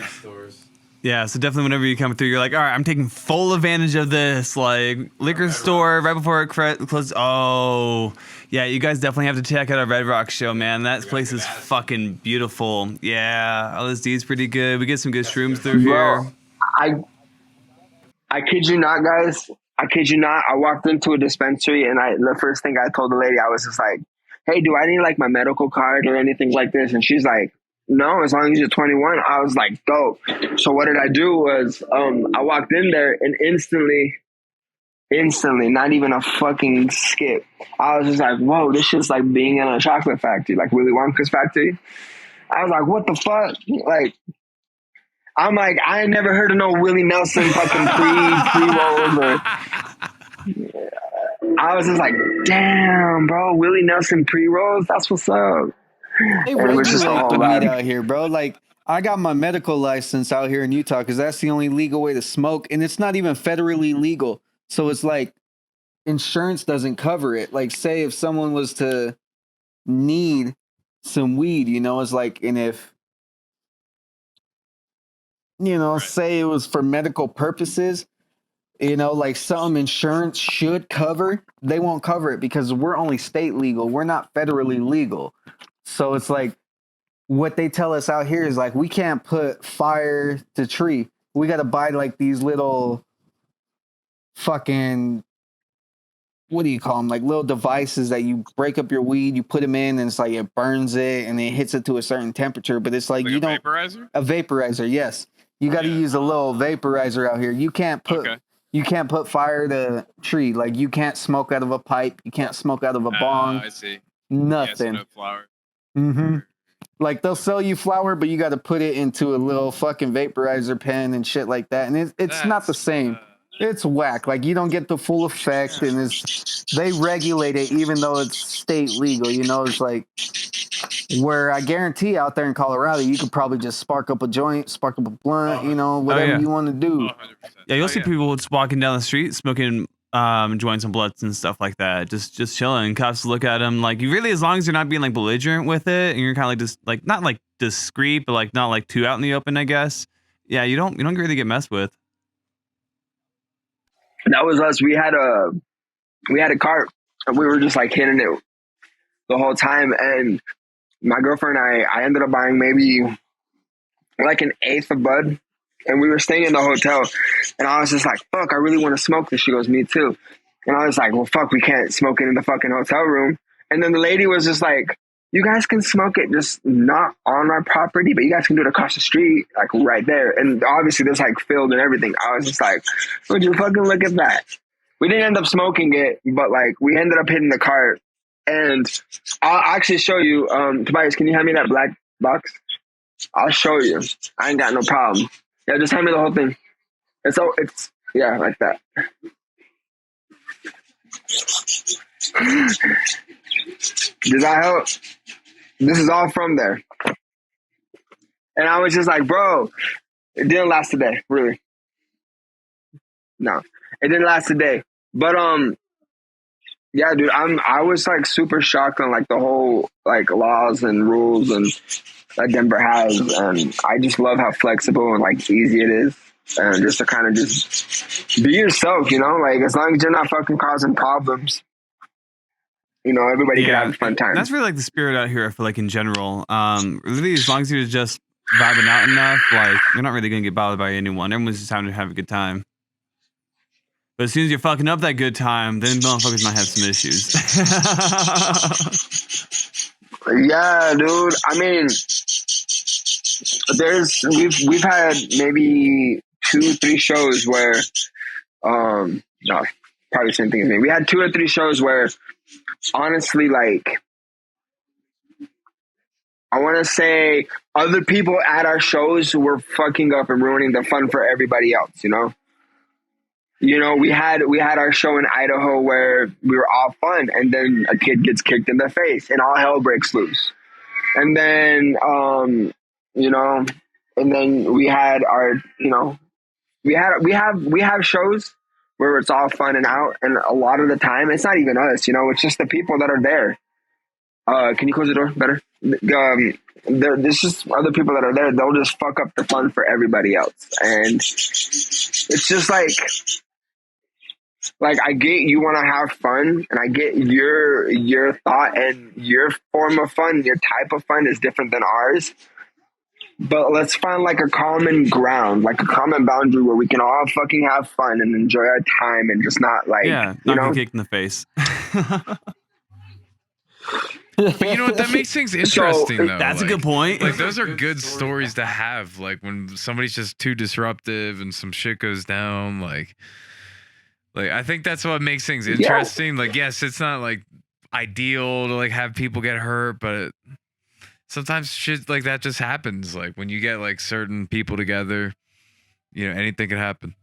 Stores. Yeah, so definitely whenever you come through, you're like, all right, I'm taking full advantage of this. Like, liquor store right before it closes. Oh, yeah, you guys definitely have to check out our Red Rock show, man. That place is fucking beautiful. Yeah, LSD's pretty good. We get some good shrooms through here. I kid you not, guys. I kid you not. I walked into a dispensary and the first thing I told the lady, I was just like, hey, do I need like my medical card or anything like this? And she's like, no, as long as you're 21. I was like, dope. So what did I do was, I walked in there and instantly, not even a fucking skip. I was just like, whoa, this shit's like being in a chocolate factory, like Willy Wonka's factory. I was like, what the fuck? Like, I'm like, I ain't never heard of no Willie Nelson fucking pre-rolls or. I was just like, damn, bro, Willie Nelson pre-rolls, that's what's up. They And it was just a regulate whole the weed vibe. out here, bro. Like, I got my medical license out here in Utah because that's the only legal way to smoke, and it's not even federally legal. So it's like insurance doesn't cover it. Like, say if someone was to need some weed, you know, it's like, and if, you know, say it was for medical purposes, you know, like some insurance should cover, they won't cover it because we're only state legal. We're not federally legal. So it's like, what they tell us out here is like, we can't put fire to tree. We got to buy like these little fucking, what do you call them? Like little devices that you break up your weed, you put them in, and it's like it burns it and it hits it to a certain temperature. But it's like you don't vaporizer. A vaporizer, yes. You got to use a little vaporizer out here. You can't put fire to tree. Like you can't smoke out of a pipe. You can't smoke out of a bong. I see. Nothing. Yes, no flower. Mm-hmm. Like they'll sell you flour, but you got to put it into a little fucking vaporizer pen and shit like that, and it's not the same. It's whack. Like you don't get the full effect, and they regulate it even though it's state legal. You know, it's like where I guarantee out there in Colorado, you could probably just spark up a joint, spark up a blunt, you know, whatever you want to do. 100%. Yeah, you'll see people just walking down the street smoking joints and blunts and stuff like that, just chilling. Cops look at them like, you really, as long as you're not being like belligerent with it, and you're kind of like just like not like discreet, but like not like too out in the open, I guess. Yeah, you don't really get messed with. That was us. We had a cart and we were just like hitting it the whole time. And my girlfriend and I ended up buying maybe like an eighth of bud. And we were staying in the hotel. And I was just like, fuck, I really want to smoke this. She goes, me too. And I was like, well, fuck, we can't smoke it in the fucking hotel room. And then the lady was just like, you guys can smoke it, just not on our property, but you guys can do it across the street, like right there. And obviously there's like field and everything. I was just like, would you fucking look at that? We didn't end up smoking it, but like we ended up hitting the cart. And I'll actually show you, Tobias, can you hand me that black box? I'll show you. I ain't got no problem. Yeah, just hand me the whole thing. It's yeah, like that. Does that help? This is all from there. And I was just like, bro, it didn't last a day, really. No, it didn't last a day. But yeah, dude, I was like super shocked on like the whole like laws and rules and that Denver has, and I just love how flexible and like easy it is. And just to kind of just be yourself, you know, like as long as you're not fucking causing problems, you know, everybody can have a fun time. That's really like the spirit out here, I feel like, in general. Really, as long as you're just vibing out enough, like you're not really gonna get bothered by anyone. Everyone's just having to have a good time. But as soon as you're fucking up that good time, then motherfuckers might have some issues. Yeah, dude. I mean, we've had maybe 2-3 shows where no, probably the same thing as me. We had 2 or 3 shows where honestly, like, I want to say other people at our shows were fucking up and ruining the fun for everybody else, you know? You know, we had our show in Idaho where we were all fun, and then a kid gets kicked in the face and all hell breaks loose. And then, you know, and then we had our, you know, we have shows where it's all fun and out, and a lot of the time it's not even us, you know, it's just the people that are there. Can you close the door better? There's just other people that are there. They'll just fuck up the fun for everybody else, and it's just like I get you want to have fun, and I get your thought and your form of fun, your type of fun is different than ours. But let's find like a common ground, like a common boundary where we can all fucking have fun and enjoy our time and just not like, not you know, kicked in the face. But you know what? That makes things interesting, though. That's a good point. Like those are good stories to have. Like when somebody's just too disruptive and some shit goes down. Like I think that's what makes things interesting. Like, yes, it's not like ideal to like have people get hurt, but sometimes shit like that just happens. Like when you get like certain people together, you know, anything could happen.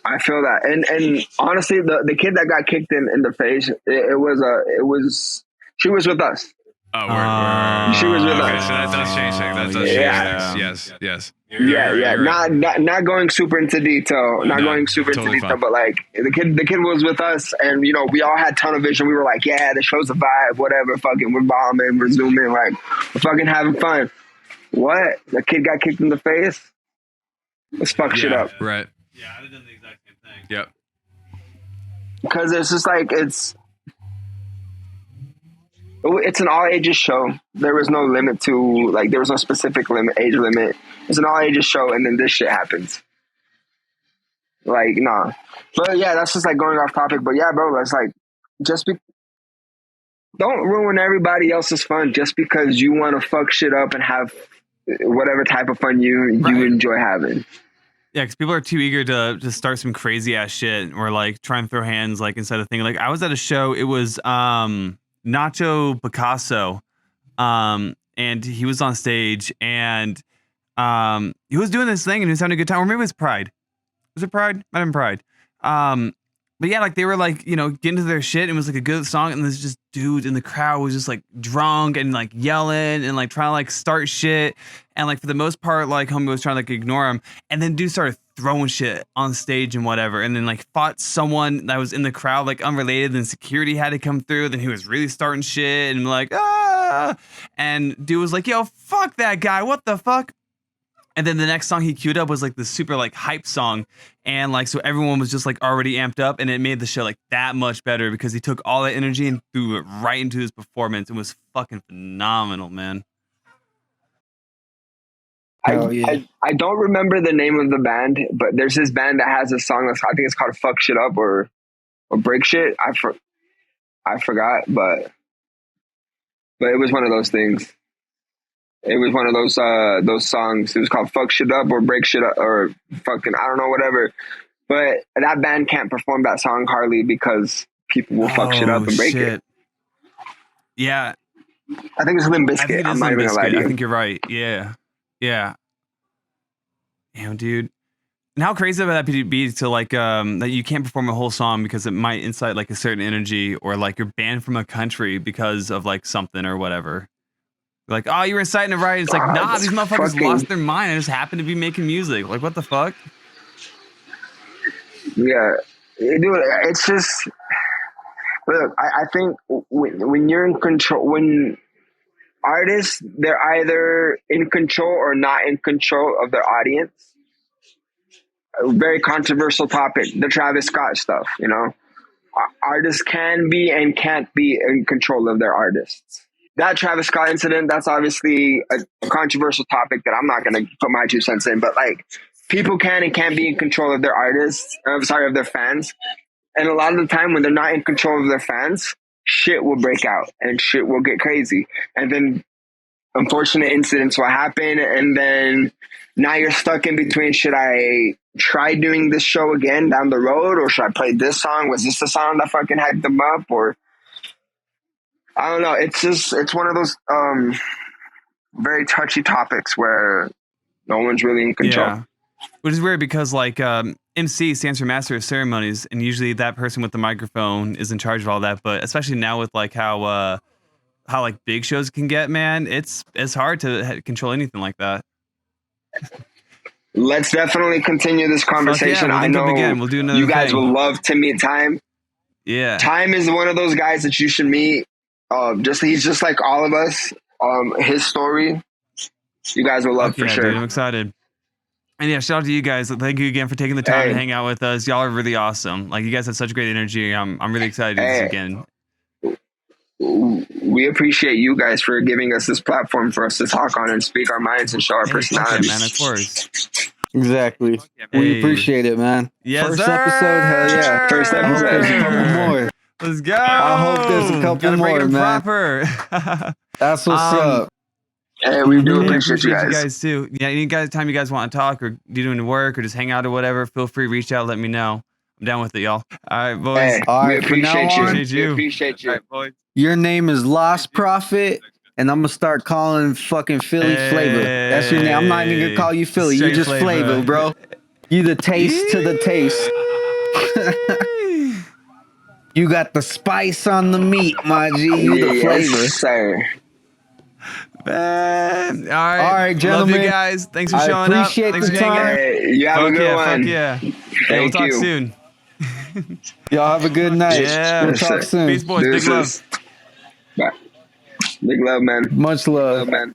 I feel that, and honestly, the kid that got kicked in the face, it was she was with us. Oh, word. She was with okay, us. so that does change things. That does change things. Yes. You're right. Not going super into detail. But like the kid was with us, and you know we all had tunnel vision. We were like, yeah, the show's a vibe, whatever. Fucking, we're bombing, we're zooming, like we're fucking having fun. What? The kid got kicked in the face. Let's fuck shit up. Right. Yeah, I'd have done the exact same thing. Yep. Because it's just like it's an all ages show. There was no limit to like there was no specific age limit. It's an all ages show, and then this shit happens. Like nah, but yeah, that's just like going off topic. But yeah, bro, that's like don't ruin everybody else's fun just because you want to fuck shit up and have whatever type of fun you enjoy having. Yeah, because people are too eager to just start some crazy ass shit or like try and throw hands like instead of thinking. Like I was at a show, it was Nacho Picasso, and he was on stage and he was doing this thing and he was having a good time. Or maybe it was Pride. Was it Pride? Might have been Pride. But yeah, like they were like, you know, getting to their shit and it was like a good song and there's just dudes in the crowd was just like drunk and like yelling and like trying to like start shit. And like for the most part, like homie was trying to like ignore him. And then dude started throwing shit on stage and whatever. And then like fought someone that was in the crowd, like unrelated. Then security had to come through. Then he was really starting shit and like, ah. And dude was like, yo, fuck that guy. What the fuck? And then the next song he queued up was like the super like hype song. And like, so everyone was just like already amped up and it made the show like that much better because he took all that energy and threw it right into his performance. It was fucking phenomenal, man. I don't remember the name of the band, but there's this band that has a song that's, I think it's called Fuck Shit Up or Break Shit. I forgot, but it was one of those things. It was one of those songs. It was called Fuck Shit Up or Break Shit Up or fucking, I don't know, whatever. But that band can't perform that song hardly because people will fuck shit up and break it. Yeah. I think it's Limp Bizkit. I'm not even gonna lie to you. I think you're right. Yeah. Yeah. Damn, dude. And how crazy would that be to like that you can't perform a whole song because it might incite like a certain energy or like you're banned from a country because of like something or whatever. Like, oh, you were inciting a riot. It's like, nah, these motherfuckers lost their mind and just happened to be making music. Like, what the fuck? Yeah, dude, it's just look. I think when you're in control, when artists they're either in control or not in control of their audience. A very controversial topic, the Travis Scott stuff. You know, artists can be and can't be in control of their artists. That Travis Scott incident, that's obviously a controversial topic that I'm not going to put my 2 cents in, but like people can and can't be in control of their artists, of their fans. And a lot of the time when they're not in control of their fans, shit will break out and shit will get crazy. And then unfortunate incidents will happen. And then now you're stuck in between, should I try doing this show again down the road? Or should I play this song? Was this the song that fucking hyped them up? Or I don't know. It's one of those very touchy topics where no one's really in control. Yeah. Which is weird because like MC stands for Master of Ceremonies, and usually that person with the microphone is in charge of all that. But especially now with like how like big shows can get, man, it's hard to control anything like that. Let's definitely continue this conversation. Yeah, I know we'll do another you guys thing. will love to meet Time. Yeah, Time is one of those guys that you should meet. He's just like all of us. His story, you guys will love for sure. Dude, I'm excited. And yeah, shout out to you guys. Thank you again for taking the time to hang out with us. Y'all are really awesome. Like you guys have such great energy. I'm really excited to do this again. We appreciate you guys for giving us this platform for us to talk on and speak our minds and show our personalities. Man, of course. Exactly. Hey. We appreciate it, man. Yes, First sir. episode, hell yeah. First episode. There's a couple more. Let's go. I hope there's a couple Gotta break more, it man. proper. That's what's up. Hey, we do I appreciate you guys. you guys too. Yeah, anytime you guys want to talk or doing work or just hang out or whatever, feel free to reach out. Let me know. I'm down with it, y'all. All right, boys. Hey, All we right, from now appreciate you. on, Appreciate you. We appreciate you. All right, boys. your name is Lost Prophet, and I'm gonna start calling fucking Philly Flavor. That's your name. I'm not even gonna call you Philly. You Straight just flavor, bro. You the taste to the taste. You got the spice on the meat, my G. You the flavor. Yes, sir. Man. All right. All right, gentlemen. Love you guys. Thanks for I showing up. appreciate Thanks the for hanging. time. Hey, you have a good one. Fuck yeah. Hey, we'll Thank talk you. soon. Y'all have a good night. Yeah. We'll talk soon. Peace, boys. Big love. Bye. Big love, man. Much love. Man.